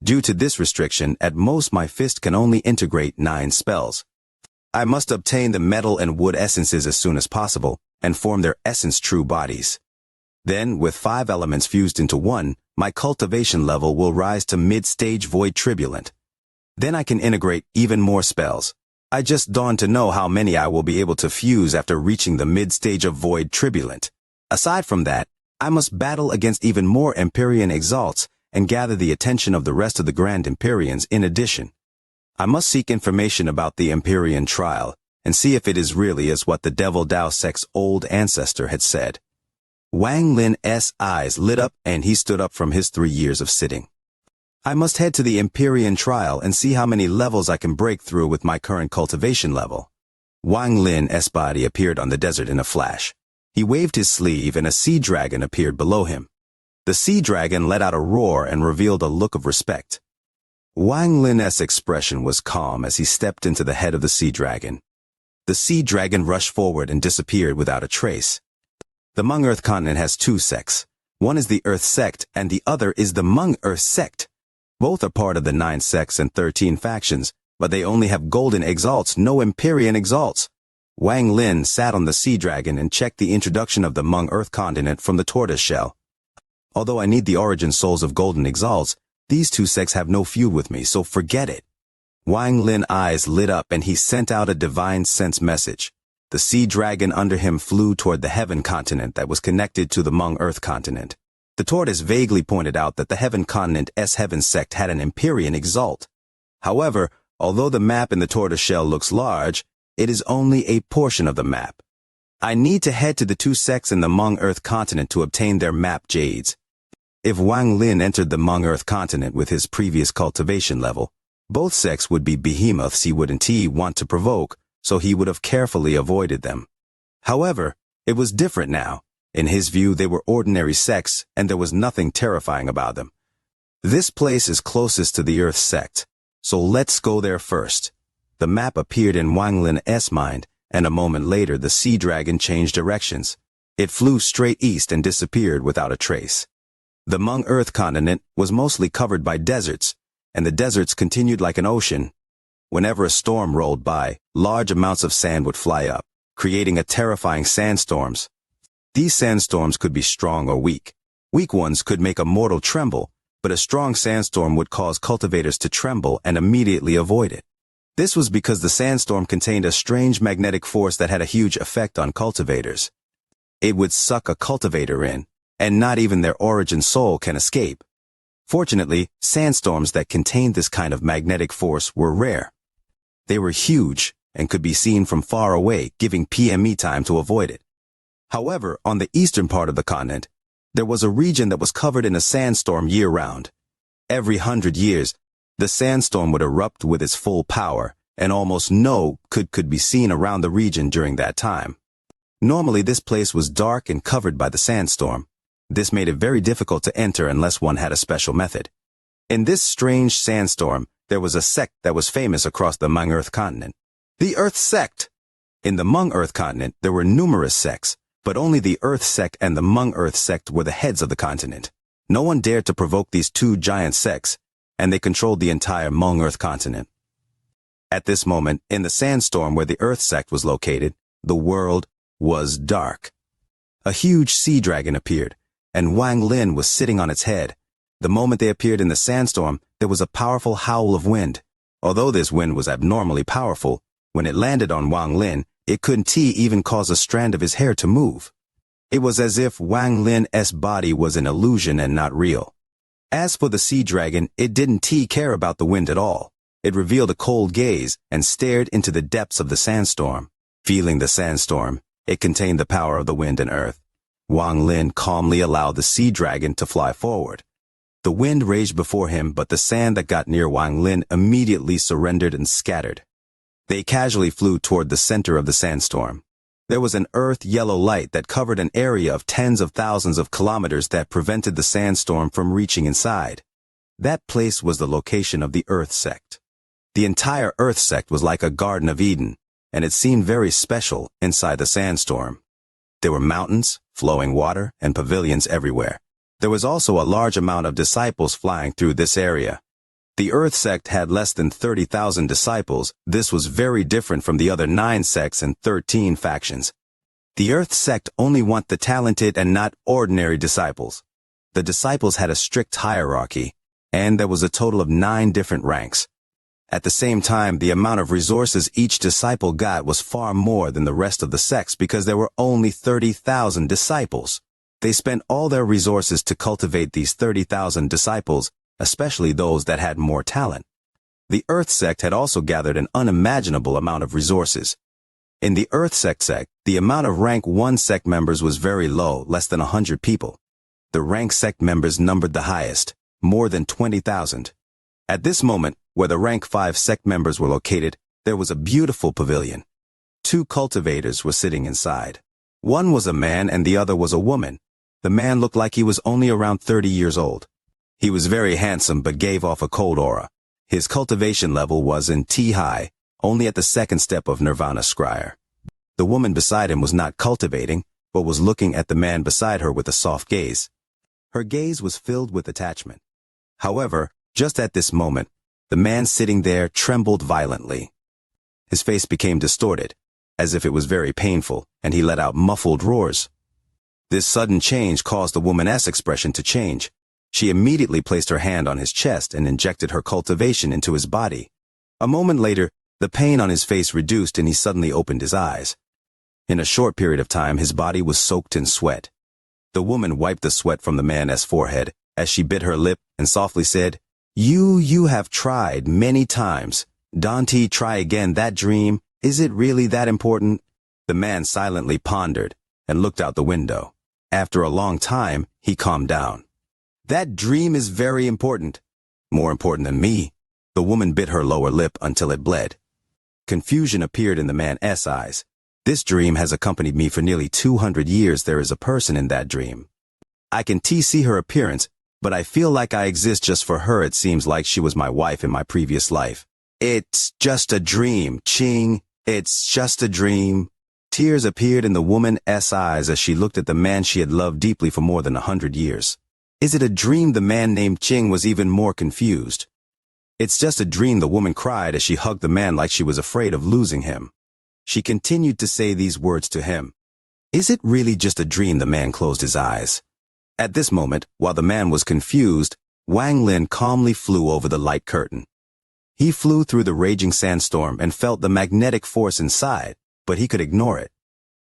Due to this restriction, at most my fist can only integrate 9 spells. I must obtain the metal and wood essences as soon as possible, and form their essence true bodies. Then, with 5 elements fused into one, my cultivation level will rise to mid-stage void tribulent. Then I can integrate even more spells. I just dawned to know how many I will be able to fuse after reaching the mid-stage of void tribulent. Aside from that, I must battle against even more Empyrean exalts and gather the attention of the rest of the Grand Empyreans in addition. I must seek information about the Empyrean trial and see if it is really as what the Devil Dao sect's old ancestor had said. Wang Lin's eyes lit up and he stood up from his 3 years of sitting. I must head to the Empyrean trial and see how many levels I can break through with my current cultivation level. Wang Lin's body appeared on the desert in a flash. He waved his sleeve and a sea dragon appeared below him. The sea dragon let out a roar and revealed a look of respect. Wang Lin's expression was calm as he stepped into the head of the sea dragon. The sea dragon rushed forward and disappeared without a trace. The Hmong Earth continent has 2 sects. One is the Earth sect and the other is the Hmong Earth sect. Both are part of the 9 sects and 13 factions, but they only have golden exalts, no Empyrean exalts. Wang Lin sat on the sea dragon and checked the introduction of the Hmong Earth continent from the tortoise shell. Although I need the origin souls of golden exalts, these 2 sects have no feud with me, so forget it. Wang Lin's eyes lit up and he sent out a divine sense message. The sea dragon under him flew toward the heaven continent that was connected to the Hmong Earth continent. The tortoise vaguely pointed out that the heaven continent's heaven sect had an Empyrean exalt. However, although the map in the tortoise shell looks large, it is only a portion of the map. I need to head to the two sects in the Hmong Earth continent to obtain their map jades. If Wang Lin entered the Hmong Earth continent with his previous cultivation level, both sects would be behemoths he wouldn't want to provoke, so he would have carefully avoided them. However, it was different now. In his view, they were ordinary sects, and there was nothing terrifying about them. This place is closest to the Earth sect, so let's go there first. The map appeared in Wang Lin's mind, and a moment later the sea dragon changed directions. It flew straight east and disappeared without a trace. The Hmong Earth continent was mostly covered by deserts, and the deserts continued like an ocean. Whenever a storm rolled by, large amounts of sand would fly up, creating a terrifying sandstorms. These sandstorms could be strong or weak. Weak ones could make a mortal tremble, but a strong sandstorm would cause cultivators to tremble and immediately avoid it. This was because the sandstorm contained a strange magnetic force that had a huge effect on cultivators. It would suck a cultivator in, and not even their origin soul can escape. Fortunately, sandstorms that contained this kind of magnetic force were rare. They were huge and could be seen from far away, giving PME time to avoid it. However, on the eastern part of the continent, there was a region that was covered in a sandstorm year-round. Every 100 years, the sandstorm would erupt with its full power, and almost no could be seen around the region during that time. Normally, this place was dark and covered by the sandstorm. This made it very difficult to enter unless one had a special method. In this strange sandstorm, there was a sect that was famous across the Hmong Earth continent. The Earth sect! In the Hmong Earth continent, there were numerous sects, but only the Earth sect and the Hmong Earth sect were the heads of the continent. No one dared to provoke these two giant sects, and they controlled the entire Hmong Earth continent. At this moment, in the sandstorm where the Earth sect was located, the world was dark. A huge sea dragon appeared, and Wang Lin was sitting on its head. The moment they appeared in the sandstorm, there was a powerful howl of wind. Although this wind was abnormally powerful, when it landed on Wang Lin, it couldn't even cause a strand of his hair to move. It was as if Wang Lin's body was an illusion and not real. As for the sea dragon, it didn't care about the wind at all. It revealed a cold gaze and stared into the depths of the sandstorm. Feeling the sandstorm, it contained the power of the wind and earth. Wang Lin calmly allowed the sea dragon to fly forward. The wind raged before him, but the sand that got near Wang Lin immediately surrendered and scattered. They casually flew toward the center of the sandstorm. There was an earth-yellow light that covered an area of tens of thousands of kilometers that prevented the sandstorm from reaching inside. That place was the location of the Earth sect. The entire Earth sect was like a Garden of Eden, and it seemed very special inside the sandstorm. There were mountains, flowing water, and pavilions everywhere. There was also a large amount of disciples flying through this area. The Earth sect had less than 30,000 disciples. This was very different from the other 9 sects and 13 factions. The Earth sect only want the talented and not ordinary disciples. The disciples had a strict hierarchy, and there was a total of 9 different ranks. At the same time, the amount of resources each disciple got was far more than the rest of the sects because there were only 30,000 disciples. They spent all their resources to cultivate these 30,000 disciples, especially those that had more talent. The Earth sect had also gathered an unimaginable amount of resources. In the Earth sect, the amount of rank 1 sect members was very low, less than 100 people. The rank sect members numbered the highest, more than 20,000. At this moment, where the rank 5 sect members were located, there was a beautiful pavilion. 2 cultivators were sitting inside. One was a man and the other was a woman. The man looked like he was only around 30 years old. He was very handsome but gave off a cold aura. His cultivation level was in T high, only at the 2nd step of Nirvana Scryer. The woman beside him was not cultivating, but was looking at the man beside her with a soft gaze. Her gaze was filled with attachment. However, just at this moment, the man sitting there trembled violently. His face became distorted, as if it was very painful, and he let out muffled roars. This sudden change caused the woman's expression to change. She immediately placed her hand on his chest and injected her cultivation into his body. A moment later, the pain on his face reduced and he suddenly opened his eyes. In a short period of time, his body was soaked in sweat. The woman wiped the sweat from the man's forehead as she bit her lip and softly said, You have tried many times. Don't try again that dream. Is it really that important? The man silently pondered and looked out the window. After a long time, he calmed down. That dream is very important. More important than me. The woman bit her lower lip until it bled. Confusion appeared in the man's eyes. This dream has accompanied me for nearly 200 years. There is a person in that dream. I can see her appearance, but I feel like I exist just for her. It seems like she was my wife in my previous life. It's just a dream, Ching. It's just a dream. Tears appeared in the woman's eyes as she looked at the man she had loved deeply for more than 100 years. Is it a dream? The man named Ching was even more confused. It's just a dream, the woman cried as she hugged the man like she was afraid of losing him. She continued to say these words to him. Is it really just a dream? The man closed his eyes. At this moment, while the man was confused, Wang Lin calmly flew over the light curtain. He flew through the raging sandstorm and felt the magnetic force inside, but he could ignore it.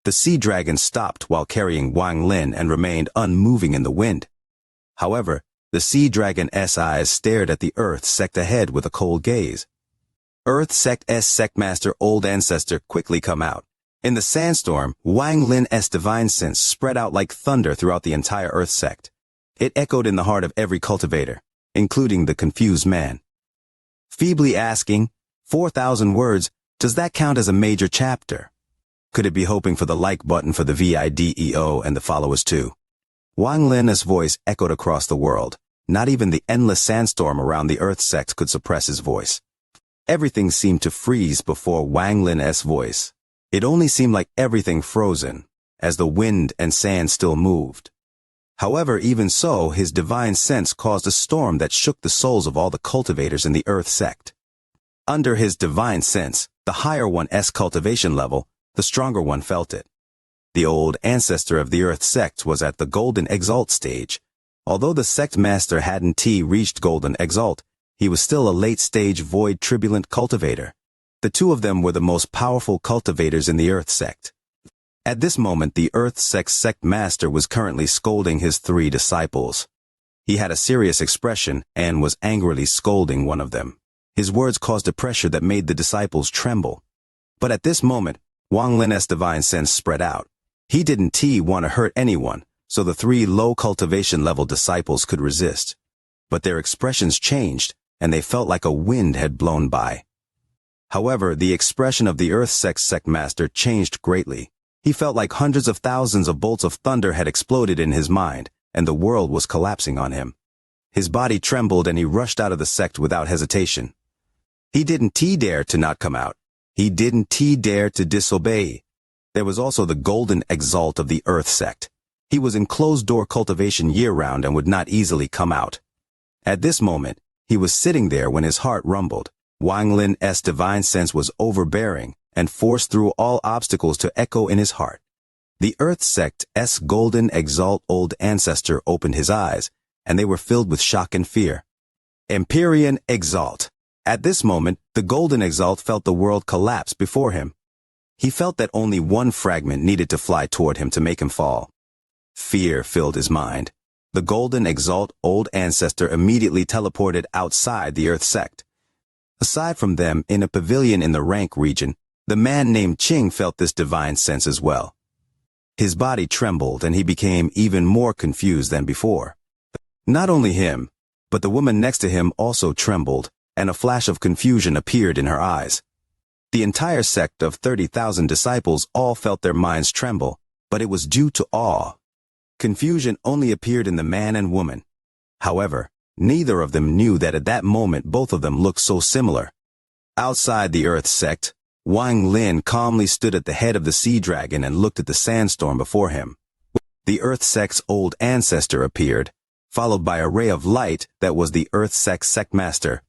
The sea dragon stopped while carrying Wang Lin and remained unmoving in the wind. However, the sea dragon's eyes stared at the earth sect ahead with a cold gaze. Earth sect's sectmaster old ancestor quickly come out. In the sandstorm, Wang Lin's divine sense spread out like thunder throughout the entire earth sect. It echoed in the heart of every cultivator, including the confused man. Feebly asking, 4,000 words, does that count as a major chapter? Could it be hoping for the like button for the video and the followers too? Wang Lin's voice echoed across the world. Not even the endless sandstorm around the earth sect could suppress his voice. Everything seemed to freeze before Wang Lin's voice. It only seemed like everything frozen, as the wind and sand still moved. However, even so, his divine sense caused a storm that shook the souls of all the cultivators in the earth sect. Under his divine sense, the higher one's cultivation level, the stronger one felt it. The old ancestor of the earth sect was at the golden exalt stage. Although the sect master hadn't reached golden exalt, he was still a late-stage void turbulent cultivator. The two of them were the most powerful cultivators in the earth sect. At this moment, the earth sect master was currently scolding his 3 disciples. He had a serious expression and was angrily scolding one of them. His words caused a pressure that made the disciples tremble. But at this moment, Wang Lin's divine sense spread out. He didn't want to hurt anyone, so the 3 low cultivation level disciples could resist. But their expressions changed, and they felt like a wind had blown by. However, the expression of the earth sect master changed greatly. He felt like hundreds of thousands of bolts of thunder had exploded in his mind, and the world was collapsing on him. His body trembled and he rushed out of the sect without hesitation. He didn't dare to not come out. He didn't dare to disobey. There was also the golden exalt of the earth sect. He was in closed-door cultivation year-round and would not easily come out. At this moment, he was sitting there when his heart rumbled. Wang Lin's divine sense was overbearing and forced through all obstacles to echo in his heart. The earth sect's golden exalt old ancestor opened his eyes, and they were filled with shock and fear. Empyrean exalt. At this moment, the golden exalt felt the world collapse before him. He felt that only one fragment needed to fly toward him to make him fall. Fear filled his mind. The golden exalt old ancestor immediately teleported outside the earth sect. Aside from them, in a pavilion in the rank region, the man named Ching felt this divine sense as well. His body trembled and he became even more confused than before. Not only him, but the woman next to him also trembled, and a flash of confusion appeared in her eyes. The entire sect of 30,000 disciples all felt their minds tremble, but it was due to awe. Confusion only appeared in the man and woman. However, neither of them knew that at that moment both of them looked so similar. Outside the earth sect, Wang Lin calmly stood at the head of the sea dragon and looked at the sandstorm before him. The earth sect's old ancestor appeared, followed by a ray of light that was the earth sect master.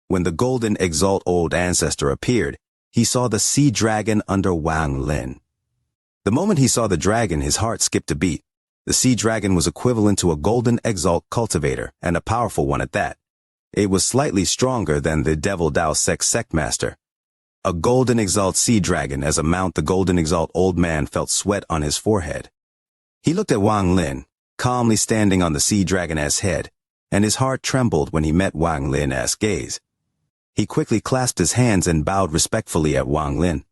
When the golden exalt old ancestor appeared, he saw the sea dragon under Wang Lin. The moment he saw the dragon, his heart skipped a beat. The sea dragon was equivalent to a golden exalt cultivator, and a powerful one at that. It was slightly stronger than the devil Dao sect master. A golden exalt sea dragon as a mount. The golden exalt old man felt sweat on his forehead. He looked at Wang Lin, calmly standing on the sea dragon's head, and his heart trembled when he met Wang Lin's gaze. He quickly clasped his hands and bowed respectfully at Wang Lin.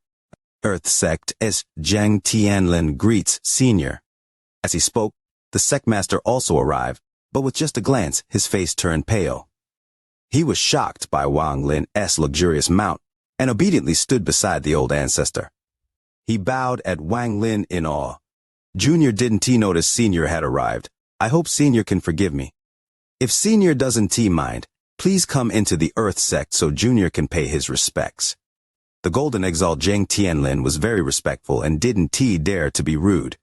Earth sect as Zhang Tianlin greets Senior. As he spoke, the sectmaster also arrived, but with just a glance, his face turned pale. He was shocked by Wang Lin's luxurious mount and obediently stood beside the old ancestor. He bowed at Wang Lin in awe. Junior, didn't notice Senior had arrived. I hope Senior can forgive me. If Senior doesn't mind, please come into the Earth sect so Junior can pay his respects. The Golden Exalt Zhang Tianlin was very respectful and didn't dare to be rude.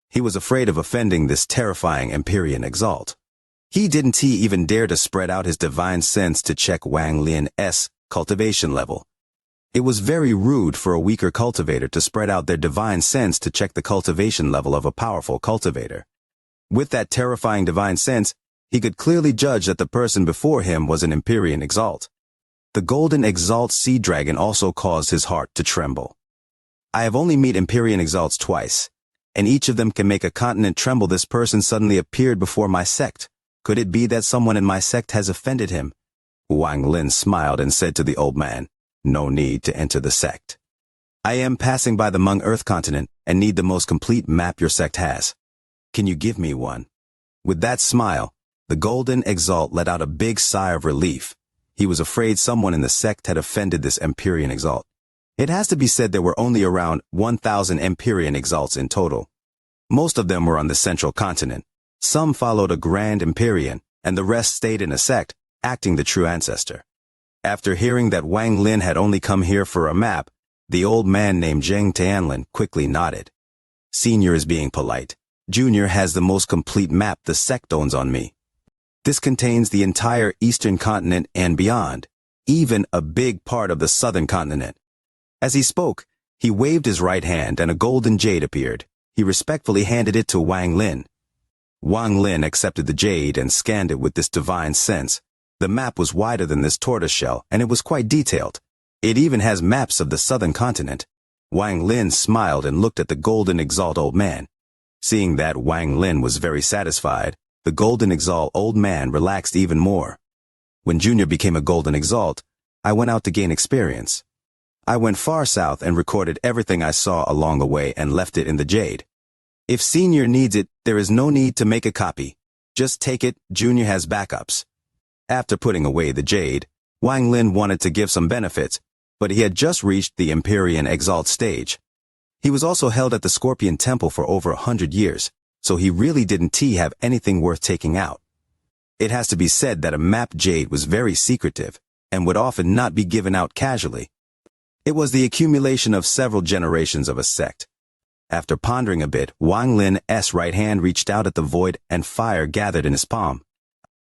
He was afraid of offending this terrifying Empyrean Exalt. He didn't even dare to spread out his divine sense to check Wang Lin's cultivation level. It was very rude for a weaker cultivator to spread out their divine sense to check the cultivation level of a powerful cultivator. With that terrifying divine sense, he could clearly judge that the person before him was an Empyrean Exalt. The Golden Exalt Sea Dragon also caused his heart to tremble. I have only met Empyrean Exalts twice, and each of them can make a continent tremble. This person suddenly appeared before my sect. Could it be that someone in my sect has offended him? Wang Lin smiled and said to the old man, "No need to enter the sect. I am passing by the Hmong Earth continent and need the most complete map your sect has. Can you give me one?" With that smile, the Golden Exalt let out a big sigh of relief. He was afraid someone in the sect had offended this Empyrean Exalt. It has to be said there were only around 1,000 Empyrean Exalts in total. Most of them were on the central continent. Some followed a Grand Empyrean, and the rest stayed in a sect, acting the true ancestor. After hearing that Wang Lin had only come here for a map, the old man named Zhang Tianlin quickly nodded. Senior is being polite. Junior has the most complete map the sect owns on me. This contains the entire eastern continent and beyond, even a big part of the southern continent. As he spoke, he waved his right hand and a golden jade appeared. He respectfully handed it to Wang Lin. Wang Lin accepted the jade and scanned it with this divine sense. The map was wider than this tortoiseshell, and it was quite detailed. It even has maps of the southern continent. Wang Lin smiled and looked at the Golden Exalt old man. Seeing that Wang Lin was very satisfied, the Golden Exalt old man relaxed even more. When Junior became a Golden Exalt, I went out to gain experience. I went far south and recorded everything I saw along the way and left it in the jade. If Senior needs it, there is no need to make a copy. Just take it, Junior has backups. After putting away the jade, Wang Lin wanted to give some benefits, but he had just reached the Empyrean Exalt stage. He was also held at the Scorpion Temple for over 100 years, so he really didn't have anything worth taking out. It has to be said that a map jade was very secretive and would often not be given out casually. It was the accumulation of several generations of a sect. After pondering a bit, Wang Lin's right hand reached out at the void and fire gathered in his palm.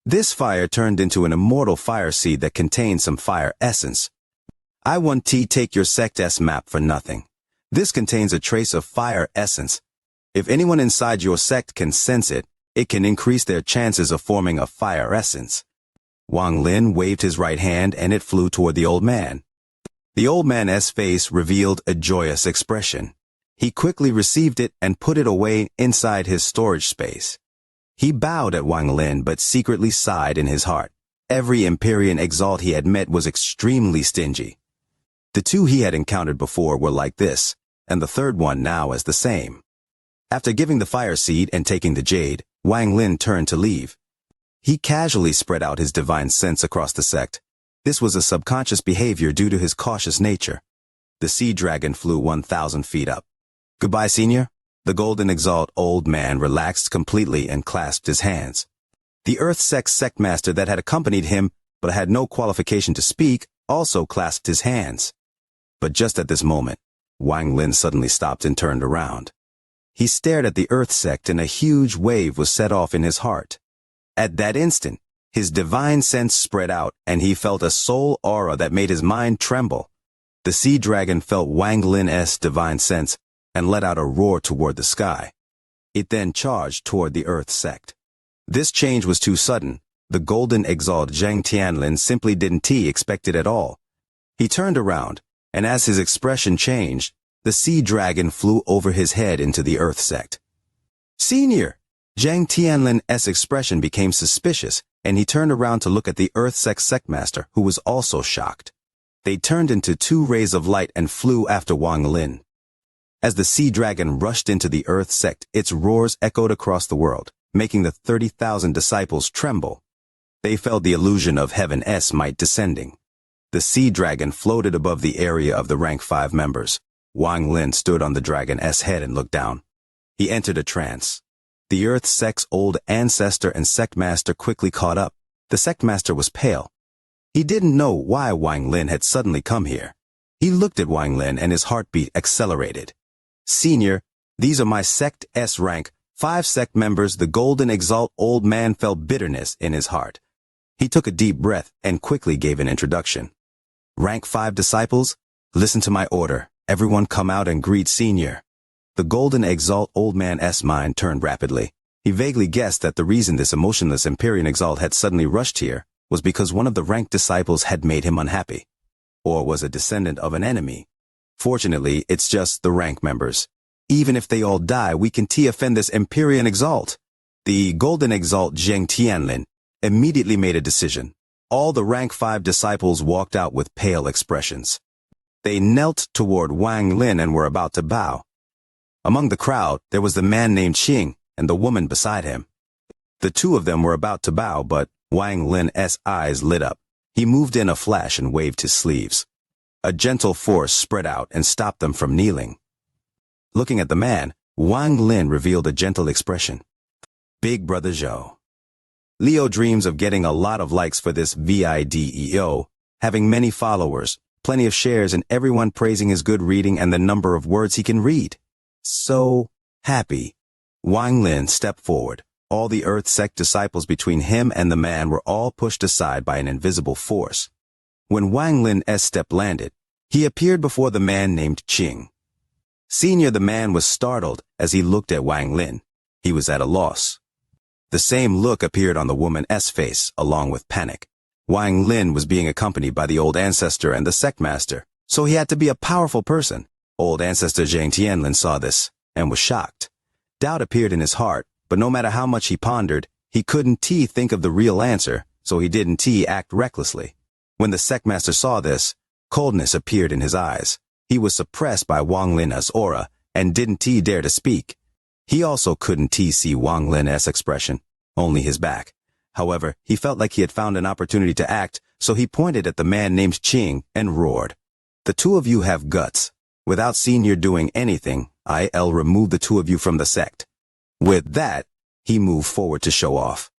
This fire turned into an immortal fire seed that contained some fire essence. I won't take your sect's map for nothing. This contains a trace of fire essence. If anyone inside your sect can sense it, it can increase their chances of forming a fire essence. Wang Lin waved his right hand and it flew toward the old man. The old man's face revealed a joyous expression. He quickly received it and put it away inside his storage space. He bowed at Wang Lin but secretly sighed in his heart. Every Empyrean Exalt he had met was extremely stingy. The two he had encountered before were like this, and the third one now is the same. After giving the fire seed and taking the jade, Wang Lin turned to leave. He casually spread out his divine sense across the sect. This was a subconscious behavior due to his cautious nature. The sea dragon flew 1,000 feet up. Goodbye, Senior. The Golden Exalt old man relaxed completely and clasped his hands. The Earth sect master that had accompanied him, but had no qualification to speak, also clasped his hands. But just at this moment, Wang Lin suddenly stopped and turned around. He stared at the Earth sect and a huge wave was set off in his heart. At that instant, his divine sense spread out and he felt a soul aura that made his mind tremble. The sea dragon felt Wang Lin's divine sense and let out a roar toward the sky. It then charged toward the Earth sect. This change was too sudden. The Golden Exalt Zhang Tianlin simply didn't expect it at all. He turned around, and as his expression changed, the sea dragon flew over his head into the Earth sect. Senior! Zhang Tianlin's expression became suspicious, and he turned around to look at the Earth sect master, who was also shocked. They turned into two rays of light and flew after Wang Lin. As the sea dragon rushed into the earth sect, its roars echoed across the world, making the 30,000 disciples tremble. They felt the illusion of heaven's might descending. The sea dragon floated above the area of the rank 5 members. Wang Lin stood on the dragon's head and looked down. He entered a trance. The earth sect's old ancestor and sect master quickly caught up. The sect master was pale. He didn't know why Wang Lin had suddenly come here. He looked at Wang Lin and his heartbeat accelerated. "Senior, these are my sect's rank 5 sect members." The golden exalt old man felt bitterness in his heart. He took a deep breath and quickly gave an introduction. "Rank 5 disciples, listen to my order. Everyone come out and greet Senior." The golden exalt old man's mind turned rapidly. He vaguely guessed that the reason this emotionless Empyrean exalt had suddenly rushed here was because one of the ranked disciples had made him unhappy, or was a descendant of an enemy. Fortunately, it's just the rank members. Even if they all die, we can offend this Empyrean exalt. The golden exalt Zheng Tianlin immediately made a decision. All the rank 5 disciples walked out with pale expressions. They knelt toward Wang Lin and were about to bow. Among the crowd, there was the man named Qing and the woman beside him. The two of them were about to bow, but Wang Lin's eyes lit up. He moved in a flash and waved his sleeves. A gentle force spread out and stopped them from kneeling. Looking at the man, Wang Lin revealed a gentle expression. "Big Brother Zhou." Leo dreams of getting a lot of likes for this video, having many followers, plenty of shares, and everyone praising his good reading and the number of words he can read. So happy. Wang Lin stepped forward. All the Earth sect disciples between him and the man were all pushed aside by an invisible force. When Wang Lin's step landed, he appeared before the man named Qing. Senior, the man was startled as he looked at Wang Lin. He was at a loss. The same look appeared on the woman's face, along with panic. Wang Lin was being accompanied by the old ancestor and the sect master, so he had to be a powerful person. Old ancestor Zheng Tianlin saw this and was shocked. Doubt appeared in his heart, but no matter how much he pondered, he couldn't think of the real answer, so he didn't act recklessly. When the sect master saw this, coldness appeared in his eyes. He was suppressed by Wang Lin's aura and didn't dare to speak. He also couldn't see Wang Lin's expression, only his back. However, he felt like he had found an opportunity to act, so he pointed at the man named Qing and roared. "The two of you have guts. Without Senior doing anything, I'll remove the two of you from the sect." With that, he moved forward to show off.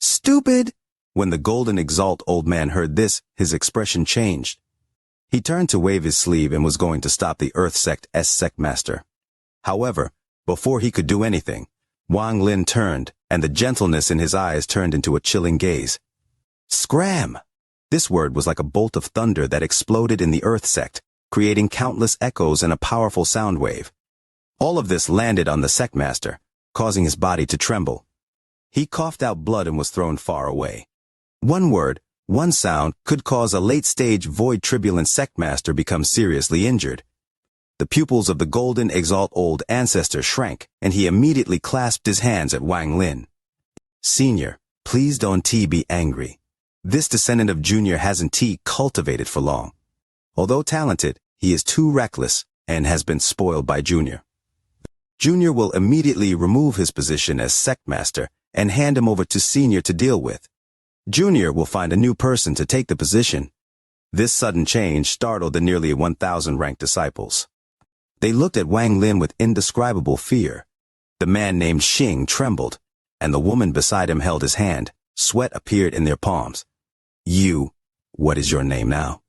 "Stupid!" When the golden exalt old man heard this, his expression changed. He turned to wave his sleeve and was going to stop the Earth sect's sect master. However, before he could do anything, Wang Lin turned, and the gentleness in his eyes turned into a chilling gaze. "Scram!" This word was like a bolt of thunder that exploded in the Earth sect, creating countless echoes and a powerful sound wave. All of this landed on the sect master, causing his body to tremble. He coughed out blood and was thrown far away. One word, one sound could cause a late-stage void turbulent sect master become seriously injured. The pupils of the golden exalt old ancestor shrank, and he immediately clasped his hands at Wang Lin. "Senior, please don't be angry. This descendant of Junior hasn't cultivated for long. Although talented, he is too reckless and has been spoiled by Junior. Junior will immediately remove his position as sect master and hand him over to Senior to deal with. Junior will find a new person to take the position." This sudden change startled the nearly 1,000 ranked disciples. They looked at Wang Lin with indescribable fear. The man named Qing trembled, and the woman beside him held his hand. Sweat appeared in their palms. What is your name now?"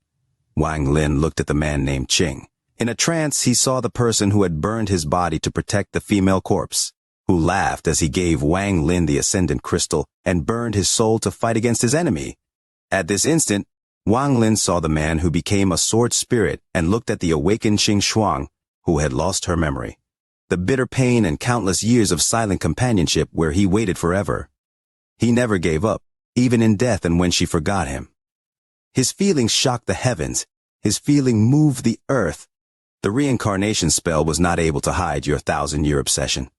Wang Lin looked at the man named Qing. In a trance, he saw the person who had burned his body to protect the female corpse, who laughed as he gave Wang Lin the ascendant crystal and burned his soul to fight against his enemy. At this instant, Wang Lin saw the man who became a sword spirit and looked at the awakened Xing Shuang, who had lost her memory. The bitter pain and countless years of silent companionship where he waited forever. He never gave up, even in death and when she forgot him. His feelings shocked the heavens. His feeling moved the earth. The reincarnation spell was not able to hide your 1,000-year obsession.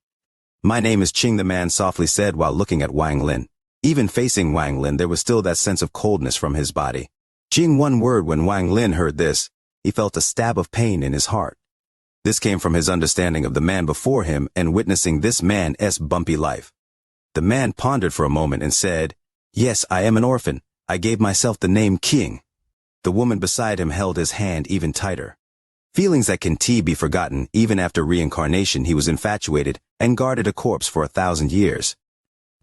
"My name is Qing," the man softly said while looking at Wang Lin. Even facing Wang Lin, there was still that sense of coldness from his body. Qing, one word. When Wang Lin heard this, he felt a stab of pain in his heart. This came from his understanding of the man before him and witnessing this man's bumpy life. The man pondered for a moment and said, "Yes, I am an orphan. I gave myself the name King." The woman beside him held his hand even tighter. Feelings that can be forgotten even after reincarnation, he was infatuated and guarded a corpse for 1,000 years.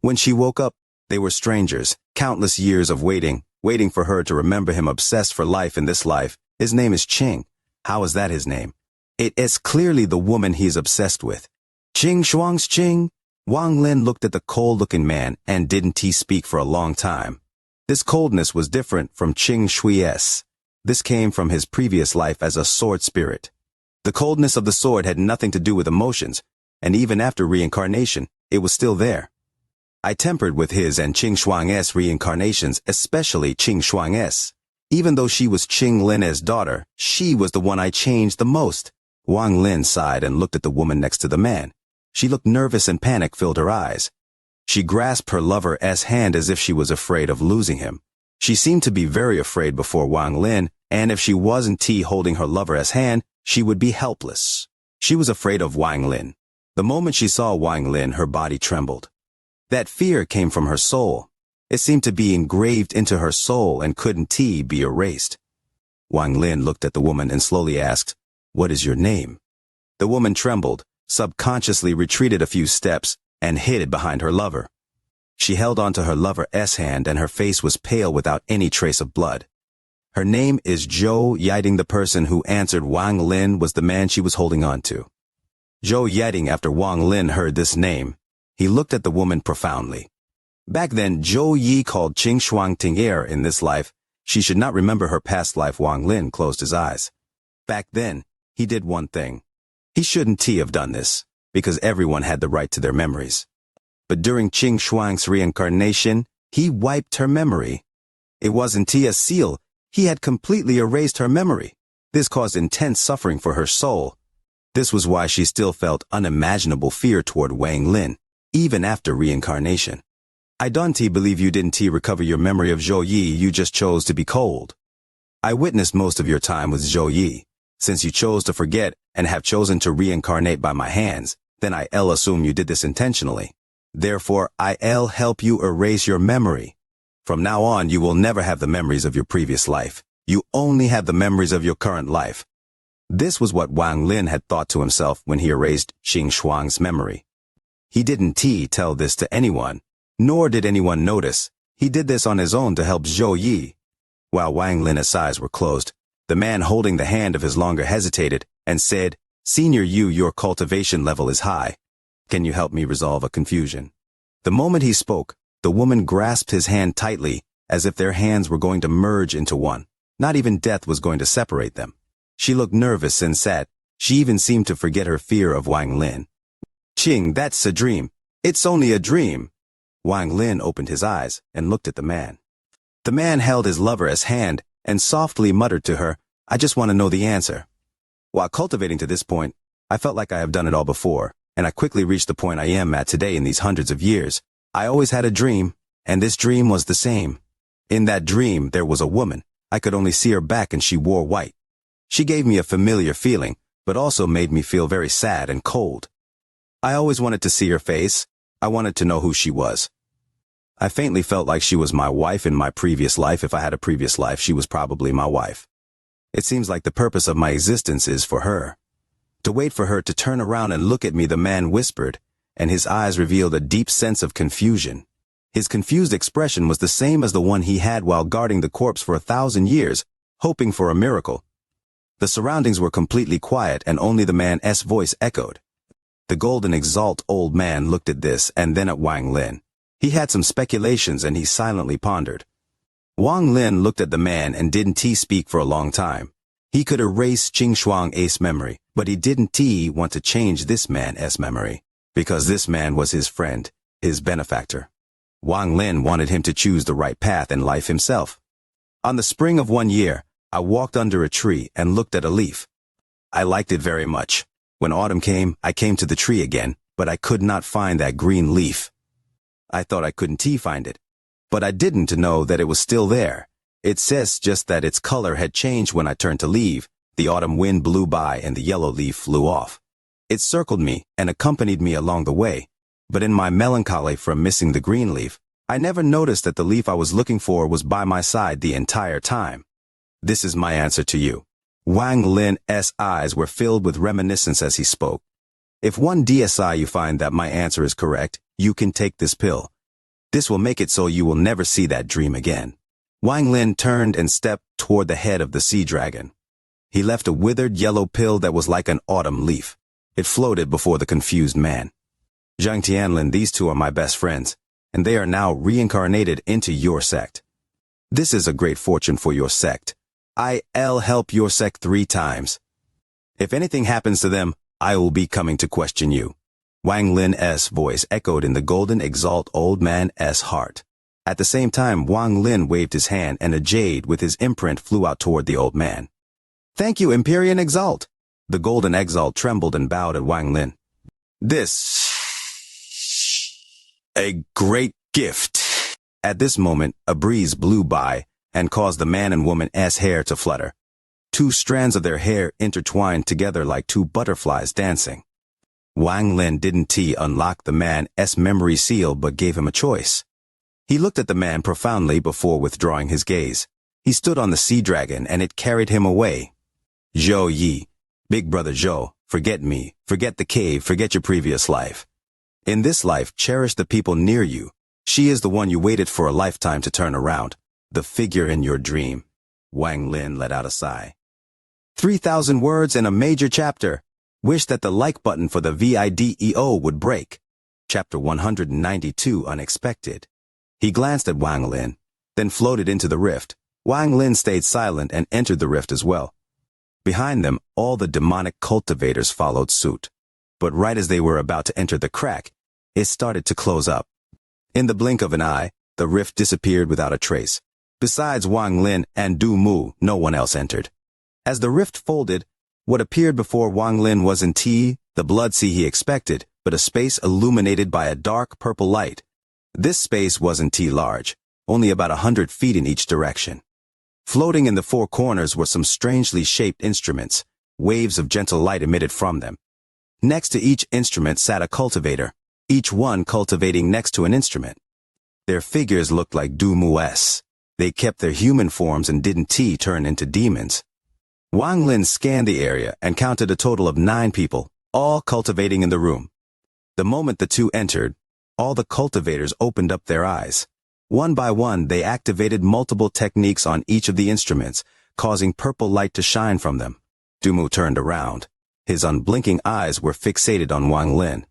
When she woke up, they were strangers, countless years of waiting for her to remember him, obsessed for life in this life. His name is Qing. How is that his name? It is clearly the woman he is obsessed with. Qing Shuang's Qing. Wang Lin looked at the cold-looking man and didn't speak for a long time. This coldness was different from Qing Shui's. This came from his previous life as a sword spirit. The coldness of the sword had nothing to do with emotions, and even after reincarnation, it was still there. I tempered with his and Qing Shuang's reincarnations, especially Qing Shuang's. Even though she was Qing Lin's daughter, she was the one I changed the most. Wang Lin sighed and looked at the woman next to the man. She looked nervous and panic filled her eyes. She grasped her lover's hand as if she was afraid of losing him. She seemed to be very afraid before Wang Lin, and if she wasn't holding her lover's hand, she would be helpless. She was afraid of Wang Lin. The moment she saw Wang Lin, her body trembled. That fear came from her soul. It seemed to be engraved into her soul and couldn't be erased. Wang Lin looked at the woman and slowly asked, "What is your name?" The woman trembled, subconsciously retreated a few steps, and hid behind her lover. She held onto her lover's hand and her face was pale without any trace of blood. Her name is Zhou Yiding. The person who answered Wang Lin was the man she was holding on to. Zhou Yiding. After Wang Lin heard this name, he looked at the woman profoundly. Back then, Zhou Yi called Qing Shuang Ting'er in this life. She should not remember her past life. Wang Lin closed his eyes. Back then, he did one thing. He shouldn't have done this, because everyone had the right to their memories. But during Qing Shuang's reincarnation, he wiped her memory. It wasn't a seal. He had completely erased her memory. This caused intense suffering for her soul. This was why she still felt unimaginable fear toward Wang Lin, even after reincarnation. I don't believe you didn't recover your memory of Zhou Yi. You just chose to be cold. I witnessed most of your time with Zhou Yi. Since you chose to forget and have chosen to reincarnate by my hands, then I'll assume you did this intentionally. Therefore, I'll help you erase your memory. From now on, you will never have the memories of your previous life. You only have the memories of your current life. This was what Wang Lin had thought to himself when he erased Qing Shuang's memory. He didn't tell this to anyone, nor did anyone notice. He did this on his own to help Zhou Yi. While Wang Lin's eyes were closed, the man holding the hand of his longer hesitated and said, "Senior Yu, your cultivation level is high. Can you help me resolve a confusion?" The moment he spoke, the woman grasped his hand tightly, as if their hands were going to merge into one. Not even death was going to separate them. She looked nervous and sad. She even seemed to forget her fear of Wang Lin. "Qing, that's a dream. It's only a dream." Wang Lin opened his eyes and looked at the man. The man held his lover's hand and softly muttered to her, "I just want to know the answer." While cultivating to this point, I felt like I have done it all before, and I quickly reached the point I am at today in these hundreds of years. I always had a dream, and this dream was the same. In that dream, there was a woman. I could only see her back and she wore white. She gave me a familiar feeling, but also made me feel very sad and cold. I always wanted to see her face. I wanted to know who she was. I faintly felt like she was my wife in my previous life. If I had a previous life, she was probably my wife. It seems like the purpose of my existence is for her. To wait for her to turn around and look at me, the man whispered, and his eyes revealed a deep sense of confusion. His confused expression was the same as the one he had while guarding the corpse for 1,000 years, hoping for a miracle. The surroundings were completely quiet and only the man's voice echoed. The golden exalt old man looked at this and then at Wang Lin. He had some speculations and he silently pondered. Wang Lin looked at the man and didn't speak for a long time. He could erase Qing Shuang's memory, but he didn't want to change this man's memory, because this man was his friend, his benefactor. Wang Lin wanted him to choose the right path in life himself. On the spring of one year, I walked under a tree and looked at a leaf. I liked it very much. When autumn came, I came to the tree again, but I could not find that green leaf. I thought I couldn't find it, but I didn't know that it was still there. It says just that its color had changed when I turned to leave. The autumn wind blew by and the yellow leaf flew off. It circled me and accompanied me along the way, but in my melancholy from missing the green leaf, I never noticed that the leaf I was looking for was by my side the entire time. This is my answer to you. Wang Lin's eyes were filled with reminiscence as he spoke. If one DSI you find that my answer is correct, you can take this pill. This will make it so you will never see that dream again. Wang Lin turned and stepped toward the head of the sea dragon. He left a withered yellow pill that was like an autumn leaf. It floated before the confused man. Xianxia, these two are my best friends, and they are now reincarnated into your sect. This is a great fortune for your sect. I'll help your sect 3 times. If anything happens to them, I will be coming to question you. Wang Lin's voice echoed in the golden exalt old man's heart. At the same time, Wang Lin waved his hand and a jade with his imprint flew out toward the old man. Thank you, Empyrean Exalt. The golden exalt trembled and bowed at Wang Lin. This a great gift. At this moment, a breeze blew by and caused the man and woman's hair to flutter. 2 strands of their hair intertwined together like 2 butterflies dancing. Wang Lin didn't unlock the man's memory seal but gave him a choice. He looked at the man profoundly before withdrawing his gaze. He stood on the sea dragon and it carried him away. Zhou Yi, big brother Zhou, forget me, forget the cave, forget your previous life. In this life, cherish the people near you. She is the one you waited for a lifetime to turn around, the figure in your dream. Wang Lin let out a sigh. 3,000 words in a major chapter. Wish that the like button for the video would break. Chapter 192, Unexpected. He glanced at Wang Lin, then floated into the rift. Wang Lin stayed silent and entered the rift as well. Behind them, all the demonic cultivators followed suit. But right as they were about to enter the crack, it started to close up. In the blink of an eye, the rift disappeared without a trace. Besides Wang Lin and Du Mu, no one else entered. As the rift folded, what appeared before Wang Lin wasn't the blood sea he expected, but a space illuminated by a dark purple light. This space wasn't large, only about 100 feet in each direction. Floating in the 4 corners were some strangely shaped instruments. Waves of gentle light emitted from them. Next to each instrument sat a cultivator, each one cultivating next to an instrument. Their figures looked like Du Mu's. They kept their human forms and didn't turn into demons. Wang Lin scanned the area and counted a total of 9 people, all cultivating in the room. The moment the 2 entered, all the cultivators opened up their eyes. One by one, they activated multiple techniques on each of the instruments, causing purple light to shine from them. Du Mu turned around. His unblinking eyes were fixated on Wang Lin.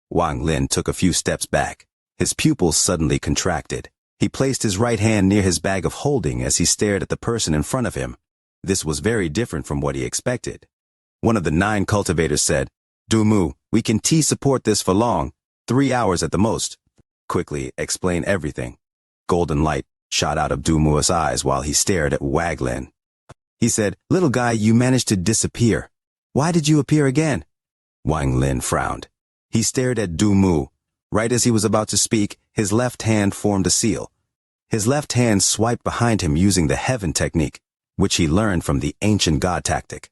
Wang Lin took a few steps back. His pupils suddenly contracted. He placed his right hand near his bag of holding as he stared at the person in front of him. This was very different from what he expected. One of the 9 cultivators said, Du Mu, we can support this for long, 3 hours at the most. Quickly, explain everything. Golden light shot out of Du Mu's eyes while he stared at Wang Lin. He said, little guy, you managed to disappear. Why did you appear again? Wang Lin frowned. He stared at Du Mu. Right as he was about to speak, his left hand formed a seal. His left hand swiped behind him using the heaven technique, which he learned from the ancient god tactic.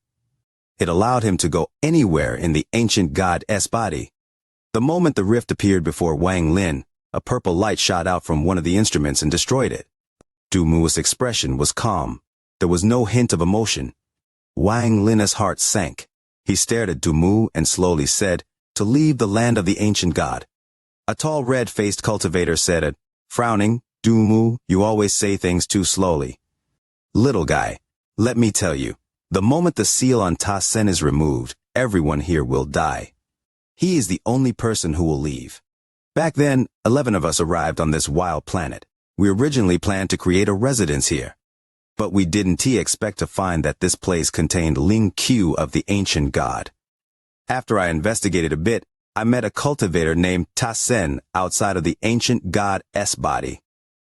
It allowed him to go anywhere in the ancient god's body. The moment the rift appeared before Wang Lin, a purple light shot out from one of the instruments and destroyed it. Du Mu's expression was calm. There was no hint of emotion. Wang Lin's heart sank. He stared at Du Mu and slowly said, to leave the land of the ancient god. A tall red-faced cultivator said, frowning, Du Mu, you always say things too slowly. Little guy, let me tell you, the moment the seal on Ta Sen is removed, everyone here will die. He is the only person who will leave. Back then, 11 of us arrived on this wild planet. We originally planned to create a residence here. But we didn't expect to find that this place contained Ling Q of the ancient god. After I investigated a bit, I met a cultivator named Ta Sen outside of the ancient god's body.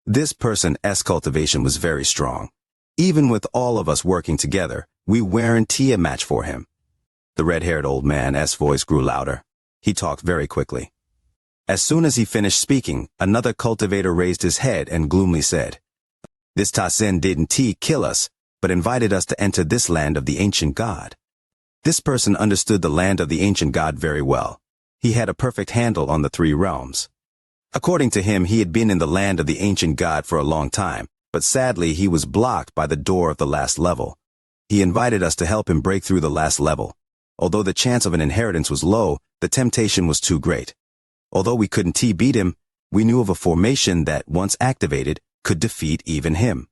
This person's cultivation was very strong. Even with all of us working together, we weren't a match for him. The red-haired old man's voice grew louder. He talked very quickly. As soon as he finished speaking, another cultivator raised his head and gloomily said, this Ta Sen didn't kill us, but invited us to enter this land of the ancient god. This person understood the land of the ancient god very well. He had a perfect handle on the three realms. According to him, he had been in the land of the ancient god for a long time, but sadly he was blocked by the door of the last level. He invited us to help him break through the last level. Although the chance of an inheritance was low, the temptation was too great. Although we couldn't beat him, we knew of a formation that, once activated, could defeat even him.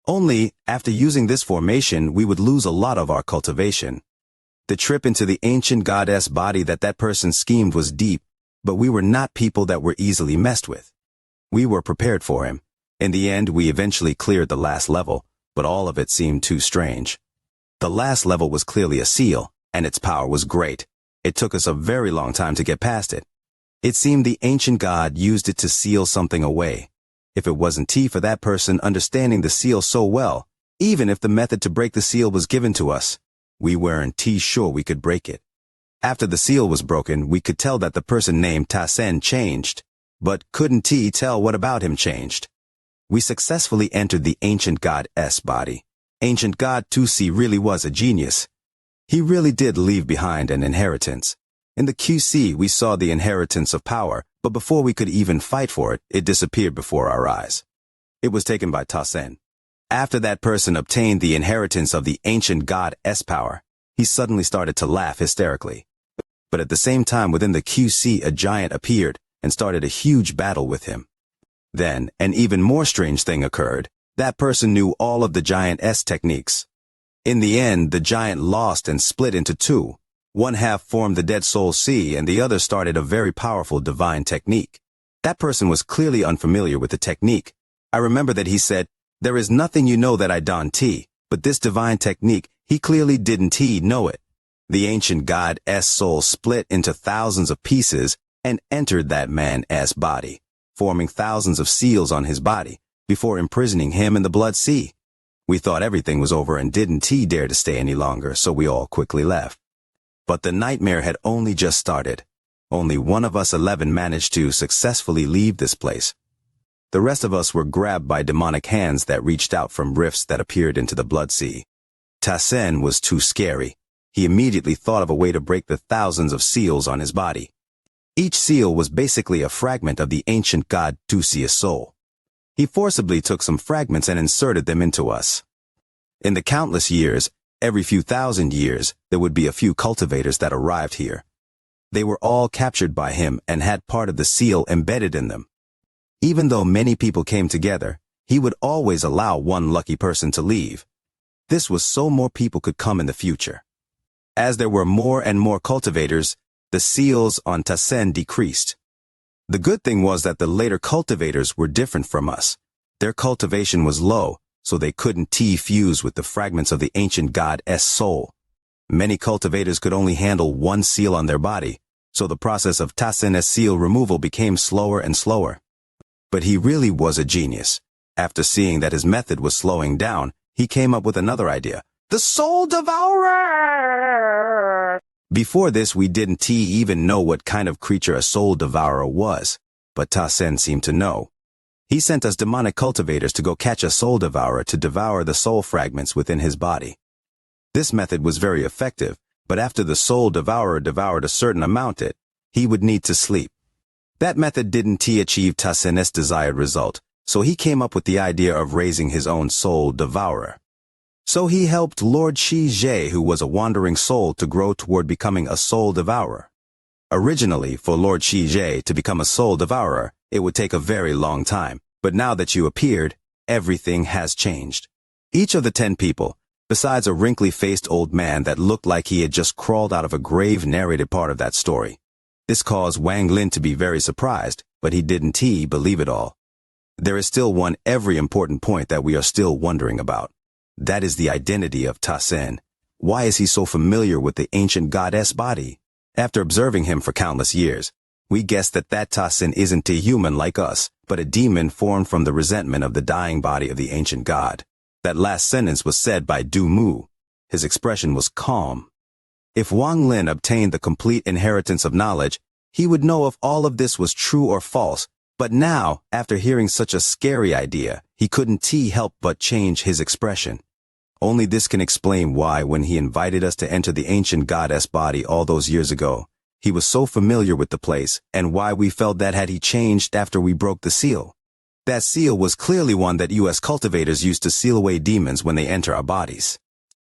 Only, after using this formation, we would lose a lot of our cultivation. The trip into the ancient goddess body that person schemed was deep, but we were not people that were easily messed with. We were prepared for him. In the end, we eventually cleared the last level, but all of it seemed too strange. The last level was clearly a seal, and its power was great. It took us a very long time to get past it. It seemed the ancient god used it to seal something away. If it wasn't for that person understanding the seal so well, even if the method to break the seal was given to us, we weren't sure we could break it. After the seal was broken, we could tell that the person named Tasen changed, but couldn't tell what about him changed. We successfully entered the ancient god's body. Ancient god Tusi really was a genius. He really did leave behind an inheritance. In the QC, we saw the inheritance of power, but before we could even fight for it, it disappeared before our eyes. It was taken by Tasen. After that person obtained the inheritance of the ancient god's power, he suddenly started to laugh hysterically. But at the same time, within the QC, a giant appeared and started a huge battle with him. Then, an even more strange thing occurred. That person knew all of the giant's techniques. In the end, the giant lost and split into two. One half formed the Dead Soul Sea and the other started a very powerful divine technique. That person was clearly unfamiliar with the technique. I remember that he said, "There is nothing you know that I don't," but this divine technique, he clearly didn't know it. The ancient god's soul split into thousands of pieces and entered that man's body, forming thousands of seals on his body, before imprisoning him in the blood sea. We thought everything was over and didn't dare to stay any longer, so we all quickly left. But the nightmare had only just started. Only one of us 11 managed to successfully leave this place. The rest of us were grabbed by demonic hands that reached out from rifts that appeared into the blood sea. Tasen was too scary. He immediately thought of a way to break the thousands of seals on his body. Each seal was basically a fragment of the ancient god Tusi's soul. He forcibly took some fragments and inserted them into us. In the countless years, every few thousand years, there would be a few cultivators that arrived here. They were all captured by him and had part of the seal embedded in them. Even though many people came together, he would always allow one lucky person to leave. This was so more people could come in the future. As there were more and more cultivators, the seals on Tasen decreased. The good thing was that the later cultivators were different from us. Their cultivation was low, so they couldn't fuse with the fragments of the ancient god's soul. Many cultivators could only handle one seal on their body, so the process of Tasen's seal removal became slower and slower. But he really was a genius. After seeing that his method was slowing down, he came up with another idea. The Soul Devourer! Before this, we didn't even know what kind of creature a Soul Devourer was, but Tasen seemed to know. He sent us demonic cultivators to go catch a Soul Devourer to devour the soul fragments within his body. This method was very effective, but after the Soul Devourer devoured a certain amount he would need to sleep. That method didn't achieve Tasen's desired result, so he came up with the idea of raising his own Soul Devourer. So he helped Lord Shi, who was a wandering soul, to grow toward becoming a Soul Devourer. Originally, for Lord Shi to become a Soul Devourer, it would take a very long time, but now that you appeared, everything has changed. Each of the 10 people, besides a wrinkly-faced old man that looked like he had just crawled out of a grave, narrated part of that story. This caused Wang Lin to be very surprised, but he didn't believe it all. There is still one very important point that we are still wondering about. That is the identity of Tasen. Why is he so familiar with the ancient god's body? After observing him for countless years, we guessed that Tasen isn't a human like us, but a demon formed from the resentment of the dying body of the ancient god. That last sentence was said by Du Mu. His expression was calm. If Wang Lin obtained the complete inheritance of knowledge, he would know if all of this was true or false, but now, after hearing such a scary idea, he couldn't help but change his expression. Only this can explain why, when he invited us to enter the ancient goddess body all those years ago, he was so familiar with the place, and why we felt that had he changed after we broke the seal. That seal was clearly one that US cultivators used to seal away demons when they enter our bodies.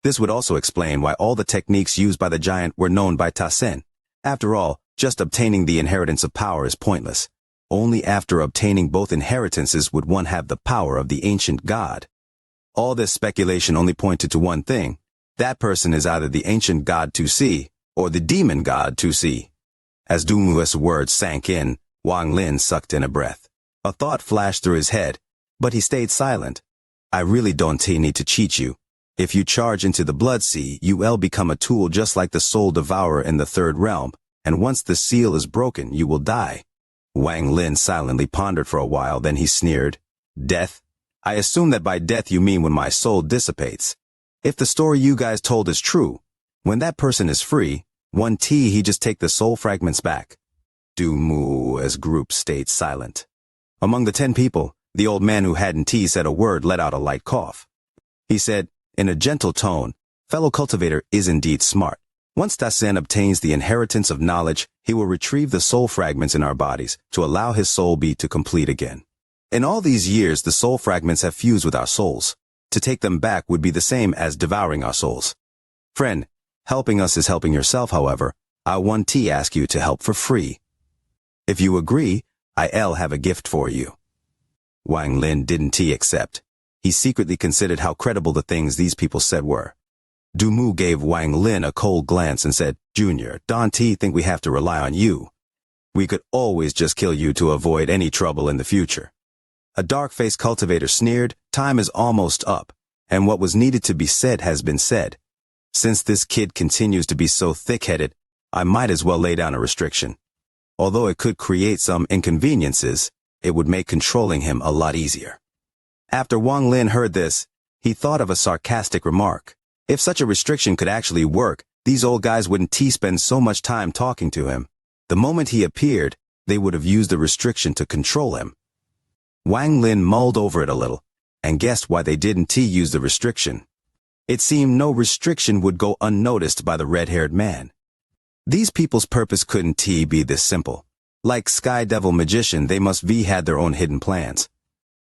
This would also explain why all the techniques used by the giant were known by Ta Sen. After all, just obtaining the inheritance of power is pointless. Only after obtaining both inheritances would one have the power of the ancient god. All this speculation only pointed to one thing. That person is either the ancient god 2C or the demon god 2C. As Dumu's words sank in, Wang Lin sucked in a breath. A thought flashed through his head, but he stayed silent. I really don't need to cheat you. If you charge into the blood sea, you'll become a tool just like the soul devourer in the third realm, and once the seal is broken, you will die. Wang Lin silently pondered for a while, then he sneered. Death? I assume that by death you mean when my soul dissipates. If the story you guys told is true, when that person is free, he just take the soul fragments back. Dumu group stayed silent. Among the 10 people, the old man who hadn't said a word let out a light cough. He said, in a gentle tone, fellow cultivator is indeed smart. Once Ta Sen obtains the inheritance of knowledge, he will retrieve the soul fragments in our bodies to allow his soul be to complete again. In all these years, the soul fragments have fused with our souls. To take them back would be the same as devouring our souls. Friend, helping us is helping yourself, however. I want to ask you to help for free. If you agree, I'll have a gift for you. Wang Lin didn't accept. He secretly considered how credible the things these people said were. Dumu gave Wang Lin a cold glance and said, Junior, don't think we have to rely on you. We could always just kill you to avoid any trouble in the future. A dark-faced cultivator sneered, time is almost up, and what was needed to be said has been said. Since this kid continues to be so thick-headed, I might as well lay down a restriction. Although it could create some inconveniences, it would make controlling him a lot easier. After Wang Lin heard this, he thought of a sarcastic remark. If such a restriction could actually work, these old guys wouldn't spend so much time talking to him. The moment he appeared, they would have used the restriction to control him. Wang Lin mulled over it a little, and guessed why they didn't use the restriction. It seemed no restriction would go unnoticed by the red-haired man. These people's purpose couldn't be this simple. Like Sky Devil Magician, they must had their own hidden plans.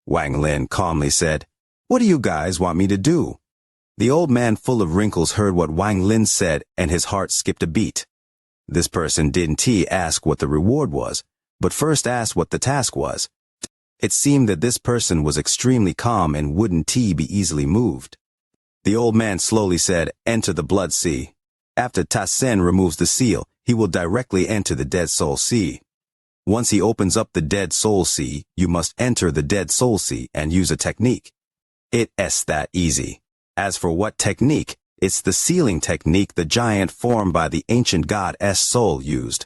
Wang Lin calmly said, What do you guys want me to do? The old man full of wrinkles heard what Wang Lin said, and his heart skipped a beat. This person didn't ask what the reward was, but first asked what the task was. It seemed that this person was extremely calm and wouldn't be easily moved. The old man slowly said, Enter the blood sea. After Ta Sen removes the seal, he will directly enter the Dead Soul Sea. Once he opens up the Dead Soul Sea, you must enter the Dead Soul Sea and use a technique. It's that easy. As for what technique, it's the sealing technique the giant formed by the ancient god soul used.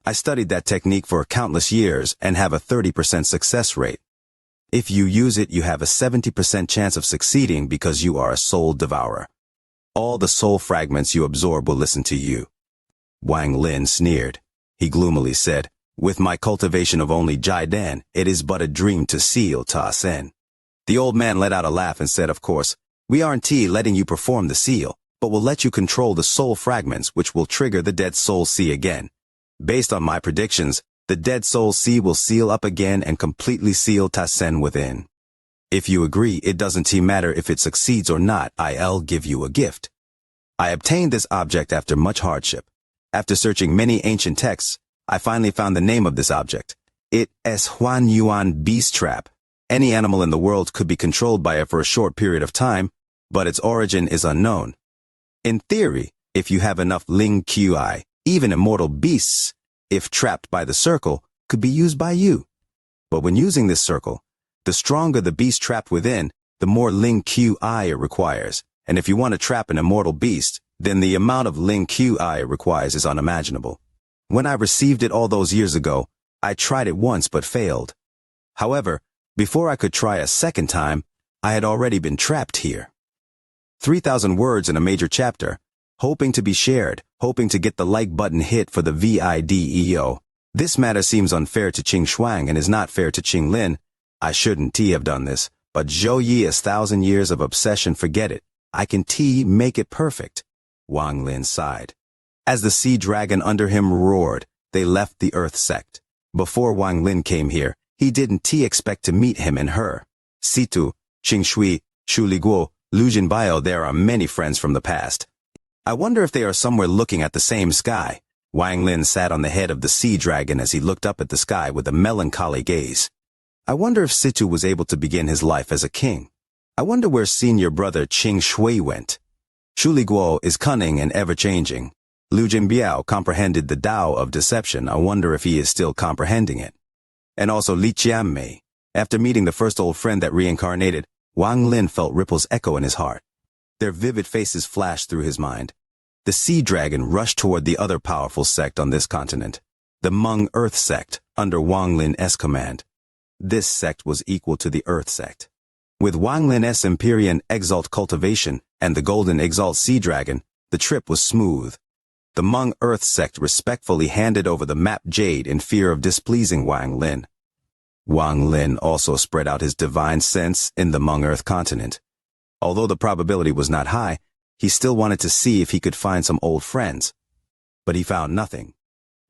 I studied that technique for countless years and have a 30% success rate. If you use it, you have a 70% chance of succeeding because you are a soul devourer. All the soul fragments you absorb will listen to you. Wang Lin sneered. He gloomily said, With my cultivation of only Jaidan, it is but a dream to seal Ta Sen. The old man let out a laugh and said, Of course, we aren't letting you perform the seal, but we'll let you control the soul fragments which will trigger the Dead Soul Sea again. Based on my predictions, the Dead Soul Sea will seal up again and completely seal Ta Sen within. If you agree, it doesn't matter if it succeeds or not, I'll give you a gift. I obtained this object after much hardship. After searching many ancient texts, I finally found the name of this object. It is Huan Yuan Beast Trap. Any animal in the world could be controlled by it for a short period of time, but its origin is unknown. In theory, if you have enough Ling Qi, even immortal beasts, if trapped by the circle, could be used by you. But when using this circle, the stronger the beast trapped within, the more Ling Qi it requires, and if you want to trap an immortal beast, then the amount of Ling Qi it requires is unimaginable. When I received it all those years ago, I tried it once but failed. However, before I could try a second time, I had already been trapped here. 3,000 words in a major chapter, hoping to be shared, hoping to get the like button hit for the video. This matter seems unfair to Qing Shuang and is not fair to Qing Lin. I shouldn't have done this, but Zhou Yi's 1,000 years of obsession, forget it. I can make it perfect. Wang Lin sighed. As the sea dragon under him roared, they left the Earth sect. Before Wang Lin came here, he didn't expect to meet him and her. Situ, Qingshui, Shu Liguo, Lu Jinbao, there are many friends from the past. I wonder if they are somewhere looking at the same sky. Wang Lin sat on the head of the sea dragon as he looked up at the sky with a melancholy gaze. I wonder if Situ was able to begin his life as a king. I wonder where senior brother Qingshui went. Shu Liguo is cunning and ever-changing. Lu Jinbao comprehended the Tao of deception. I wonder if he is still comprehending it. And also Li Qianmei. After meeting the first old friend that reincarnated, Wang Lin felt ripples echo in his heart. Their vivid faces flashed through his mind. The sea dragon rushed toward the other powerful sect on this continent, the Hmong Earth sect, under Wang Lin's command. This sect was equal to the Earth sect. With Wang Lin's Empyrean Exalt cultivation and the Golden Exalt sea dragon, the trip was smooth. The Hmong Earth sect respectfully handed over the map jade in fear of displeasing Wang Lin. Wang Lin also spread out his divine sense in the Hmong Earth continent. Although the probability was not high, he still wanted to see if he could find some old friends. But he found nothing.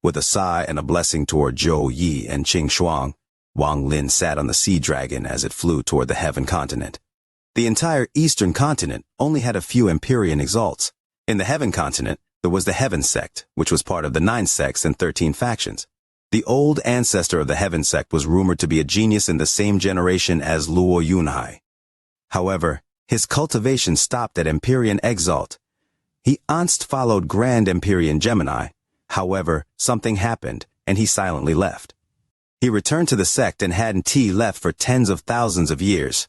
With a sigh and a blessing toward Zhou Yi and Qing Shuang, Wang Lin sat on the sea dragon as it flew toward the heaven continent. The entire eastern continent only had a few Empyrean exalts. In the heaven continent, there was the heaven sect, which was part of the 9 sects and 13 factions. The old ancestor of the heaven sect was rumored to be a genius in the same generation as Luo Yunhai. However, his cultivation stopped at Empyrean Exalt. He once followed Grand Empyrean Gemini. However, something happened, and he silently left. He returned to the sect and hadn't left for tens of thousands of years.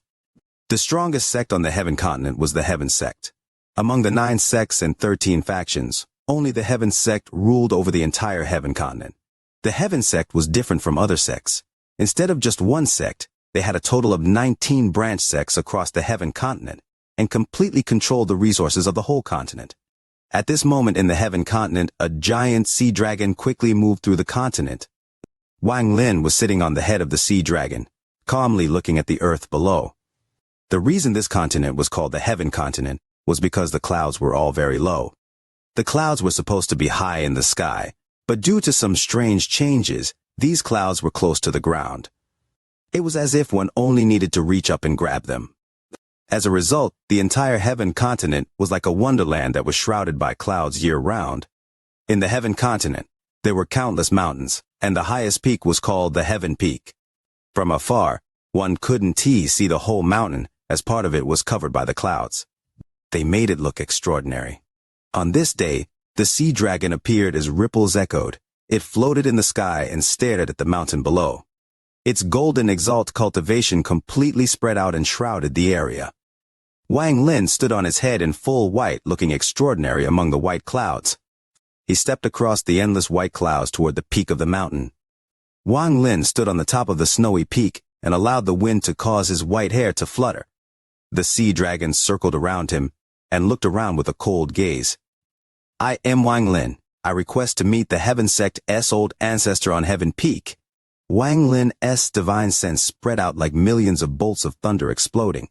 The strongest sect on the heaven continent was the heaven sect. Among the 9 sects and 13 factions, only the heaven sect ruled over the entire heaven continent. The heaven sect was different from other sects. Instead of just one sect, they had a total of 19 branch sects across the heaven continent and completely controlled the resources of the whole continent. At this moment in the heaven continent, a giant sea dragon quickly moved through the continent. Wang Lin was sitting on the head of the sea dragon, calmly looking at the earth below. The reason this continent was called the heaven continent was because the clouds were all very low. The clouds were supposed to be high in the sky, but due to some strange changes, these clouds were close to the ground. It was as if one only needed to reach up and grab them. As a result, the entire heaven continent was like a wonderland that was shrouded by clouds year-round. In the heaven continent, there were countless mountains, and the highest peak was called the Heaven Peak. From afar, one couldn't see the whole mountain, as part of it was covered by the clouds. They made it look extraordinary. On this day, the sea dragon appeared as ripples echoed. It floated in the sky and stared at the mountain below. Its golden exalt cultivation completely spread out and shrouded the area. Wang Lin stood on his head in full white, looking extraordinary among the white clouds. He stepped across the endless white clouds toward the peak of the mountain. Wang Lin stood on the top of the snowy peak and allowed the wind to cause his white hair to flutter. The sea dragon circled around him and looked around with a cold gaze. I am Wang Lin. I request to meet the Heaven Sect's old ancestor on Heaven Peak. Wang Lin's divine sense spread out like millions of bolts of thunder exploding.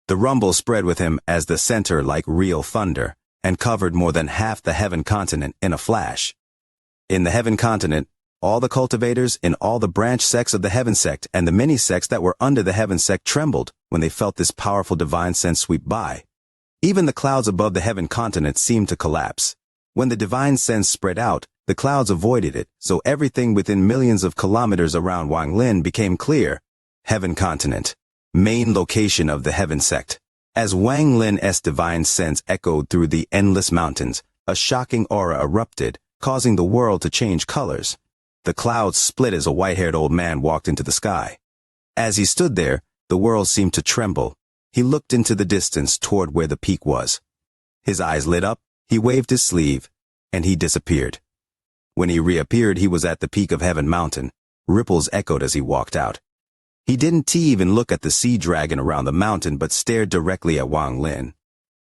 The rumble spread with him as the center like real thunder, and covered more than half the heaven continent in a flash. In the heaven continent, all the cultivators in all the branch sects of the heaven sect and the many sects that were under the heaven sect trembled when they felt this powerful divine sense sweep by. Even the clouds above the heaven continent seemed to collapse. When the divine sense spread out, the clouds avoided it, so everything within millions of kilometers around Wang Lin became clear. Heaven continent. Main location of the heaven sect. As Wang Lin's divine sense echoed through the endless mountains, a shocking aura erupted, causing the world to change colors. The clouds split as a white-haired old man walked into the sky. As he stood there, the world seemed to tremble. He looked into the distance toward where the peak was. His eyes lit up, he waved his sleeve, and he disappeared. When he reappeared, he was at the peak of Heaven Mountain. Ripples echoed as he walked out. He didn't even look at the sea dragon around the mountain, but stared directly at Wang Lin.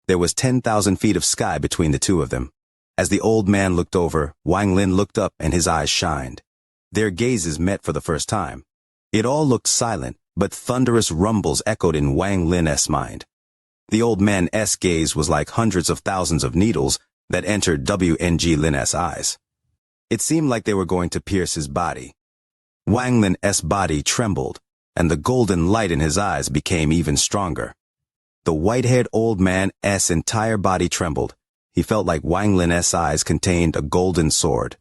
There was 10,000 feet of sky between the two of them. As the old man looked over, Wang Lin looked up and his eyes shined. Their gazes met for the first time. It all looked silent, but thunderous rumbles echoed in Wang Lin's mind. The old man's gaze was like hundreds of thousands of needles that entered Wang Lin's eyes. It seemed like they were going to pierce his body. Wang Lin's body trembled, and the golden light in his eyes became even stronger. The white-haired old man's entire body trembled. He felt like Wang Lin's eyes contained a golden sword.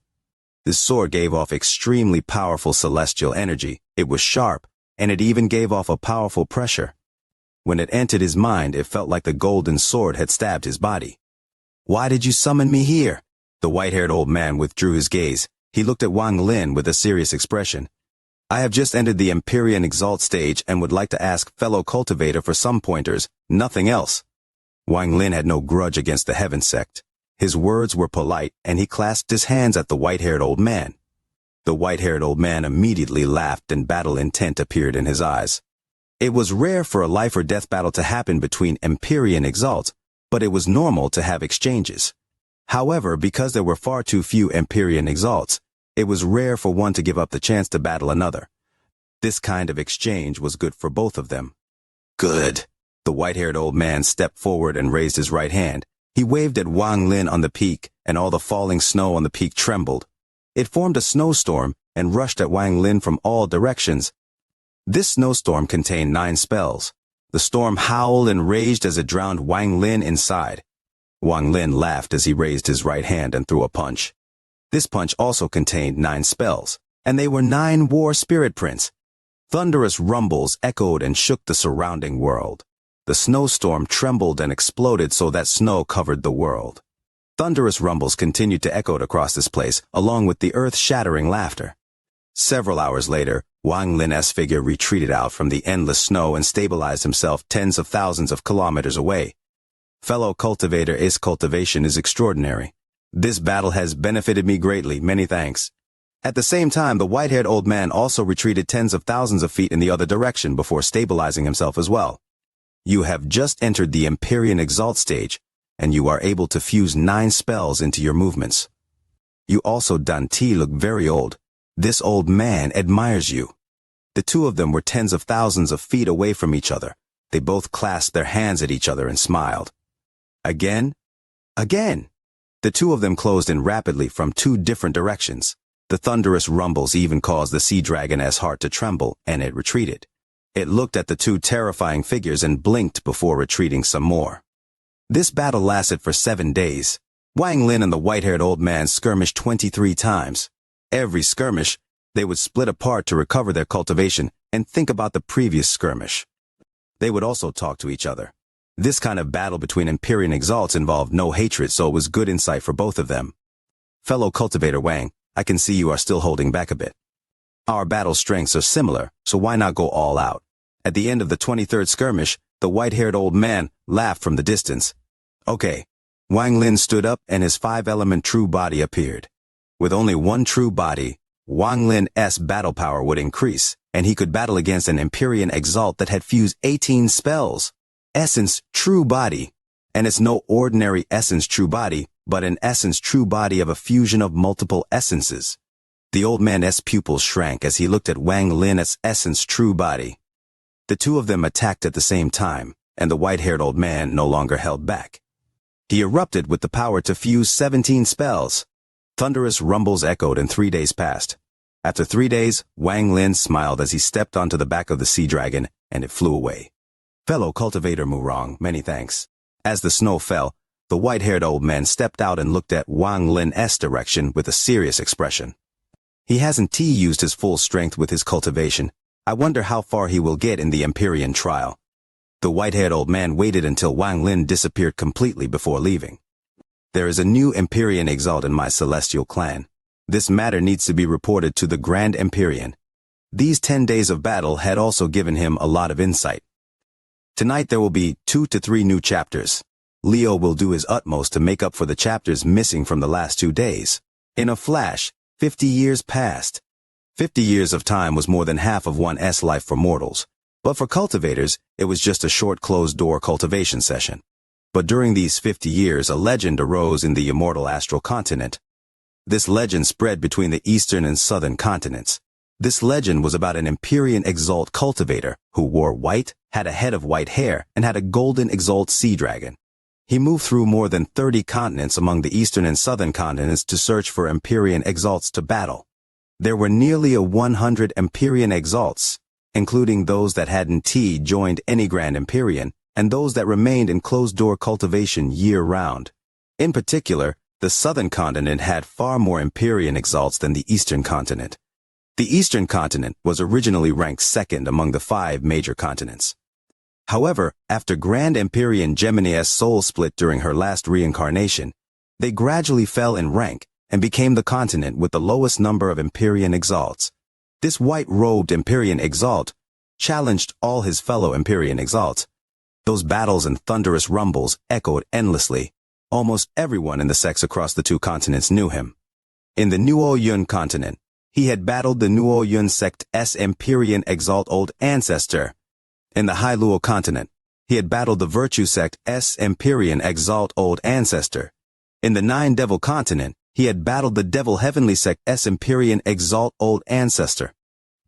This sword gave off extremely powerful celestial energy. It was sharp, and it even gave off a powerful pressure. When it entered his mind, it felt like the golden sword had stabbed his body. "Why did you summon me here?" The white-haired old man withdrew his gaze. He looked at Wang Lin with a serious expression. "I have just entered the Empyrean Exalt stage and would like to ask fellow cultivator for some pointers, nothing else." Wang Lin had no grudge against the Heaven sect. His words were polite, and he clasped his hands at the white-haired old man. The white-haired old man immediately laughed, and battle intent appeared in his eyes. It was rare for a life-or-death battle to happen between Empyrean Exalts, but it was normal to have exchanges. However, because there were far too few Empyrean Exalts, it was rare for one to give up the chance to battle another. This kind of exchange was good for both of them. "Good." The white-haired old man stepped forward and raised his right hand. He waved at Wang Lin on the peak, and all the falling snow on the peak trembled. It formed a snowstorm and rushed at Wang Lin from all directions. This snowstorm contained 9 spells. The storm howled and raged as it drowned Wang Lin inside. Wang Lin laughed as he raised his right hand and threw a punch. This punch also contained 9 spells, and they were 9 war spirit prints. Thunderous rumbles echoed and shook the surrounding world. The snowstorm trembled and exploded so that snow covered the world. Thunderous rumbles continued to echo across this place, along with the earth-shattering laughter. Several hours later, Wang Lin's figure retreated out from the endless snow and stabilized himself tens of thousands of kilometers away. Fellow cultivator, his cultivation is extraordinary. This battle has benefited me greatly, many thanks. At the same time, the white-haired old man also retreated tens of thousands of feet in the other direction before stabilizing himself as well. You have just entered the Empyrean Exalt stage, and you are able to fuse 9 spells into your movements. You also, Danti, look very old. This old man admires you. The two of them were tens of thousands of feet away from each other. They both clasped their hands at each other and smiled. Again? Again! The two of them closed in rapidly from 2 different directions. The thunderous rumbles even caused the sea dragon's heart to tremble, and it retreated. It looked at the 2 terrifying figures and blinked before retreating some more. This battle lasted for 7 days. Wang Lin and the white-haired old man skirmished 23 times. Every skirmish, they would split apart to recover their cultivation and think about the previous skirmish. They would also talk to each other. This kind of battle between Empyrean Exalts involved no hatred, so it was good insight for both of them. Fellow cultivator Wang, I can see you are still holding back a bit. Our battle strengths are similar, so why not go all out? At the end of the 23rd skirmish, the white-haired old man laughed from the distance. Okay. Wang Lin stood up and his 5-element true body appeared. With only one true body, Wang Lin's battle power would increase, and he could battle against an Empyrean Exalt that had fused 18 spells. Essence true body. And it's no ordinary essence true body, but an essence true body of a fusion of multiple essences. The old man's pupils shrank as he looked at Wang Lin's essence true body. The two of them attacked at the same time, and the white-haired old man no longer held back. He erupted with the power to fuse 17 spells. Thunderous rumbles echoed and 3 days passed. After 3 days, Wang Lin smiled as he stepped onto the back of the sea dragon, and it flew away. Fellow cultivator Murong, many thanks. As the snow fell, the white-haired old man stepped out and looked at Wang Lin's direction with a serious expression. He hasn't used his full strength with his cultivation. I wonder how far he will get in the Empyrean trial. The white-haired old man waited until Wang Lin disappeared completely before leaving. There is a new Empyrean Exalt in my celestial clan. This matter needs to be reported to the Grand Empyrean. These 10 days of battle had also given him a lot of insight. Tonight there will be 2 to 3 new chapters. Leo will do his utmost to make up for the chapters missing from the last 2 days. In a flash, 50 years passed. 50 years of time was more than half of one's life for mortals. But for cultivators, it was just a short closed-door cultivation session. But during these 50 years, a legend arose in the immortal astral continent. This legend spread between the eastern and southern continents. This legend was about an Empyrean Exalt cultivator who wore white, had a head of white hair, and had a golden Exalt sea dragon. He moved through more than 30 continents among the eastern and southern continents to search for Empyrean Exalts to battle. There were nearly 100 Empyrean Exalts, including those that hadn't joined any Grand Empyrean, and those that remained in closed-door cultivation year-round. In particular, the southern continent had far more Empyrean Exalts than the eastern continent. The eastern continent was originally ranked second among the 5 major continents. However, after Grand Empyrean Gemini's soul split during her last reincarnation, they gradually fell in rank and became the continent with the lowest number of Empyrean Exalts. This white-robed Empyrean Exalt challenged all his fellow Empyrean Exalts. Those battles and thunderous rumbles echoed endlessly. Almost everyone in the sects across the 2 continents knew him. In the Nuo Yun continent, he had battled the Nuo Yun sect's Empyrean Exalt Old Ancestor. In the Hai Luo continent, he had battled the Virtue sect's Empyrean Exalt Old Ancestor. In the Nine Devil continent, he had battled the Devil Heavenly sect's Empyrean Exalt Old Ancestor.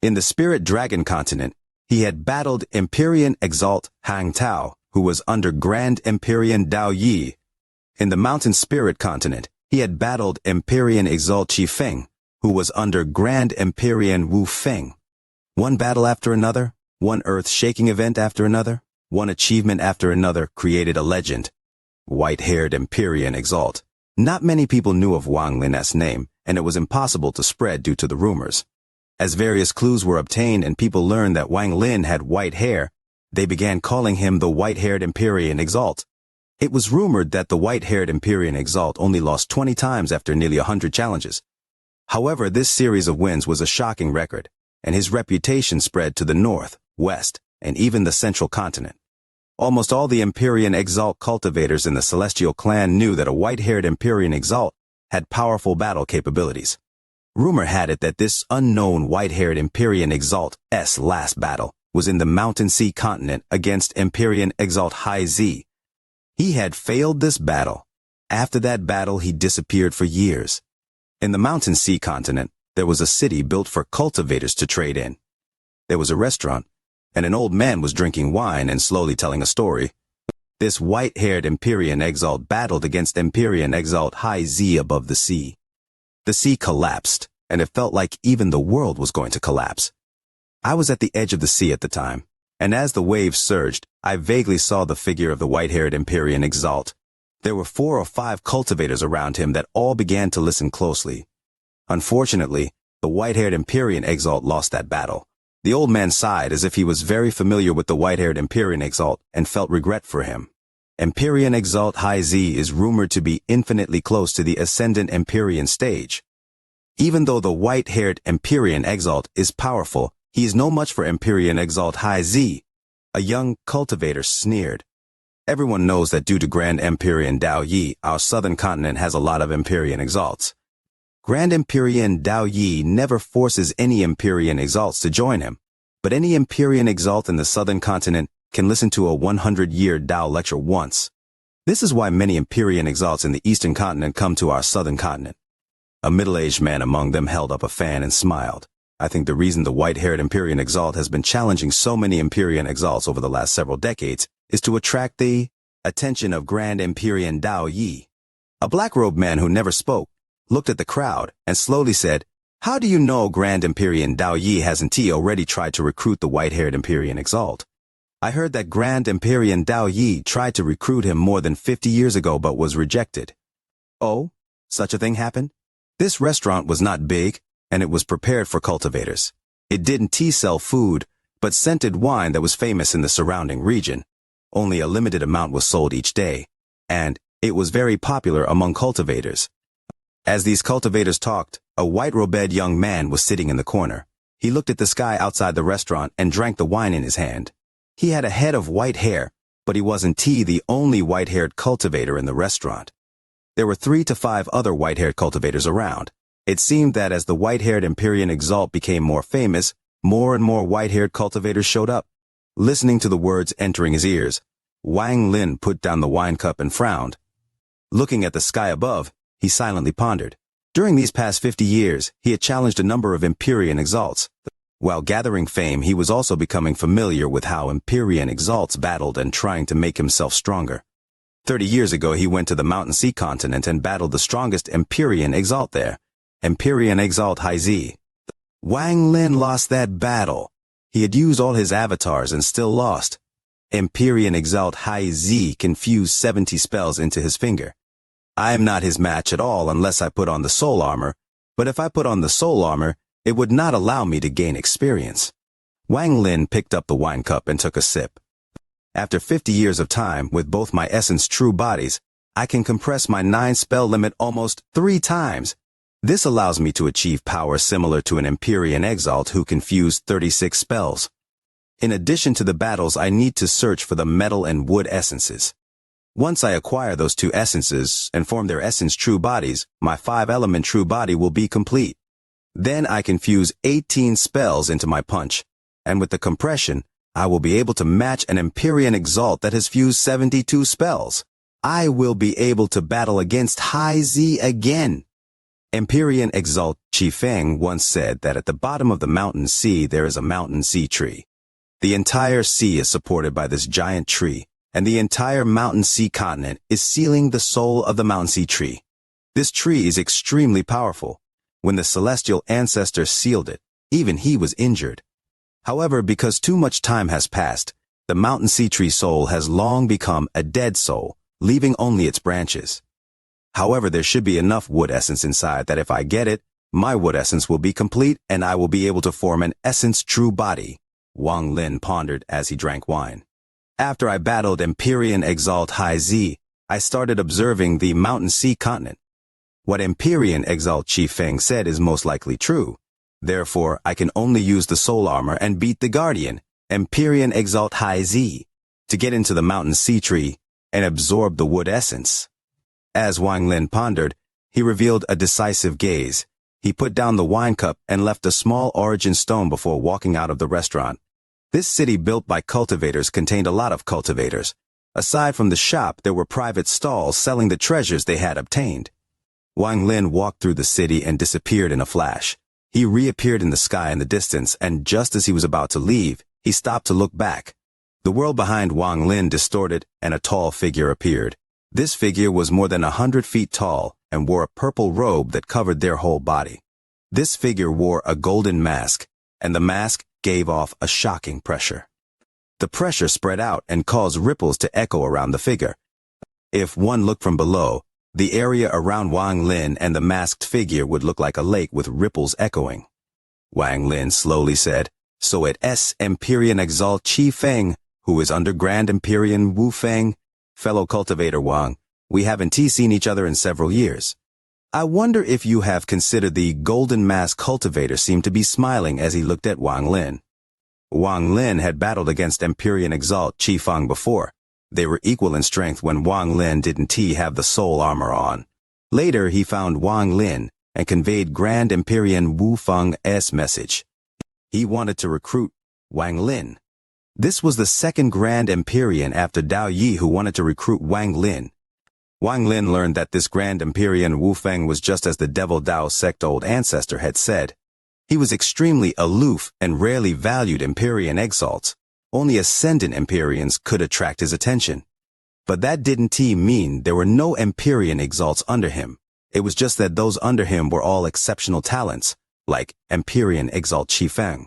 In the Spirit Dragon continent, he had battled Empyrean Exalt Hang Tao, who was under Grand Empyrean Dao Yi. In the Mountain Spirit continent, he had battled Empyrean Exalt Qi Feng, who was under Grand Empyrean Wu Feng. One battle after another, one earth-shaking event after another, one achievement after another created a legend. White-haired Empyrean Exalt. Not many people knew of Wang Lin's name, and it was impossible to spread due to the rumors. As various clues were obtained and people learned that Wang Lin had white hair, they began calling him the white-haired Empyrean Exalt. It was rumored that the white-haired Empyrean Exalt only lost 20 times after nearly 100 challenges. However, this series of wins was a shocking record, and his reputation spread to the north, west, and even the central continent. Almost all the Empyrean Exalt cultivators in the Celestial clan knew that a white-haired Empyrean Exalt had powerful battle capabilities. Rumor had it that this unknown white-haired Empyrean Exalt's last battle was in the Mountain Sea continent against Empyrean Exalt Hai Zi. He had failed this battle. After that battle, he disappeared for years. In the Mountain Sea continent, there was a city built for cultivators to trade in. There was a restaurant, and an old man was drinking wine and slowly telling a story. This white-haired Empyrean Exalt battled against Empyrean Exalt Hai Zi above the sea. The sea collapsed, and it felt like even the world was going to collapse. I was at the edge of the sea at the time, and as the waves surged, I vaguely saw the figure of the white-haired Empyrean Exalt. There were 4 or 5 cultivators around him that all began to listen closely. Unfortunately, the white-haired Empyrean Exalt lost that battle. The old man sighed as if he was very familiar with the white-haired Empyrean Exalt and felt regret for him. Empyrean Exalt Hai Zi is rumored to be infinitely close to the Ascendant Empyrean stage. Even though the white-haired Empyrean Exalt is powerful, he is no match for Empyrean Exalt Hai Zi. A young cultivator sneered. Everyone knows that due to Grand Empyrean Dao Yi, our southern continent has a lot of Empyrean Exalts. Grand Empyrean Dao Yi never forces any Empyrean Exalts to join him, but any Empyrean Exalt in the southern continent can listen to a 100-year Dao lecture once. This is why many Empyrean Exalts in the eastern continent come to our southern continent. A middle-aged man among them held up a fan and smiled. I think the reason the white-haired Empyrean Exalt has been challenging so many Empyrean Exalts over the last several decades is to attract the attention of Grand Empyrean Dao Yi. A black-robed man who never spoke looked at the crowd and slowly said, "How do you know Grand Empyrean Dao Yi hasn't already tried to recruit the white-haired Empyrean Exalt? I heard that Grand Empyrean Dao Yi tried to recruit him more than 50 years ago but was rejected." Oh, such a thing happened? This restaurant was not big, and it was prepared for cultivators. It didn't sell food, but scented wine that was famous in the surrounding region. Only a limited amount was sold each day, and it was very popular among cultivators. As these cultivators talked, a white-robed young man was sitting in the corner. He looked at the sky outside the restaurant and drank the wine in his hand. He had a head of white hair, but he wasn't the only white-haired cultivator in the restaurant. There were 3 to 5 other white-haired cultivators around. It seemed that as the white-haired Empyrean Exalt became more famous, more and more white-haired cultivators showed up. Listening to the words entering his ears, Wang Lin put down the wine cup and frowned. Looking at the sky above, he silently pondered. During these past 50 years, he had challenged a number of Empyrean exalts. While gathering fame, he was also becoming familiar with how Empyrean exalts battled and trying to make himself stronger. 30 years ago, he went to the Mountain Sea continent and battled the strongest Empyrean exalt there, Empyrean Exalt High Z. Wang Lin lost that battle. He had used all his avatars and still lost. Empyrean Exalt High Z confused 70 spells into his finger. I am not his match at all unless I put on the soul armor, but if I put on the soul armor, it would not allow me to gain experience. Wang Lin picked up the wine cup and took a sip. After 50 years of time, with both my essence true bodies, I can compress my 9 spell limit almost 3 times. This allows me to achieve power similar to an Empyrean Exalt who confused 36 spells. In addition to the battles, I need to search for the metal and wood essences. Once I acquire those 2 essences and form their essence true bodies, my 5-element true body will be complete. Then I can fuse 18 spells into my punch, and with the compression, I will be able to match an Empyrean Exalt that has fused 72 spells. I will be able to battle against High Z again. Empyrean Exalt Qi Feng once said that at the bottom of the mountain sea there is a mountain sea tree. The entire sea is supported by this giant tree, and the entire mountain sea continent is sealing the soul of the mountain sea tree. This tree is extremely powerful. When the celestial ancestor sealed it, even he was injured. However, because too much time has passed, the mountain sea tree soul has long become a dead soul, leaving only its branches. However, there should be enough wood essence inside that if I get it, my wood essence will be complete and I will be able to form an essence true body, Wang Lin pondered as he drank wine. After I battled Empyrean Exalt High Z, I started observing the mountain sea continent. What Empyrean Exalt Qi Feng said is most likely true. Therefore, I can only use the soul armor and beat the guardian, Empyrean Exalt High Z, to get into the mountain sea tree and absorb the wood essence. As Wang Lin pondered, he revealed a decisive gaze. He put down the wine cup and left a small origin stone before walking out of the restaurant. This city built by cultivators contained a lot of cultivators. Aside from the shop, there were private stalls selling the treasures they had obtained. Wang Lin walked through the city and disappeared in a flash. He reappeared in the sky in the distance, and just as he was about to leave, he stopped to look back. The world behind Wang Lin distorted, and a tall figure appeared. This figure was more than 100 feet tall and wore a purple robe that covered their whole body. This figure wore a golden mask, and the mask gave off a shocking pressure. The pressure spread out and caused ripples to echo around the figure. If one looked from below, the area around Wang Lin and the masked figure would look like a lake with ripples echoing. Wang Lin slowly said, "So it is Empyrean Exalt Qi Feng, who is under Grand Empyrean Wu Feng. Fellow cultivator Wang, we haven't seen each other in several years. I wonder if you have considered the golden mask cultivator seemed to be smiling as he looked at Wang Lin." Wang Lin had battled against Empyrean Exalt Qi Feng before. They were equal in strength when Wang Lin didn't have the soul armor on. Later, he found Wang Lin and conveyed Grand Empyrean Wu Feng's message. He wanted to recruit Wang Lin. This was the second Grand Empyrean after Dao Yi who wanted to recruit Wang Lin. Wang Lin learned that this Grand Empyrean Wu Feng was just as the Devil Dao sect old ancestor had said. He was extremely aloof and rarely valued Empyrean exalts. Only ascendant Empyreans could attract his attention. But that didn't mean there were no Empyrean exalts under him. It was just that those under him were all exceptional talents, like Empyrean Exalt Qi Feng.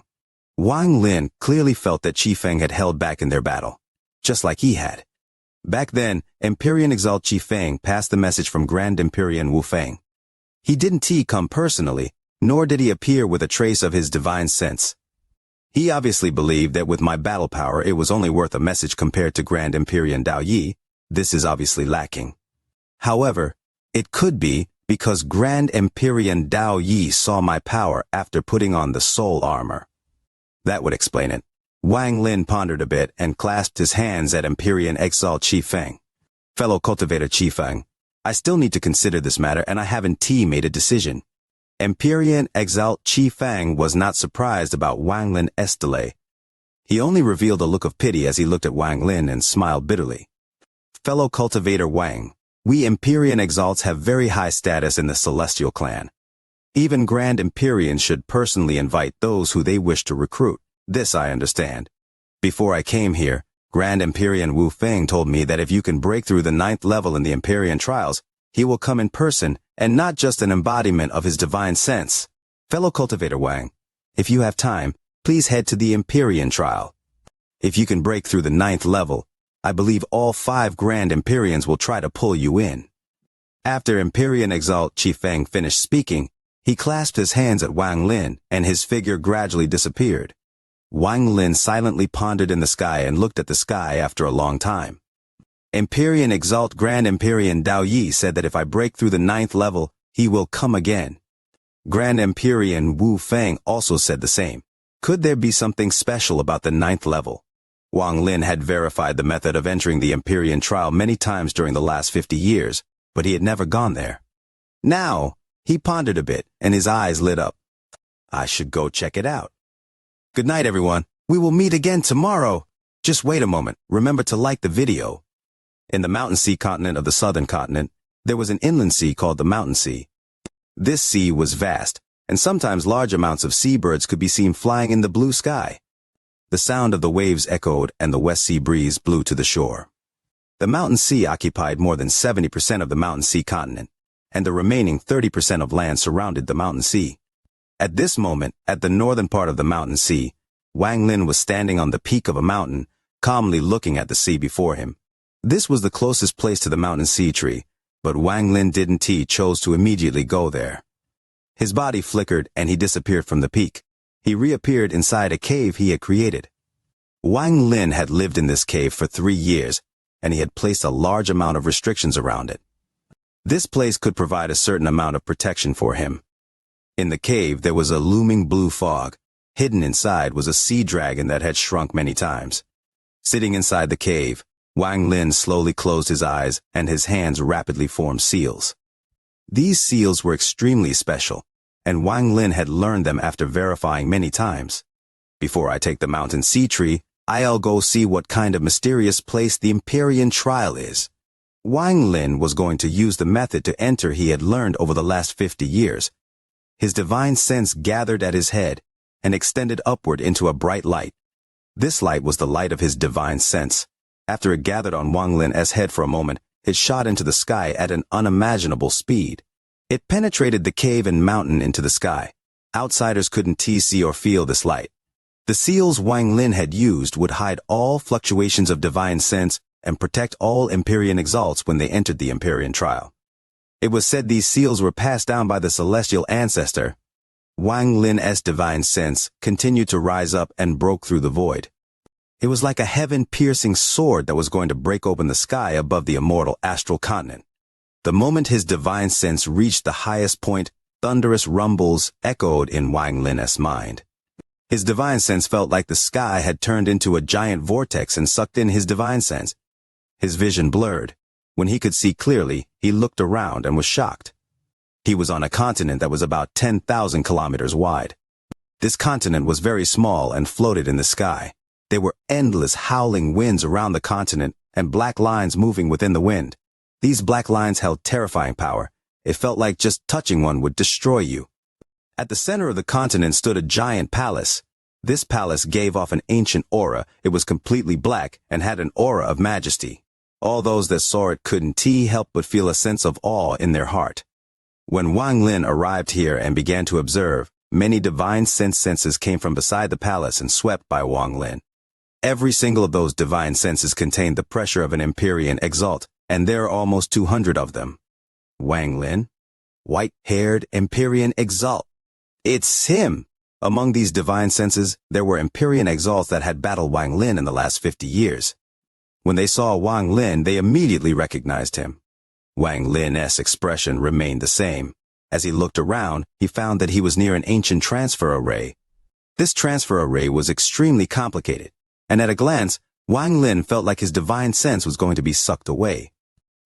Wang Lin clearly felt that Qi Feng had held back in their battle, just like he had. Back then, Empyrean Exalt Qi Feng passed the message from Grand Empyrean Wu Feng. He didn't come personally, nor did he appear with a trace of his divine sense. He obviously believed that with my battle power it was only worth a message compared to Grand Empyrean Dao Yi. This is obviously lacking. However, it could be because Grand Empyrean Dao Yi saw my power after putting on the soul armor. That would explain it. Wang Lin pondered a bit and clasped his hands at Empyrean Exalt Qi Feng. Fellow cultivator Qi Feng, I still need to consider this matter and I haven't made a decision. Empyrean Exalt Qi Feng was not surprised about Wang Lin's delay. He only revealed a look of pity as he looked at Wang Lin and smiled bitterly. Fellow cultivator Wang, we Empyrean exalts have very high status in the Celestial clan. Even Grand Empyreans should personally invite those who they wish to recruit. This I understand. Before I came here, Grand Empyrean Wu Feng told me that if you can break through the 9th level in the Empyrean trials, he will come in person and not just an embodiment of his divine sense. Fellow cultivator Wang, if you have time, please head to the Empyrean trial. If you can break through the 9th level, I believe all 5 Grand Empyreans will try to pull you in. After Empyrean Exalt Chi Feng finished speaking, he clasped his hands at Wang Lin and his figure gradually disappeared. Wang Lin silently pondered in the sky and looked at the sky after a long time. Empyrean Exalt Grand Empyrean Dao Yi said that if I break through the 9th level, he will come again. Grand Empyrean Wu Feng also said the same. Could there be something special about the 9th level? Wang Lin had verified the method of entering the Empyrean trial many times during the last 50 years, but he had never gone there. Now, he pondered a bit, and his eyes lit up. I should go check it out. Good night, everyone. We will meet again tomorrow. Just wait a moment. Remember to like the video. In the Mountain Sea continent of the southern continent, there was an inland sea called the Mountain Sea. This sea was vast, and sometimes large amounts of seabirds could be seen flying in the blue sky. The sound of the waves echoed, and the west sea breeze blew to the shore. The Mountain Sea occupied more than 70% of the Mountain Sea continent, and the remaining 30% of land surrounded the Mountain Sea. At this moment, at the northern part of the Mountain Sea, Wang Lin was standing on the peak of a mountain, calmly looking at the sea before him. This was the closest place to the Mountain Sea tree, but Wang Lin chose to immediately go there. His body flickered and he disappeared from the peak. He reappeared inside a cave he had created. Wang Lin had lived in this cave for 3 years, and he had placed a large amount of restrictions around it. This place could provide a certain amount of protection for him. In the cave, there was a looming blue fog. Hidden inside was a sea dragon that had shrunk many times. Sitting inside the cave, Wang Lin slowly closed his eyes and his hands rapidly formed seals. These seals were extremely special, and Wang Lin had learned them after verifying many times. Before I take the Mountain Sea tree, I'll go see what kind of mysterious place the Empyrean trial is. Wang Lin was going to use the method to enter he had learned over the last 50 years. His divine sense gathered at his head and extended upward into a bright light. This light was the light of his divine sense. After it gathered on Wang Lin's head for a moment, it shot into the sky at an unimaginable speed. It penetrated the cave and mountain into the sky. Outsiders couldn't see or feel this light. The seals Wang Lin had used would hide all fluctuations of divine sense and protect all Empyrean exalts when they entered the Empyrean trial. It was said these seals were passed down by the celestial ancestor. Wang Lin's divine sense continued to rise up and broke through the void. It was like a heaven-piercing sword that was going to break open the sky above the immortal astral continent. The moment his divine sense reached the highest point, thunderous rumbles echoed in Wang Lin's mind. His divine sense felt like the sky had turned into a giant vortex and sucked in his divine sense. His vision blurred. When he could see clearly, he looked around and was shocked. He was on a continent that was about 10,000 kilometers wide. This continent was very small and floated in the sky. There were endless howling winds around the continent and black lines moving within the wind. These black lines held terrifying power. It felt like just touching one would destroy you. At the center of the continent stood a giant palace. This palace gave off an ancient aura. It was completely black and had an aura of majesty. All those that saw it couldn't help but feel a sense of awe in their heart. When Wang Lin arrived here and began to observe, many divine senses came from beside the palace and swept by Wang Lin. Every single of those divine senses contained the pressure of an Empyrean exalt, and there are almost 200 of them. Wang Lin, white-haired Empyrean exalt. It's him! Among these divine senses, there were Empyrean exalts that had battled Wang Lin in the last 50 years. When they saw Wang Lin, they immediately recognized him. Wang Lin's expression remained the same. As he looked around, he found that he was near an ancient transfer array. This transfer array was extremely complicated, and at a glance, Wang Lin felt like his divine sense was going to be sucked away.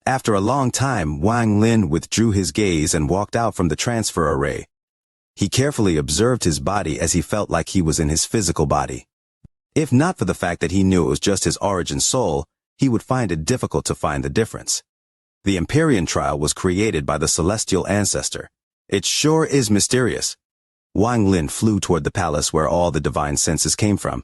After a long time, Wang Lin withdrew his gaze and walked out from the transfer array. He carefully observed his body as he felt like he was in his physical body. If not for the fact that he knew it was just his origin soul, he would find it difficult to find the difference. The Empyrean trial was created by the celestial ancestor. It sure is mysterious. Wang Lin flew toward the palace where all the divine senses came from.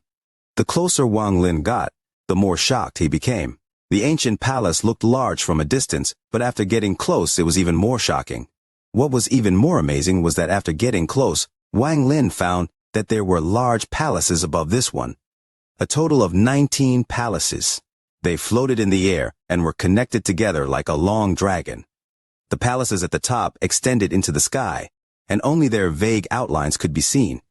The closer Wang Lin got, the more shocked he became. The ancient palace looked large from a distance, but after getting close it was even more shocking. What was even more amazing was that after getting close, Wang Lin found that there were large palaces above this one. A total of 19 palaces. They floated in the air and were connected together like a long dragon. The palaces at the top extended into the sky, and only their vague outlines could be seen.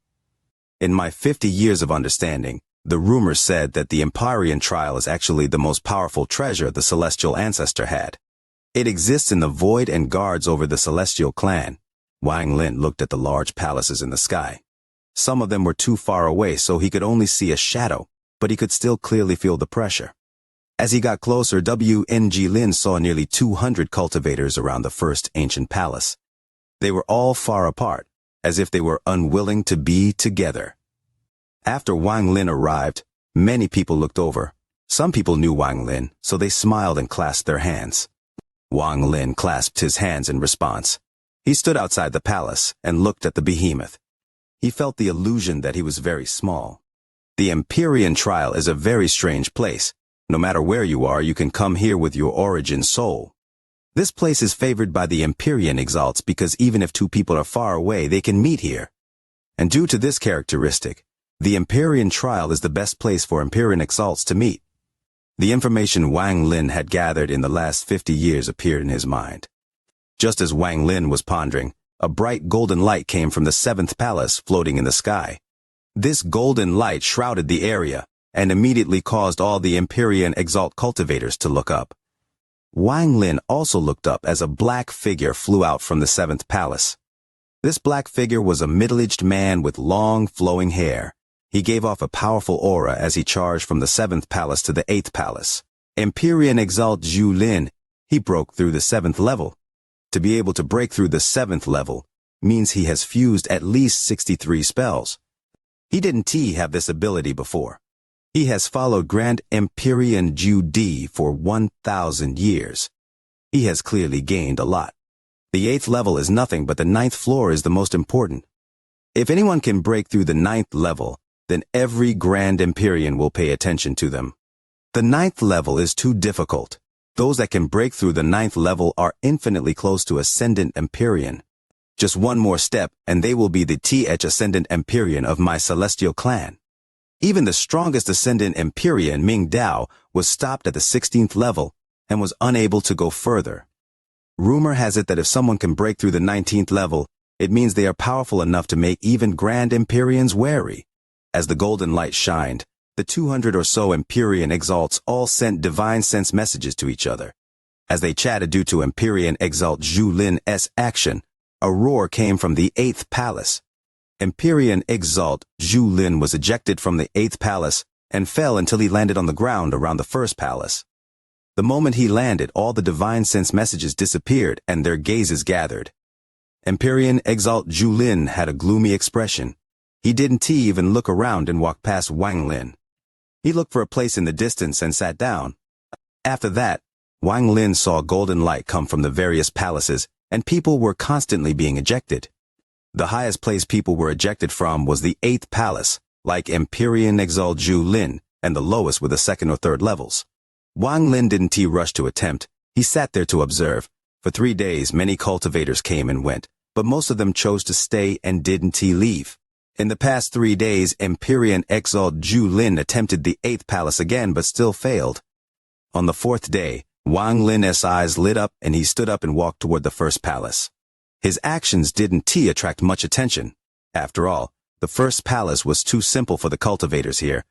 In my 50 years of understanding, the rumor said that the Empyrean trial is actually the most powerful treasure the celestial ancestor had. It exists in the void and guards over the celestial clan. Wang Lin looked at the large palaces in the sky. Some of them were too far away, so he could only see a shadow, but he could still clearly feel the pressure. As he got closer, Wang Lin saw nearly 200 cultivators around the first ancient palace. They were all far apart, as if they were unwilling to be together. After Wang Lin arrived, many people looked over. Some people knew Wang Lin, so they smiled and clasped their hands. Wang Lin clasped his hands in response. He stood outside the palace and looked at the behemoth. He felt the illusion that he was very small. The Empyrean trial is a very strange place. No matter where you are, you can come here with your origin soul. This place is favored by the Empyrean exalts because even if two people are far away, they can meet here. And due to this characteristic, the Empyrean trial is the best place for Empyrean exalts to meet. The information Wang Lin had gathered in the last 50 years appeared in his mind. Just as Wang Lin was pondering, a bright golden light came from the 7th palace floating in the sky. This golden light shrouded the area and immediately caused all the Empyrean exalt cultivators to look up. Wang Lin also looked up as a black figure flew out from the 7th palace. This black figure was a middle-aged man with long, flowing hair. He gave off a powerful aura as he charged from the 7th palace to the 8th palace. Empyrean exalt Zhu Lin, he broke through the 7th level. To be able to break through the 7th level means he has fused at least 63 spells. He didn't have this ability before. He has followed Grand Empyrean Zhu Di for 1,000 years. He has clearly gained a lot. The 8th level is nothing, but the 9th floor is the most important. If anyone can break through the 9th level, then every Grand Empyrean will pay attention to them. The 9th level is too difficult. Those that can break through the 9th level are infinitely close to Ascendant Empyrean. Just one more step, and they will be the Ascendant Empyrean of my celestial clan. Even the strongest Ascendant Empyrean, Ming Dao, was stopped at the 16th level and was unable to go further. Rumor has it that if someone can break through the 19th level, it means they are powerful enough to make even Grand Empyreans wary. As the golden light shined, the 200 or so Empyrean exalts all sent divine sense messages to each other. As they chatted due to Empyrean exalt Zhu Lin's action, a roar came from the 8th palace. Empyrean exalt Zhu Lin was ejected from the 8th palace and fell until he landed on the ground around the 1st palace. The moment he landed, all the divine sense messages disappeared and their gazes gathered. Empyrean exalt Zhu Lin had a gloomy expression. He didn't even look around and walked past Wang Lin. He looked for a place in the distance and sat down. After that, Wang Lin saw golden light come from the various palaces, and people were constantly being ejected. The highest place people were ejected from was the 8th palace, like Empyrean exalt Zhu Lin, and the lowest were the 2nd or 3rd levels. Wang Lin didn't rush to attempt. He sat there to observe. For 3 days, many cultivators came and went, but most of them chose to stay and didn't leave. In the past 3 days, Empyrean exalt Zhu Lin attempted the 8th palace again, but still failed. On the 4th day, Wang Lin's eyes lit up and he stood up and walked toward the 1st palace. His actions didn't attract much attention. After all, the 1st palace was too simple for the cultivators here.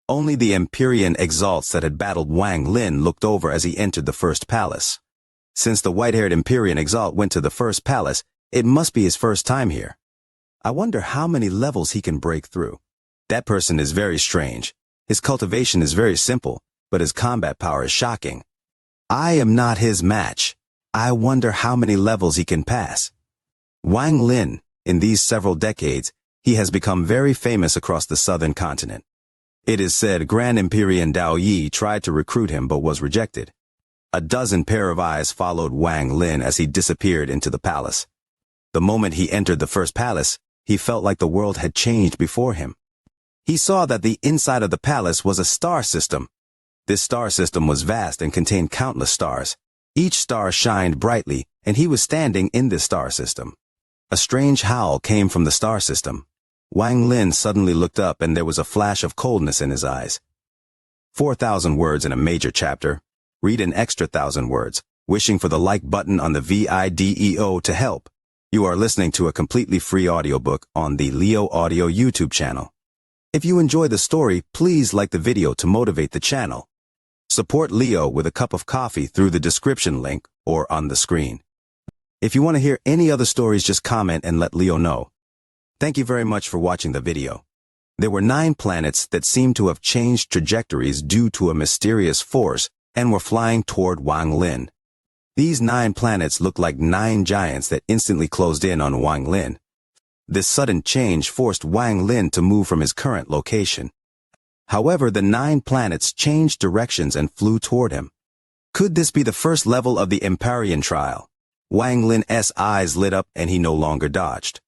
Only the Empyrean exalts that had battled Wang Lin looked over as he entered the 1st palace. Since the white-haired Empyrean exalt went to the 1st palace, it must be his first time here. I wonder how many levels he can break through. That person is very strange. His cultivation is very simple, but his combat power is shocking. I am not his match. I wonder how many levels he can pass. Wang Lin, in these several decades, he has become very famous across the southern continent. It is said Grand Empyrean Dao Yi tried to recruit him but was rejected. A dozen pair of eyes followed Wang Lin as he disappeared into the palace. The moment he entered the first palace, he felt like the world had changed before him. He saw that the inside of the palace was a star system. This star system was vast and contained countless stars. Each star shined brightly, and he was standing in this star system. A strange howl came from the star system. Wang Lin suddenly looked up and there was a flash of coldness in his eyes. 4,000 words in a major chapter. Read an extra 1,000 words, wishing for the like button on the video to help. You are listening to a completely free audiobook on the Leo Audio YouTube channel. If you enjoy the story, please like the video to motivate the channel. Support Leo with a cup of coffee through the description link or on the screen. If you want to hear any other stories, just comment and let Leo know. Thank you very much for watching the video. There were 9 planets that seemed to have changed trajectories due to a mysterious force and were flying toward Wang Lin. These 9 planets looked like 9 giants that instantly closed in on Wang Lin. This sudden change forced Wang Lin to move from his current location. However, the 9 planets changed directions and flew toward him. Could this be the first level of the Empyrean trial? Wang Lin's eyes lit up and he no longer dodged.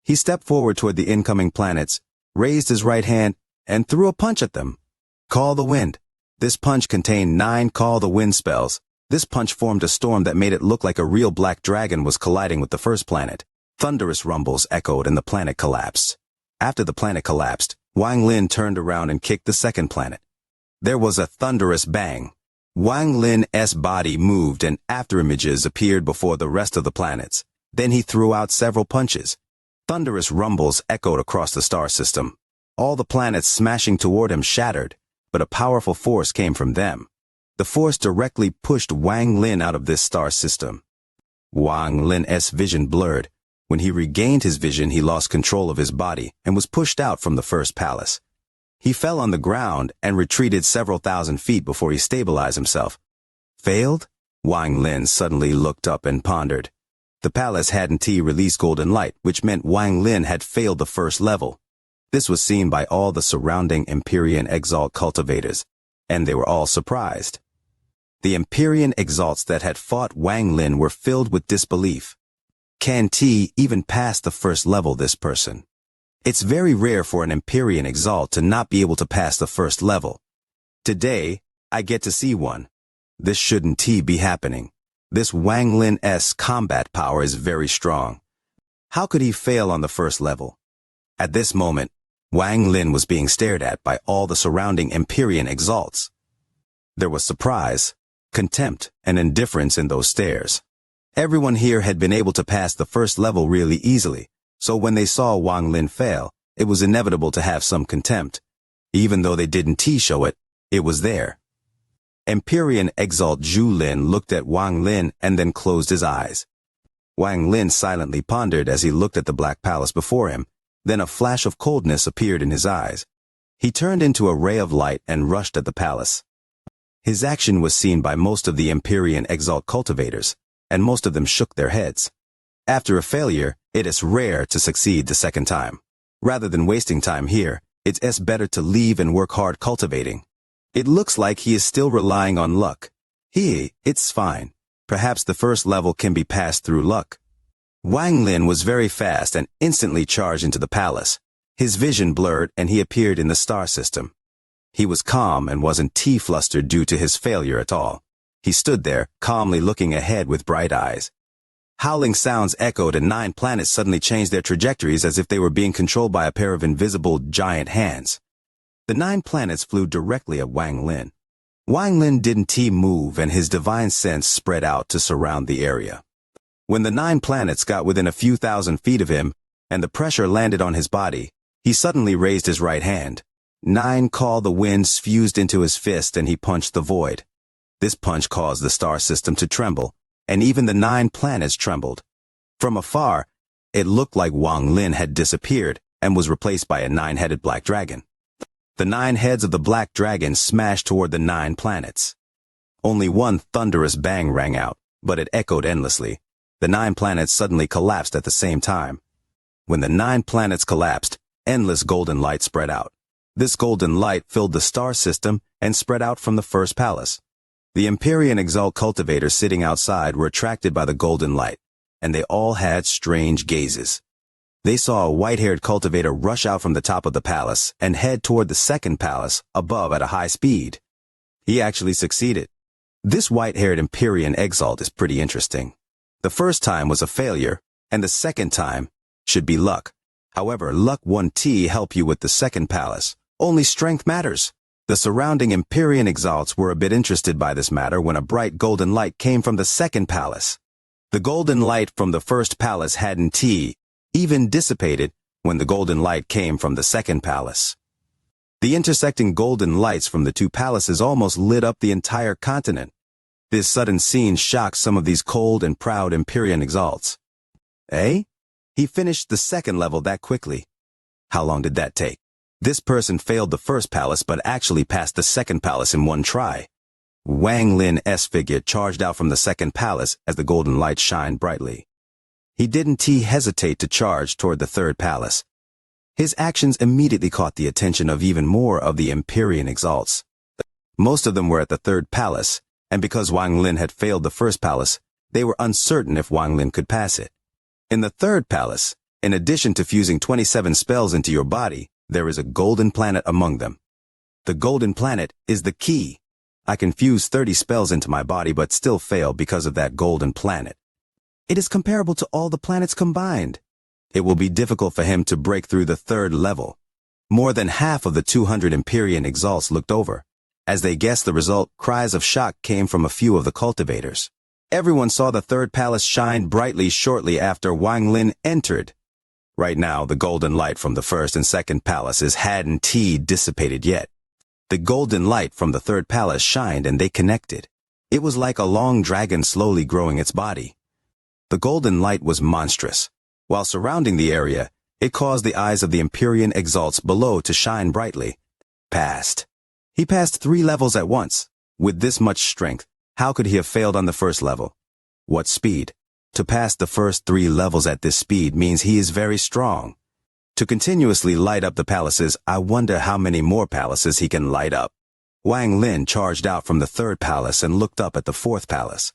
He stepped forward toward the incoming planets, raised his right hand, and threw a punch at them. Call the Wind. This punch contained 9 Call the Wind spells. This punch formed a storm that made it look like a real black dragon was colliding with the first planet. Thunderous rumbles echoed and the planet collapsed. After the planet collapsed, Wang Lin turned around and kicked the second planet. There was a thunderous bang. Wang Lin's body moved and afterimages appeared before the rest of the planets. Then he threw out several punches. Thunderous rumbles echoed across the star system. All the planets smashing toward him shattered, but a powerful force came from them. The force directly pushed Wang Lin out of this star system. Wang Lin's vision blurred. When he regained his vision, he lost control of his body and was pushed out from the first palace. He fell on the ground and retreated several thousand feet before he stabilized himself. Failed? Wang Lin suddenly looked up and pondered. The palace hadn't released golden light, which meant Wang Lin had failed the first level. This was seen by all the surrounding Empyrean Exalt cultivators, and they were all surprised. The Empyrean Exalts that had fought Wang Lin were filled with disbelief. Can't he even pass the first level, this person? It's very rare for an Empyrean Exalt to not be able to pass the first level. Today, I get to see one. This shouldn't be happening. This Wang Lin's combat power is very strong. How could he fail on the first level? At this moment, Wang Lin was being stared at by all the surrounding Empyrean Exalts. There was surprise, contempt, and indifference in those stares. Everyone here had been able to pass the first level really easily, so when they saw Wang Lin fail, it was inevitable to have some contempt. Even though they didn't show it, it was there. Empyrean Exalt Zhu Lin looked at Wang Lin and then closed his eyes. Wang Lin silently pondered as he looked at the Black Palace before him. Then a flash of coldness appeared in his eyes. He turned into a ray of light and rushed at the palace. His action was seen by most of the Empyrean Exalt cultivators, and most of them shook their heads. After a failure, it is rare to succeed the second time. Rather than wasting time here, it's better to leave and work hard cultivating. It looks like he is still relying on luck. It's fine. Perhaps the first level can be passed through luck. Wang Lin was very fast and instantly charged into the palace. His vision blurred and he appeared in the star system. He was calm and wasn't flustered due to his failure at all. He stood there, calmly looking ahead with bright eyes. Howling sounds echoed and 9 planets suddenly changed their trajectories as if they were being controlled by a pair of invisible giant hands. The 9 planets flew directly at Wang Lin. Wang Lin didn't move and his divine sense spread out to surround the area. When the 9 planets got within a few thousand feet of him and the pressure landed on his body, he suddenly raised his right hand. 9 Call the Winds fused into his fist and he punched the void. This punch caused the star system to tremble, and even the 9 planets trembled. From afar, it looked like Wang Lin had disappeared and was replaced by a 9-headed black dragon. The 9 heads of the black dragon smashed toward the 9 planets. Only one thunderous bang rang out, but it echoed endlessly. The 9 planets suddenly collapsed at the same time. When the 9 planets collapsed, endless golden light spread out. This golden light filled the star system and spread out from the first palace. The Empyrean Exalt cultivators sitting outside were attracted by the golden light. and they all had strange gazes. They saw a white-haired cultivator rush out from the top of the palace and head toward the second palace above at a high speed. He actually succeeded. This white-haired Empyrean exalt is pretty interesting. The first time was a failure, and the second time should be luck. However, luck won't help you with the second palace. Only strength matters. The surrounding Empyrean exalts were a bit interested by this matter when a bright golden light came from the second palace. The golden light from the first palace hadn't even dissipated when the golden light came from the second palace. The intersecting golden lights from the two palaces almost lit up the entire continent. This sudden scene shocked some of these cold and proud Empyrean exalts. Eh? He finished the second level that quickly. How long did that take? This person failed the first palace but actually passed the second palace in one try. Wang Lin's figure charged out from the second palace as the golden light shined brightly. He didn't hesitate to charge toward the third palace. His actions immediately caught the attention of even more of the Empyrean exalts. Most of them were at the third palace, and because Wang Lin had failed the first palace, they were uncertain if Wang Lin could pass it. In the third palace, in addition to fusing 27 spells into your body, there is a golden planet among them. The golden planet is the key. I can fuse 30 spells into my body but still fail because of that golden planet. It is comparable to all the planets combined. It will be difficult for him to break through the third level. More than half of the 200 Empyrean exalts looked over. As they guessed the result, cries of shock came from a few of the cultivators. Everyone saw the third palace shine brightly shortly after Wang Lin entered. Right now, the golden light from the first and second palaces hadn't dissipated yet. The golden light from the third palace shined and they connected. It was like a long dragon slowly growing its body. The golden light was monstrous. While surrounding the area, it caused the eyes of the Empyrean exalts below to shine brightly. Passed. He passed 3 levels at once. With this much strength, how could he have failed on the first level? What speed? To pass the first 3 levels at this speed means he is very strong. To continuously light up the palaces, I wonder how many more palaces he can light up. Wang Lin charged out from the third palace and looked up at the fourth palace.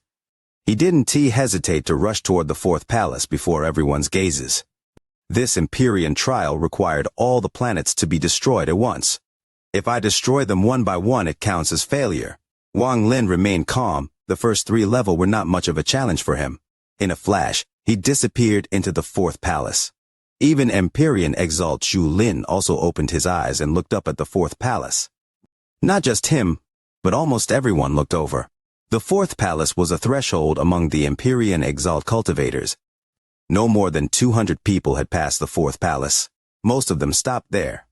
He didn't hesitate to rush toward the fourth palace before everyone's gazes. This Empyrean trial required all the planets to be destroyed at once. If I destroy them one by one, it counts as failure. Wang Lin remained calm. The first 3 levels were not much of a challenge for him. In a flash, he disappeared into the fourth palace. Even Empyrean exalt Zhu Lin also opened his eyes and looked up at the fourth palace. Not just him, but almost everyone looked over. The fourth palace was a threshold among the Empyrean exalt cultivators. No more than 200 people had passed the fourth palace. Most of them stopped there.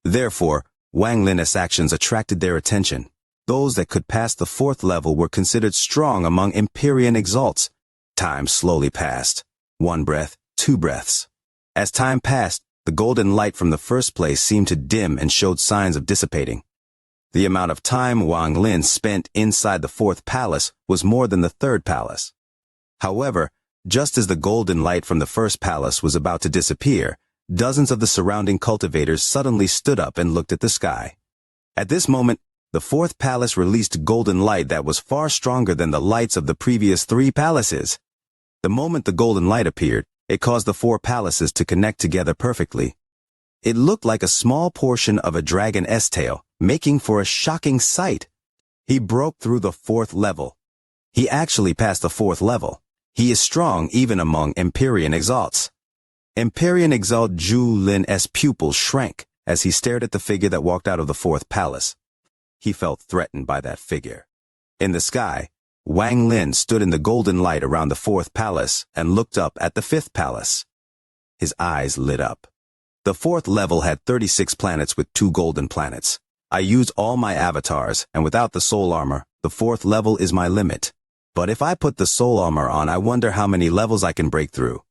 Therefore, Wang Lin's actions attracted their attention. Those that could pass the fourth level were considered strong among Empyrean exalts. Time slowly passed. 1 breath, 2 breaths. As time passed, the golden light from the first place seemed to dim and showed signs of dissipating. The amount of time Wang Lin spent inside the fourth palace was more than the third palace. However, just as the golden light from the first palace was about to disappear, dozens of the surrounding cultivators suddenly stood up and looked at the sky. At this moment, the fourth palace released golden light that was far stronger than the lights of the previous 3 palaces. The moment the golden light appeared, it caused the 4 palaces to connect together perfectly. It looked like a small portion of a dragon's tail, making for a shocking sight. He broke through the 4th level. He actually passed the 4th level. He is strong even among Empyrean exalts. Empyrean exalt Zhu Lin's pupils shrank as he stared at the figure that walked out of the 4th palace. He felt threatened by that figure. In the sky, Wang Lin stood in the golden light around the 4th palace and looked up at the 5th palace. His eyes lit up. The 4th level had 36 planets with 2 golden planets. I used all my avatars, and without the soul armor, the 4th level is my limit. But if I put the soul armor on, I wonder how many levels I can break through.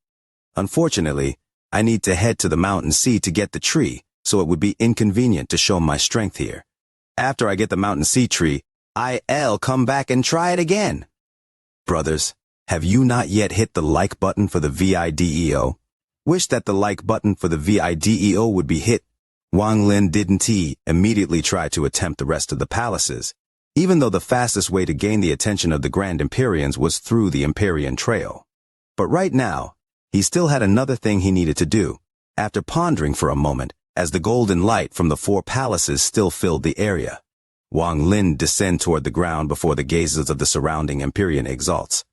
Unfortunately, I need to head to the mountain sea to get the tree, so it would be inconvenient to show my strength here. After I get the mountain sea tree, I'll come back and try it again. Brothers, have you not yet hit the like button for the video? Wish that the like button for the video would be hit. Wang Lin didn't immediately try to attempt the rest of the palaces, even though the fastest way to gain the attention of the Grand Empyreans was through the Empyrean Trail. But right now, he still had another thing he needed to do. After pondering for a moment, as the golden light from the 4 palaces still filled the area, Wang Lin descended toward the ground before the gazes of the surrounding Empyrean exalts.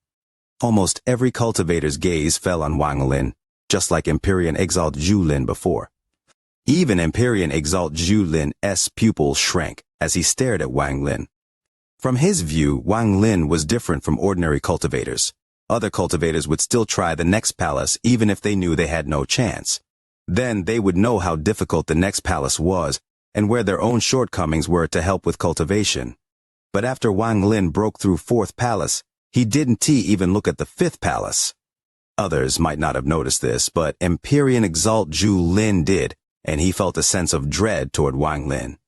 Almost every cultivator's gaze fell on Wang Lin, just like Empyrean Exalt Zhu Lin before. Even Empyrean Exalt Zhu Lin's pupils shrank as he stared at Wang Lin. From his view, Wang Lin was different from ordinary cultivators. Other cultivators would still try the next palace even if they knew they had no chance. Then they would know how difficult the next palace was and where their own shortcomings were to help with cultivation. But after Wang Lin broke through 4th palace, he didn't even look at the 5th palace. Others might not have noticed this, but Empyrean Exalt Zhu Lin did, and he felt a sense of dread toward Wang Lin.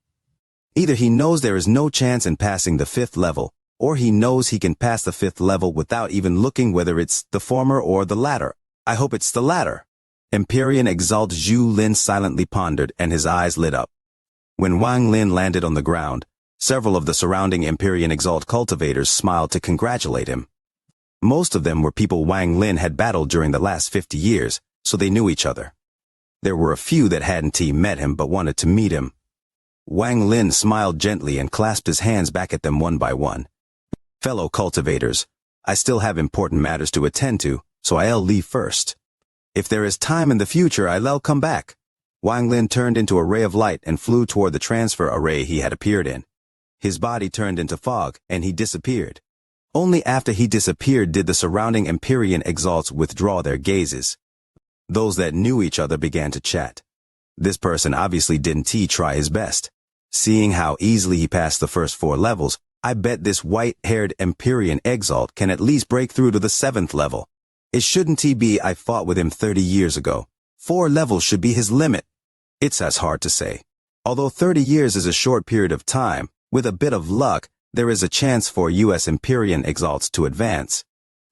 Either he knows there is no chance in passing the 5th level, or he knows he can pass the 5th level without even looking whether it's the former or the latter. I hope it's the latter. Empyrean Exalt Zhu Lin silently pondered, and his eyes lit up. When Wang Lin landed on the ground, several of the surrounding Empyrean Exalt cultivators smiled to congratulate him. Most of them were people Wang Lin had battled during the last 50 years, so they knew each other. There were a few that hadn't met him but wanted to meet him. Wang Lin smiled gently and clasped his hands back at them one by one. Fellow cultivators, I still have important matters to attend to, so I'll leave first. If there is time in the future, I'll come back. Wang Lin turned into a ray of light and flew toward the transfer array he had appeared in. His body turned into fog, and he disappeared. Only after he disappeared did the surrounding Empyrean exalts withdraw their gazes. Those that knew each other began to chat. This person obviously didn't try his best. Seeing how easily he passed the first 4 levels, I bet this white-haired Empyrean exalt can at least break through to the 7th level. It shouldn't be I fought with him 30 years ago. 4 levels should be his limit. It's as hard to say. Although 30 years is a short period of time, with a bit of luck, there is a chance for US Empyrean exalts to advance.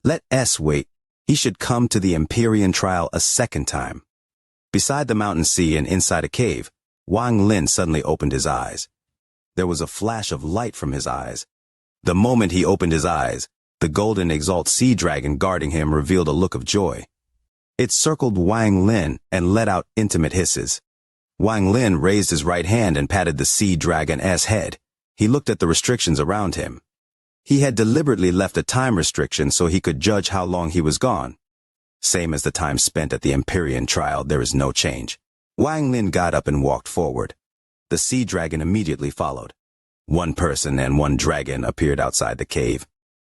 Let us wait. He should come to the Empyrean trial a 2nd time. Beside the mountain sea and inside a cave, Wang Lin suddenly opened his eyes. There was a flash of light from his eyes. The moment he opened his eyes, the golden exalt sea dragon guarding him revealed a look of joy. It circled Wang Lin and let out intimate hisses. Wang Lin raised his right hand and patted the sea dragon's head. He looked at the restrictions around him. He had deliberately left a time restriction so he could judge how long he was gone. Same as the time spent at the Empyrean trial, there is no change. Wang Lin got up and walked forward. The sea dragon immediately followed. 1 person and 1 dragon appeared outside the cave.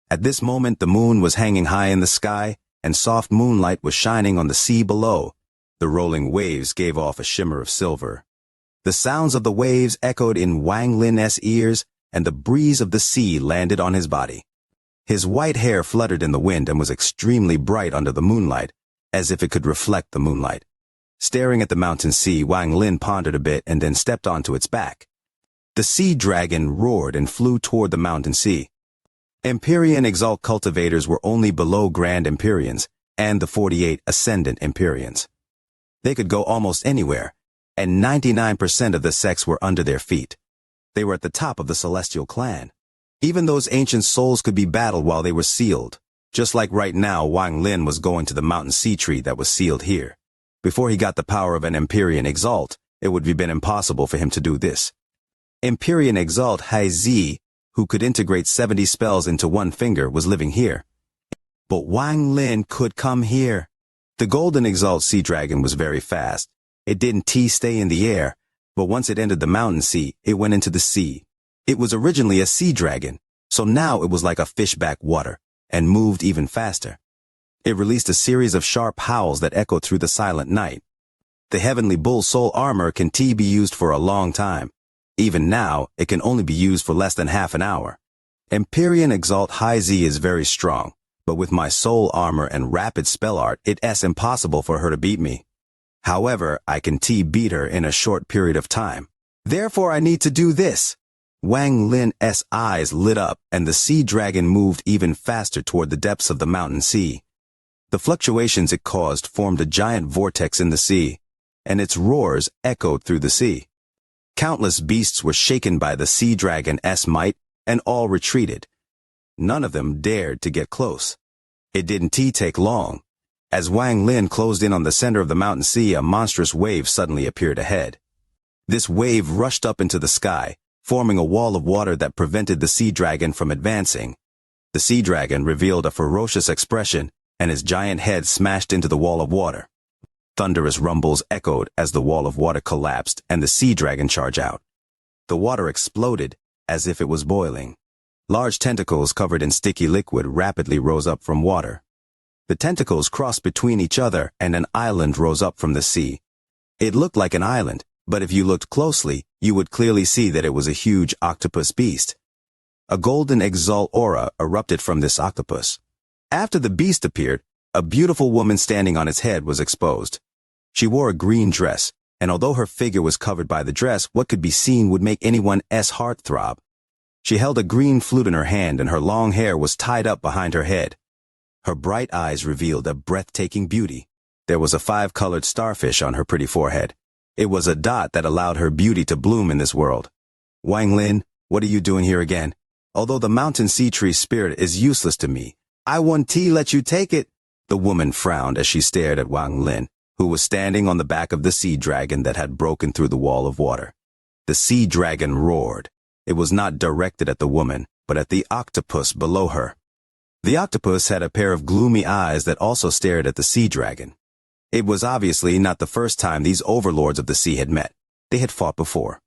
At this moment, the moon was hanging high in the sky, and soft moonlight was shining on the sea below. The rolling waves gave off a shimmer of silver. The sounds of the waves echoed in Wang Lin's ears, and the breeze of the sea landed on his body. His white hair fluttered in the wind and was extremely bright under the moonlight, as if it could reflect the moonlight. Staring at the mountain sea, Wang Lin pondered a bit and then stepped onto its back. The sea dragon roared and flew toward the mountain sea. Empyrean Exalt cultivators were only below Grand Empyreans and the 48 Ascendant Empyreans. They could go almost anywhere, and 99% of the sects were under their feet. They were at the top of the celestial clan. Even those ancient souls could be battled while they were sealed. Just like right now, Wang Lin was going to the mountain sea tree that was sealed here. Before he got the power of an Empyrean Exalt, it would have been impossible for him to do this. Empyrean Exalt Haizi, who could integrate 70 spells into 1 finger, was living here. But Wang Lin could come here. The golden Exalt sea dragon was very fast. It didn't stay in the air, but once it entered the mountain sea, it went into the sea. It was originally a sea dragon, so now it was like a fish back water, and moved even faster. It released a series of sharp howls that echoed through the silent night. The heavenly bull soul armor can be used for a long time. Even now, it can only be used for less than half an hour. Empyrean Exalt Haizi is very strong, but with my soul armor and rapid spell art, it's impossible for her to beat me. However, I can beat her in a short period of time. Therefore, I need to do this. Wang Lin's eyes lit up, and the sea dragon moved even faster toward the depths of the mountain sea. The fluctuations it caused formed a giant vortex in the sea, and its roars echoed through the sea. Countless beasts were shaken by the sea dragon's might, and all retreated. None of them dared to get close. It didn't take long. As Wang Lin closed in on the center of the mountain sea, a monstrous wave suddenly appeared ahead. This wave rushed up into the sky, forming a wall of water that prevented the sea dragon from advancing. The sea dragon revealed a ferocious expression, and his giant head smashed into the wall of water. Thunderous rumbles echoed as the wall of water collapsed and the sea dragon charged out. The water exploded as if it was boiling. Large tentacles covered in sticky liquid rapidly rose up from water. The tentacles crossed between each other and an island rose up from the sea. It looked like an island, but if you looked closely, you would clearly see that it was a huge octopus beast. A golden exalt aura erupted from this octopus. After the beast appeared, a beautiful woman standing on its head was exposed. She wore a green dress, and although her figure was covered by the dress, what could be seen would make anyone's heart throb. She held a green flute in her hand and her long hair was tied up behind her head. Her bright eyes revealed a breathtaking beauty. There was a 5-colored starfish on her pretty forehead. It was a dot that allowed her beauty to bloom in this world. Wang Lin, what are you doing here again? Although the mountain sea tree spirit is useless to me, I won't let you take it. The woman frowned as she stared at Wang Lin, who was standing on the back of the sea dragon that had broken through the wall of water. The sea dragon roared. It was not directed at the woman, but at the octopus below her. The octopus had a pair of gloomy eyes that also stared at the sea dragon. It was obviously not the first time these overlords of the sea had met. They had fought before.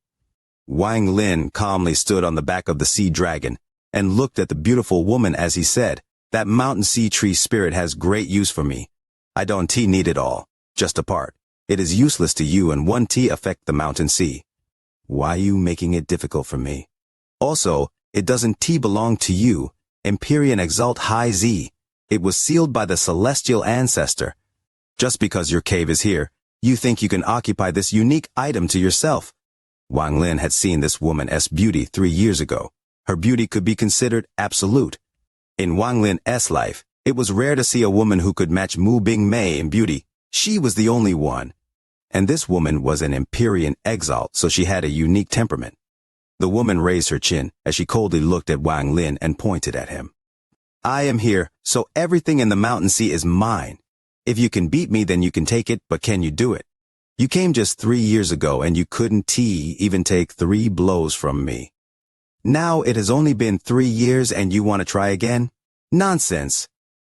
Wang Lin calmly stood on the back of the sea dragon and looked at the beautiful woman as he said, "That mountain sea tree spirit has great use for me. I don't need it all, just a part. It is useless to you and one affect the mountain sea. Why are you making it difficult for me? Also, it doesn't belong to you. Empyrean Exalt High Z. It was sealed by the celestial ancestor. Just because your cave is here, you think you can occupy this unique item to yourself." Wang Lin had seen this woman's beauty 3 years ago. Her beauty could be considered absolute. In Wang Lin's life, it was rare to see a woman who could match Mu Bingmei in beauty. She was the only one. And this woman was an Empyrean Exalt, so she had a unique temperament. The woman raised her chin as she coldly looked at Wang Lin and pointed at him. "I am here, so everything in the mountain sea is mine. If you can beat me, then you can take it, but can you do it? You came just 3 years ago and you couldn't even take 3 blows from me. Now it has only been 3 years and you want to try again? Nonsense."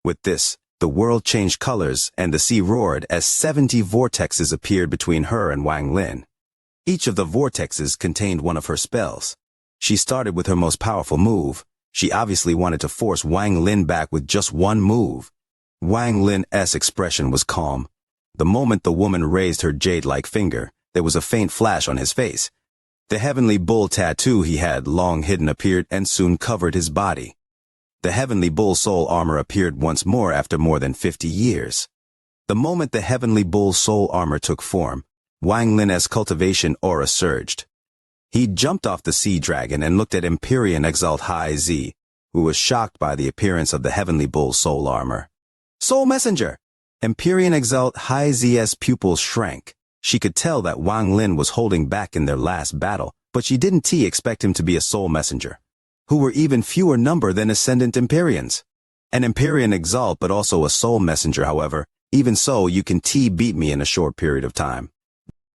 With this, the world changed colors and the sea roared as 70 vortexes appeared between her and Wang Lin. Each of the vortexes contained one of her spells. She started with her most powerful move. She obviously wanted to force Wang Lin back with just one move. Wang Lin's expression was calm. The moment the woman raised her jade-like finger, there was a faint flash on his face. The heavenly bull tattoo he had long hidden appeared and soon covered his body. The heavenly bull soul armor appeared once more after more than 50 years. The moment the heavenly bull soul armor took form, Wang Lin's cultivation aura surged. He jumped off the sea dragon and looked at Empyrean Exalt High Z, who was shocked by the appearance of the heavenly bull soul armor. "Soul Messenger!" Empyrean Exalt High Z's pupils shrank. She could tell that Wang Lin was holding back in their last battle, but she didn't expect him to be a soul messenger, who were even fewer number than Ascendant Empyreans. An Empyrean Exalt but also a soul messenger, however. Even so, you can beat me in a short period of time.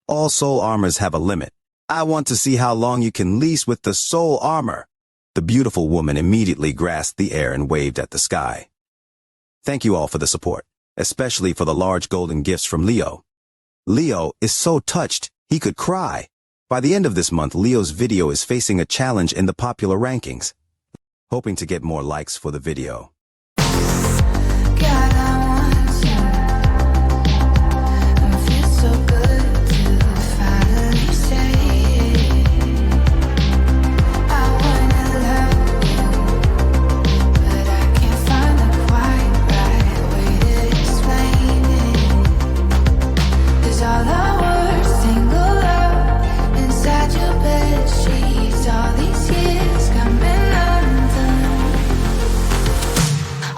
All soul armors have a limit. I want to see how long you can lease with the soul armor. The beautiful woman immediately grasped the air and waved at the sky. Thank you all for the support, especially for the large golden gifts from Leo. Leo is so touched, he could cry. By the end of this month, Leo's video is facing a challenge in the popular rankings. Hoping to get more likes for the video.